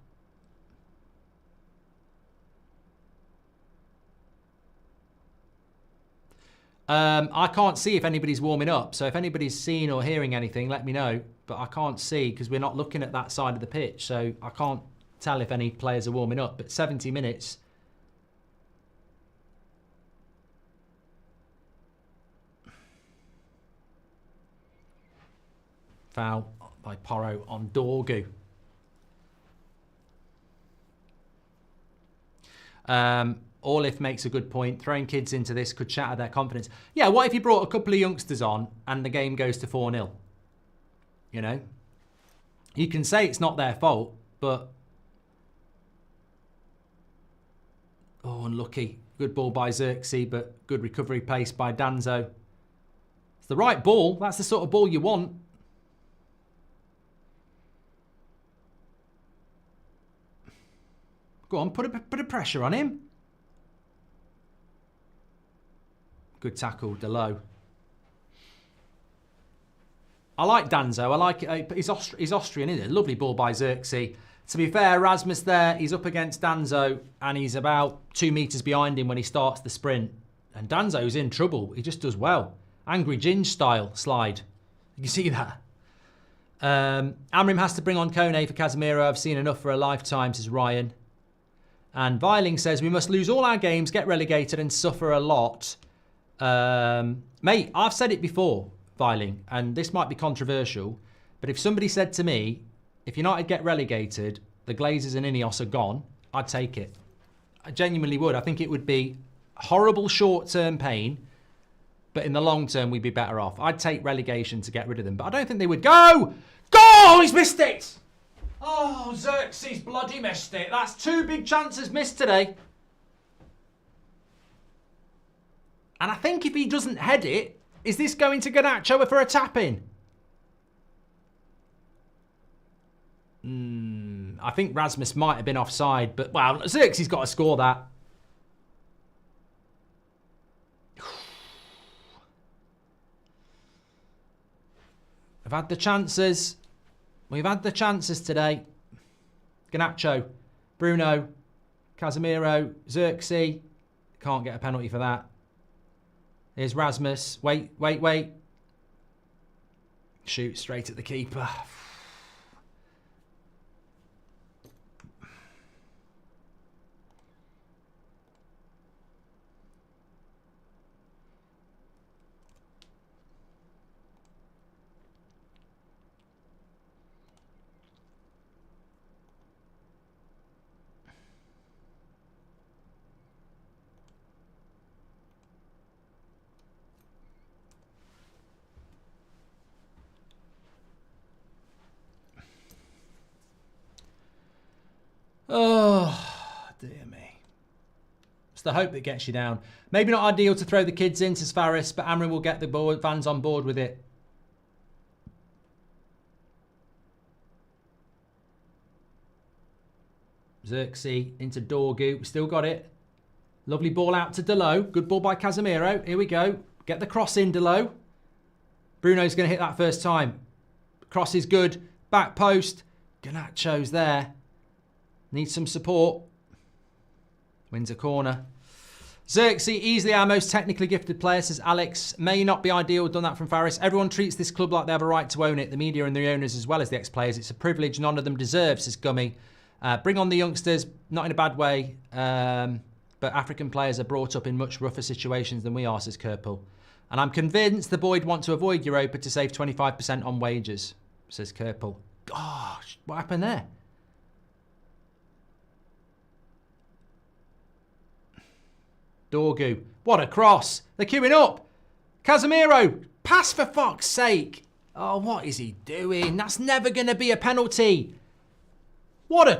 I can't see if anybody's warming up. So if anybody's seen or hearing anything, let me know. But I can't see because we're not looking at that side of the pitch. So I can't tell if any players are warming up. But 70 minutes. Foul by Porro on Dorgu. Orlif makes a good point. Throwing kids into this could shatter their confidence. Yeah, what if you brought a couple of youngsters on and the game goes to 4-0? You know? You can say it's not their fault, but... Oh, unlucky. Good ball by Xerxes, but good recovery pace by Danzo. It's the right ball. That's the sort of ball you want. Go on, put a bit of pressure on him. Good tackle, Delo. I like Danzo. I like it. He's Austrian, isn't it? Lovely ball by Xerxes. To be fair, Rasmus there, he's up against Danzo and he's about 2 metres behind him when he starts the sprint. And Danzo's in trouble. He just does well. Angry Ginge style slide. You can see that. Amorim has to bring on Kone for Casemiro. I've seen enough for a lifetime, says Ryan. And Viling says, we must lose all our games, get relegated and suffer a lot. Mate, I've said it before, Viling, and this might be controversial, but if somebody said to me, if United get relegated, the Glazers and Ineos are gone, I'd take it. I genuinely would. I think it would be horrible short-term pain, but in the long term, we'd be better off. I'd take relegation to get rid of them, but I don't think they would go! Goal! He's missed it! Oh, Xerxes bloody missed it. That's 2 big chances missed today. And I think if he doesn't head it, is this going to Garnacho for a tap-in? I think Rasmus might have been offside, but, well, Xerxes got to score that. I've had the chances. We've had the chances today. Garnacho, Bruno, Casemiro, Xerxes. Can't get a penalty for that. Here's Rasmus. Wait. Shoot straight at the keeper. Oh, dear me. It's the hope that gets you down. Maybe not ideal to throw the kids in, says Faris, but Amorim will get the fans on board with it. Xerxes into Dorgu. Still got it. Lovely ball out to Delo. Good ball by Casemiro. Here we go. Get the cross in, Delo. Bruno's going to hit that first time. Cross is good. Back post. Garnacho's there. Needs some support. Wins a corner. Xerxes, easily our most technically gifted player, says Alex. May not be ideal, done that from Faris. Everyone treats this club like they have a right to own it. The media and the owners as well as the ex-players. It's a privilege none of them deserve, says Gummy. Bring on the youngsters, not in a bad way, but African players are brought up in much rougher situations than we are, says Kerpel. And I'm convinced the board want to avoid Europa to save 25% on wages, says Kerpel. Gosh, what happened there? Dorgu. What a cross. They're queuing up. Casemiro. Pass for fuck's sake. Oh, what is he doing? That's never going to be a penalty. What a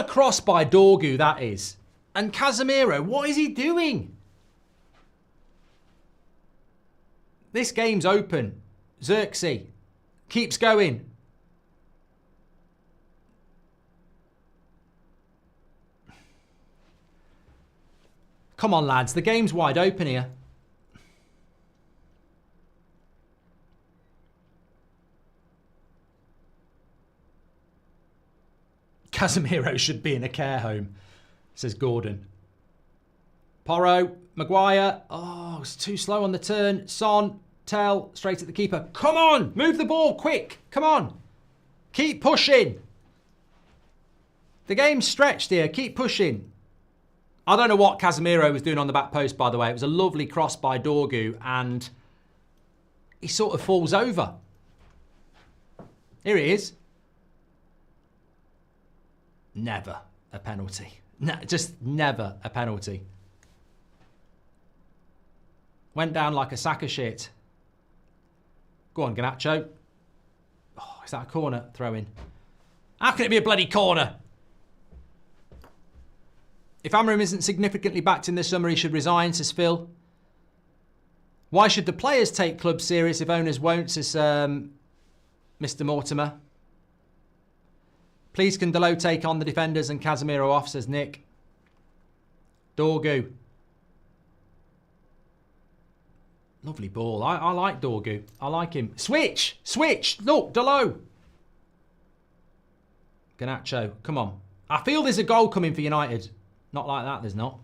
cross by Dorgu that is. And Casemiro, what is he doing? This game's open. Xerxes keeps going. Come on, lads. The game's wide open here. Casemiro should be in a care home, says Gordon. Porro, Maguire. Oh, it's too slow on the turn. Son, Tell, straight at the keeper. Come on, move the ball, quick. Come on. Keep pushing. The game's stretched here. Keep pushing. I don't know what Casemiro was doing on the back post, by the way. It was a lovely cross by Dorgu, and he sort of falls over. Here he is. Never a penalty. No, just never a penalty. Went down like a sack of shit. Go on, Garnacho. Oh, is that a corner throw-in? How can it be a bloody corner? If Amorim isn't significantly backed in the summer, he should resign, says Phil. Why should the players take clubs serious if owners won't, says Mr. Mortimer. Please can Delo take on the defenders and Casemiro off, says Nick. Dorgu. Lovely ball. I like Dorgu. I like him. Switch! Switch! Look, Delo. Garnacho, come on. I feel there's a goal coming for United. Not like that, there's not.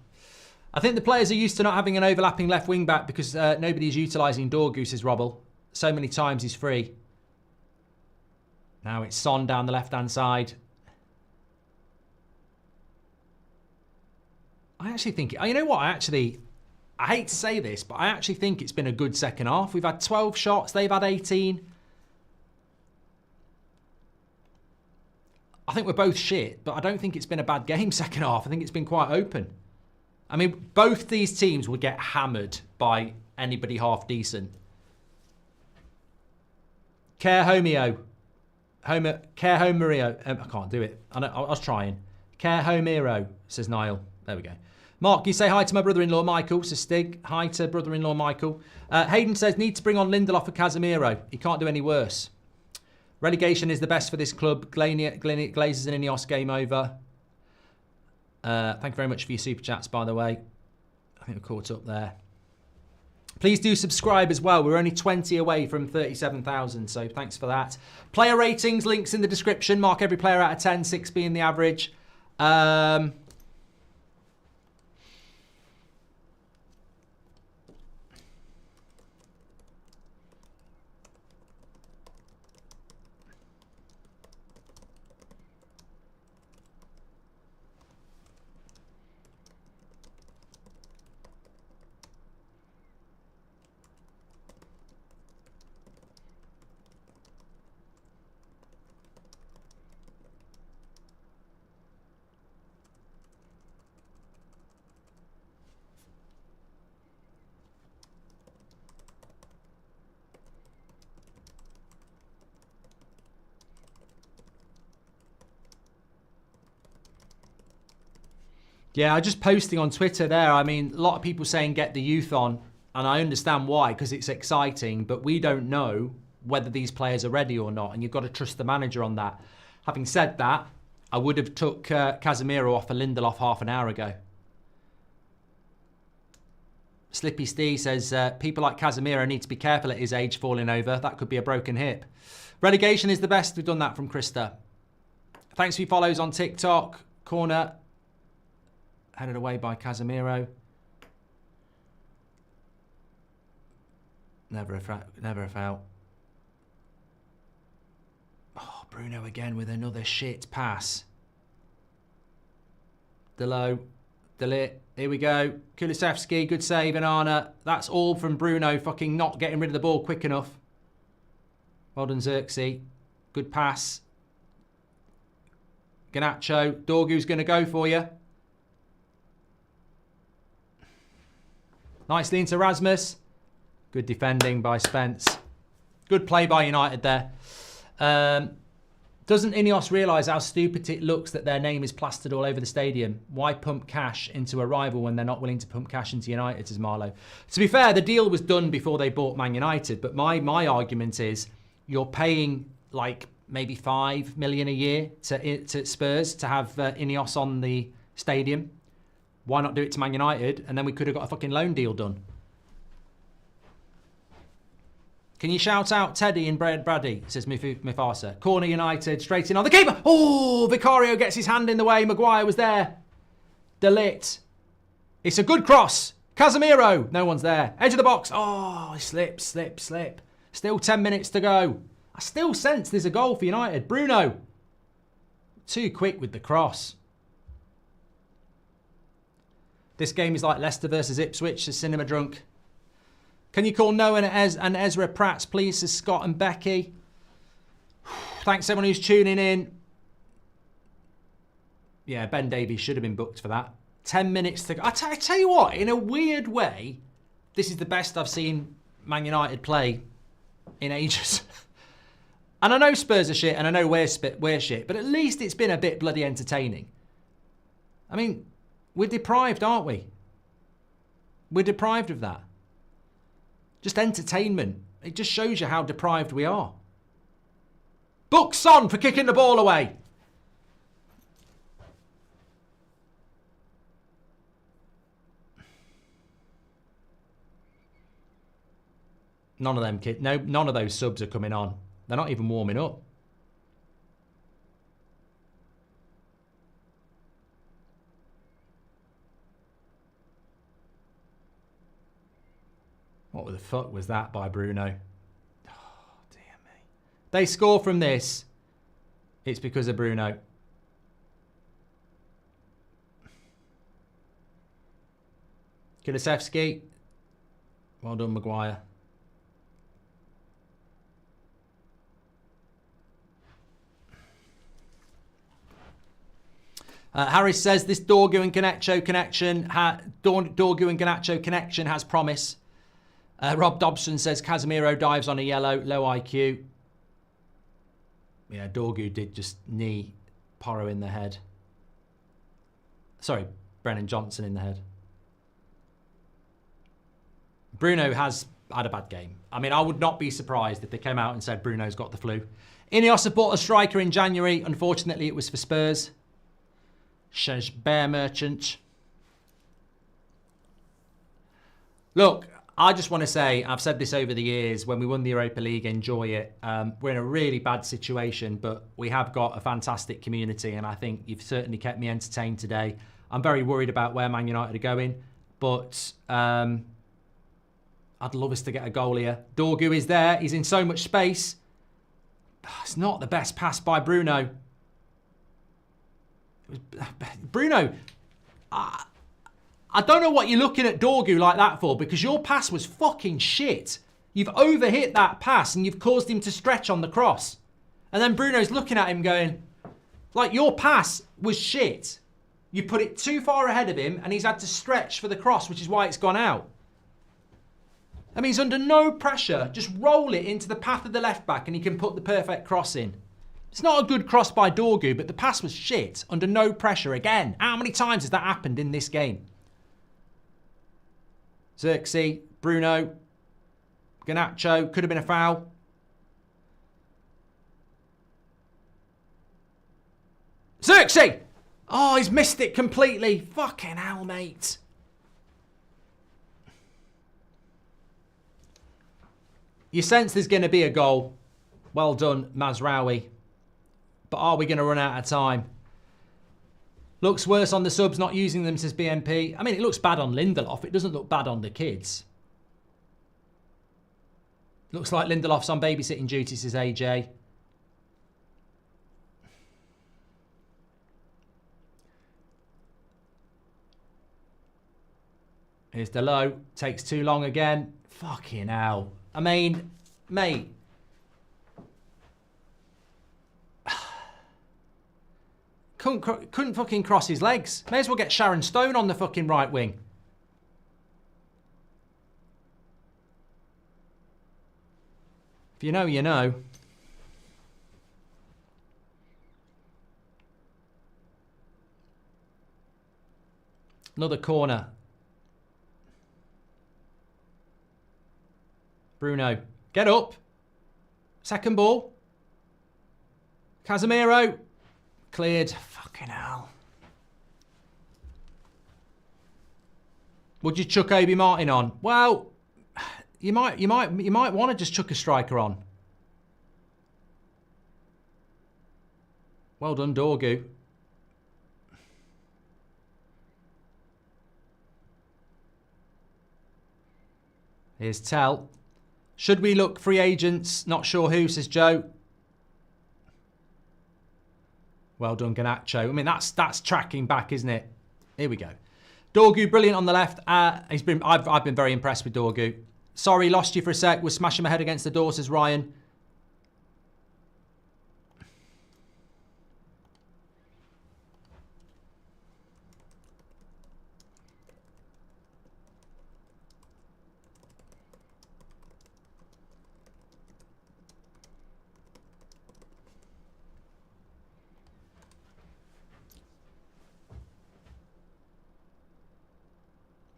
I think the players are used to not having an overlapping left wing back because nobody's utilising Dorgu, says Robble. So many times he's free. Now it's Son down the left-hand side. I actually think... You know what? I hate to say this, but I actually think it's been a good second half. We've had 12 shots. They've had 18. I think we're both shit, but I don't think it's been a bad game second half. I think it's been quite open. I mean, both these teams will get hammered by anybody half decent. Care Homeo. Care Homerio. I can't do it. I was trying. Care Homero, says Niall. There we go. Mark, you say hi to my brother-in-law Michael, says Stig. Hi to brother-in-law Michael. Hayden says, need to bring on Lindelof for Casemiro. He can't do any worse. Relegation is the best for this club. Glazers and Ineos game over. Thank you very much for your super chats, by the way. I think we're caught up there. Please do subscribe as well. We're only 20 away from 37,000, so thanks for that. Player ratings, links in the description. Mark every player out of 10, 6 being the average. Yeah, I'm just posting on Twitter there. I mean, a lot of people saying get the youth on, and I understand why, because it's exciting, but we don't know whether these players are ready or not, and you've got to trust the manager on that. Having said that, I would have took Casemiro off for Lindelof half an hour ago. Slippy Steve says, people like Casemiro need to be careful at his age falling over. That could be a broken hip. Relegation is the best. We've done that from Krista. Thanks for your follows on TikTok. Corner. Headed away by Casemiro. Never a foul. Oh, Bruno again with another shit pass. Delo, Delit, here we go. Kulusevski, good save, and Anna. That's all from Bruno, fucking not getting rid of the ball quick enough. Well done, Xerxes. Good pass. Garnacho, Dorgu's going to go for you. Nicely into Rasmus. Good defending by Spence. Good play by United there. Doesn't Ineos realise how stupid it looks that their name is plastered all over the stadium? Why pump cash into a rival when they're not willing to pump cash into United, says Marlow. To be fair, the deal was done before they bought Man United, but my argument is you're paying like maybe 5 million a year to Spurs to have Ineos on the stadium. Why not do it to Man United? And then we could have got a fucking loan deal done. Can you shout out Teddy and Brady, says Mufasa. Corner United, straight in on the keeper. Oh, Vicario gets his hand in the way. Maguire was there. Delit. It's a good cross. Casemiro. No one's there. Edge of the box. Oh, slip. Still 10 minutes to go. I still sense there's a goal for United. Bruno. Too quick with the cross. This game is like Leicester versus Ipswich, says Cinema Drunk. Can you call Noah and Ezra Prats, please, says Scott and Becky. Thanks everyone who's tuning in. Yeah, Ben Davies should have been booked for that. 10 minutes to go. I tell you what, in a weird way, this is the best I've seen Man United play in ages. And I know Spurs are shit and I know we're shit, but at least it's been a bit bloody entertaining. I mean, we're deprived, aren't we? We're deprived of that. Just entertainment. It just shows you how deprived we are. Book Son for kicking the ball away. None of them kids. No, none of those subs are coming on. They're not even warming up. What the fuck was that by Bruno? Oh, dear me. They score from this. It's because of Bruno. Kulusevski. Well done, Maguire. Harris says this Dorgu and Garnacho connection has promise. Rob Dobson says Casemiro dives on a yellow, low IQ. Yeah, Dorgu did just knee Porro in the head. Sorry, Brennan Johnson in the head. Bruno has had a bad game. I mean, I would not be surprised if they came out and said Bruno's got the flu. Ineos have bought a striker in January. Unfortunately, it was for Spurs. Says Bear Merchant. Look, I just want to say, I've said this over the years, when we won the Europa League, enjoy it. We're in a really bad situation, but we have got a fantastic community, and I think you've certainly kept me entertained today. I'm very worried about where Man United are going, but I'd love us to get a goal here. Dorgu is there. He's in so much space. It's not the best pass by Bruno. Bruno, I don't know what you're looking at Dorgu like that for, because your pass was fucking shit. You've overhit that pass and you've caused him to stretch on the cross. And then Bruno's looking at him going, like, your pass was shit. You put it too far ahead of him and he's had to stretch for the cross, which is why it's gone out. I mean, he's under no pressure. Just roll it into the path of the left back and he can put the perfect cross in. It's not a good cross by Dorgu, but the pass was shit. Under no pressure again. How many times has that happened in this game? Xerxes, Bruno, Garnacho, could have been a foul. Xerxes! Oh, he's missed it completely. Fucking hell, mate. You sense there's going to be a goal. Well done, Mazraoui. But are we going to run out of time? Looks worse on the subs not using them, says BMP. I mean, it looks bad on Lindelof. It doesn't look bad on the kids. Looks like Lindelof's on babysitting duty, says AJ. Here's Delo. Takes too long again. Fucking hell. I mean, mate. Couldn't fucking cross his legs. May as well get Sharon Stone on the fucking right wing. If you know, you know. Another corner. Bruno. Get up. Second ball. Casemiro. Cleared. Fucking hell. Would you chuck Obi Martin on? Well, you might want to just chuck a striker on. Well done, Dorgu. Here's Tell. Should we look free agents? Not sure who, says Joe. Well done, Garnacho. I mean, that's tracking back, isn't it? Here we go. Dorgu, brilliant on the left. I've been very impressed with Dorgu. Sorry, lost you for a sec. Was smashing my head against the door, says Ryan.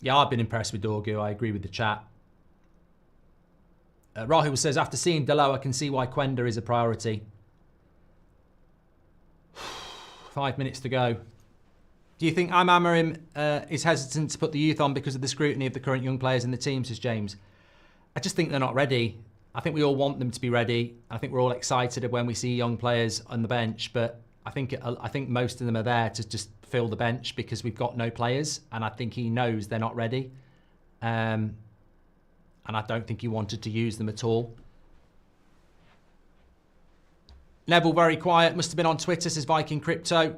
Yeah, I've been impressed with Dorgu. I agree with the chat. Rahul says, after seeing Delo, I can see why Quenda is a priority. 5 minutes to go. Do you think Amorim is hesitant to put the youth on because of the scrutiny of the current young players in the team, says James? I just think they're not ready. I think we all want them to be ready. I think we're all excited when we see young players on the bench, but I think most of them are there to just fill the bench because we've got no players, and I think he knows they're not ready. And I don't think he wanted to use them at all. Neville very quiet, must have been on Twitter, says Viking Crypto.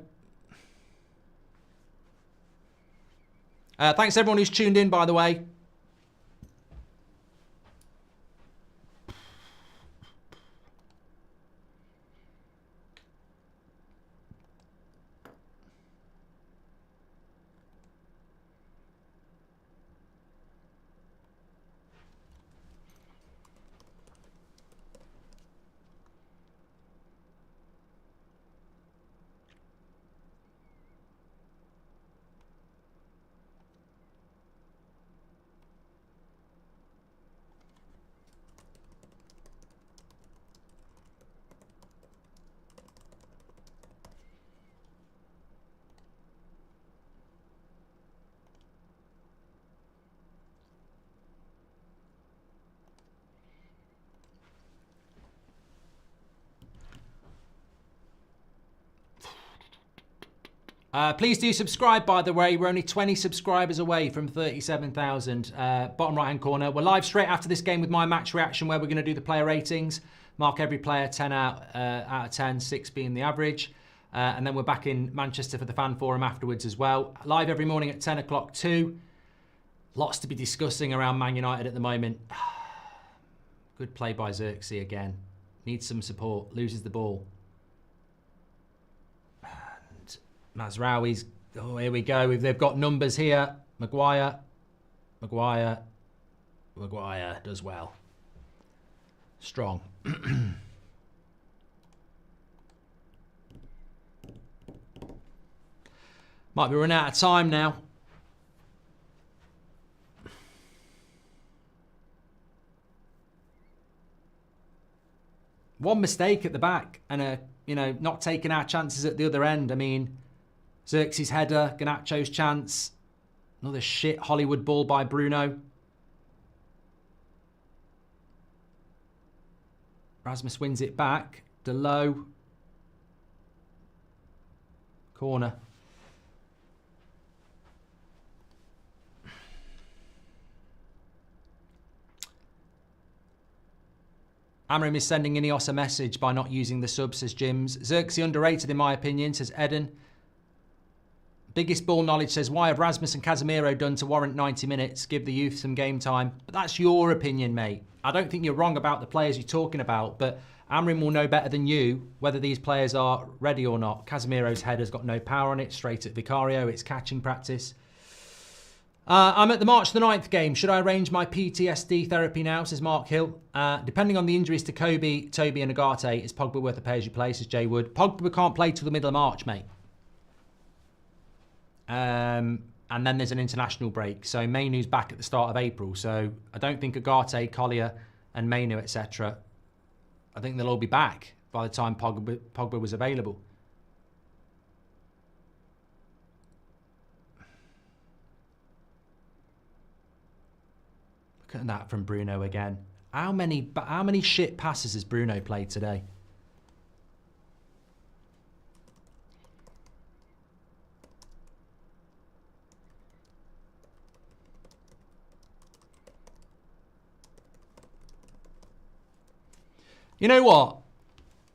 Thanks everyone who's tuned in, by the way. Please do subscribe, by the way. We're only 20 subscribers away from 37,000. Bottom right-hand corner. We're live straight after this game with my match reaction, where we're going to do the player ratings. Mark every player 10 out of 10, 6 being the average. And then we're back in Manchester for the fan forum afterwards as well. Live every morning at 10 o'clock too. Lots to be discussing around Man United at the moment. Good play by Xerxes again. Needs some support. Loses the ball. Mazraoui's, oh, here we go. They've got numbers here. Maguire does well. Strong. Might be running out of time now. One mistake at the back and not taking our chances at the other end. I mean, Xerxes' header, Garnacho's chance. Another shit Hollywood ball by Bruno. Rasmus wins it back. Delo. Corner. Amorim is sending Ineos a message by not using the subs, says Jims. Xerxes underrated in my opinion, says Eden. Biggest ball knowledge says, why have Rasmus and Casemiro done to warrant 90 minutes? Give the youth some game time. But that's your opinion, mate. I don't think you're wrong about the players you're talking about, but Amorim will know better than you whether these players are ready or not. Casemiro's header's got no power on it, straight at Vicario. It's catching practice. I'm at the March the 9th game. Should I arrange my PTSD therapy now, says Mark Hill. Depending on the injuries to Kobe, Toby and Agate, is Pogba worth a pay-as-you-play, says Jay Wood. Pogba can't play till the middle of March, mate. And then there's an international break. So Mainu's back at the start of April. So I don't think Agate, Collier and Mainu, etc. I think they'll all be back by the time Pogba was available. Look at that from Bruno again. How many shit passes has Bruno played today? You know what?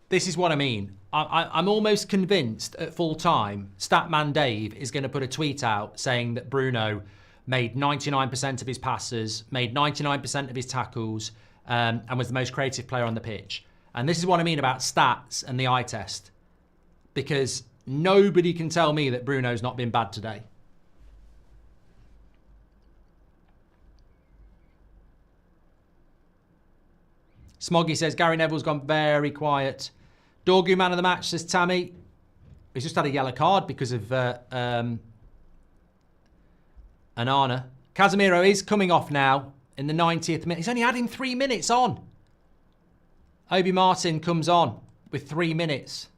This is what I mean. I'm almost convinced at full time, Statman Dave is going to put a tweet out saying that Bruno made 99% of his passes, made 99% of his tackles, and was the most creative player on the pitch. And this is what I mean about stats and the eye test. Because nobody can tell me that Bruno's not been bad today. Smoggy says, Gary Neville's gone very quiet. Dorgu man of the match, says Tammy. He's just had a yellow card because of Anana. Casemiro is coming off now in the 90th minute. He's only adding 3 minutes on. Obi Martin comes on with 3 minutes.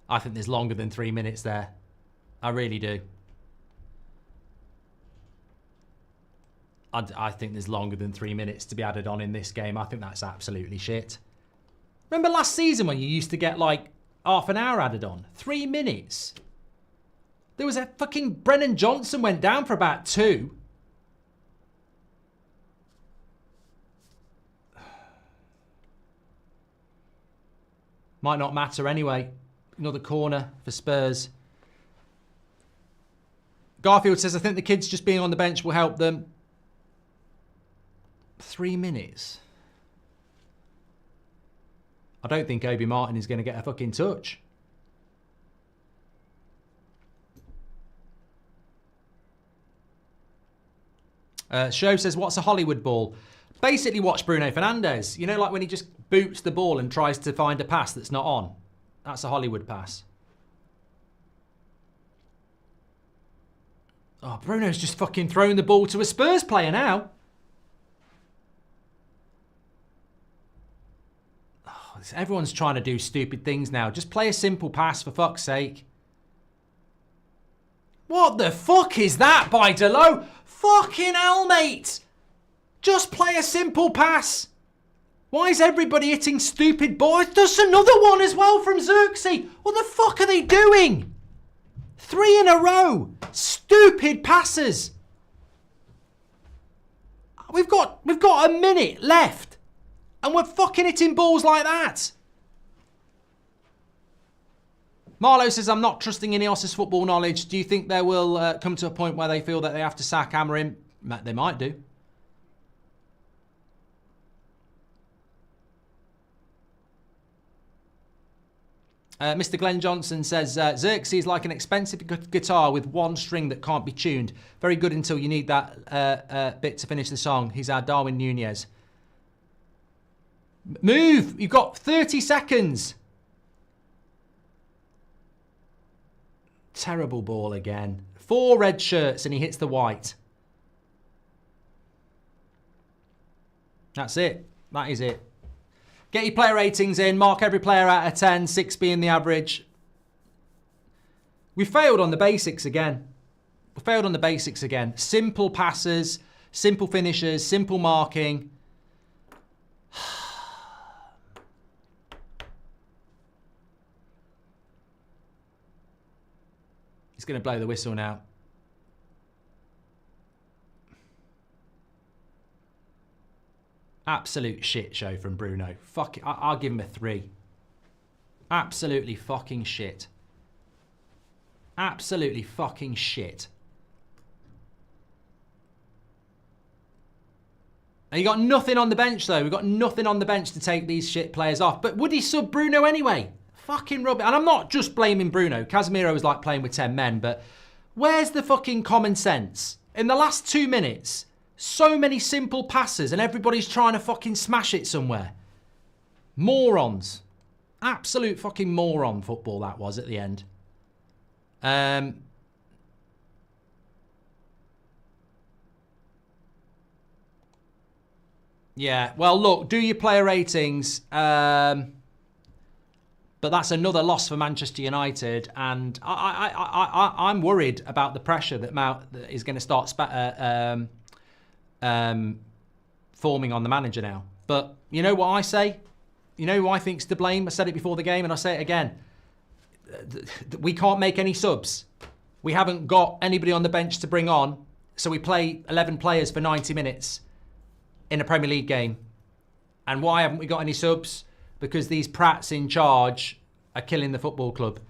I think there's longer than 3 minutes there. I really do. I think there's longer than 3 minutes to be added on in this game. I think that's absolutely shit. Remember last season when you used to get like half an hour added on? 3 minutes. There was a fucking Brennan Johnson went down for about 2. Might not matter anyway. Another corner for Spurs. Garfield says, I think the kids just being on the bench will help them. 3 minutes. I don't think Obi Martin is going to get a fucking touch. Show says, what's a Hollywood ball? Basically watch Bruno Fernandes. You know, like when he just boots the ball and tries to find a pass that's not on. That's a Hollywood pass. Oh, Bruno's just fucking thrown the ball to a Spurs player now. Oh, everyone's trying to do stupid things now. Just play a simple pass, for fuck's sake. What the fuck is that by Delo? Fucking hell, mate. Just play a simple pass. Why is everybody hitting stupid balls? There's another one as well from Xerxes. What the fuck are they doing? 3 in a row. Stupid passes. We've got a minute left. And we're fucking hitting balls like that. Marlo says, I'm not trusting Ineos' football knowledge. Do you think they will come to a point where they feel that they have to sack Amorim? They might do. Mr. Glenn Johnson says, Xerxes is like an expensive guitar with one string that can't be tuned. Very good until you need that bit to finish the song. He's our Darwin Nunez. Move! You've got 30 seconds. Terrible ball again. 4 red shirts and he hits the white. That's it. That is it. Get your player ratings in. Mark every player out of 10. 6 being the average. We failed on the basics again. We failed on the basics again. Simple passes, simple finishes, simple marking. He's going to blow the whistle now. Absolute shit show from Bruno. Fuck it. I'll give him a 3. Absolutely fucking shit. Absolutely fucking shit. And you got nothing on the bench, though. We've got nothing on the bench to take these shit players off. But would he sub Bruno anyway? Fucking rubbish. And I'm not just blaming Bruno. Casemiro was like playing with 10 men. But where's the fucking common sense? In the last 2 minutes, so many simple passes and everybody's trying to fucking smash it somewhere. Morons. Absolute fucking moron football that was at the end. Yeah, well, look, do your player ratings. But that's another loss for Manchester United. And I'm worried about the pressure that is going to start forming on the manager now. But you know what I say? You know who I think's to blame? I said it before the game and I say it again. We can't make any subs. We haven't got anybody on the bench to bring on. So we play 11 players for 90 minutes in a Premier League game. And why haven't we got any subs? Because these prats in charge are killing the football club.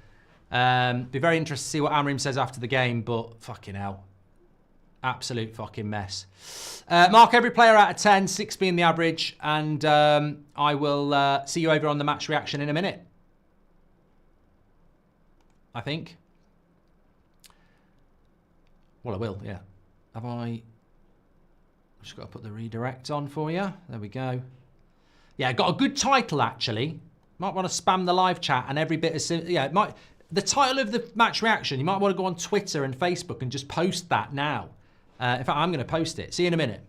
Be very interested to see what Amorim says after the game, but fucking hell. Absolute fucking mess. Mark every player out of 10, 6 being the average, and I will see you over on the match reaction in a minute. I think. Well, I will, yeah. Have I... Just got to put the redirect on for you. There we go. Yeah, got a good title, actually. Might want to spam the live chat and every bit of... Yeah, the title of the match reaction, you might want to go on Twitter and Facebook and just post that now. In fact, I'm going to post it. See you in a minute.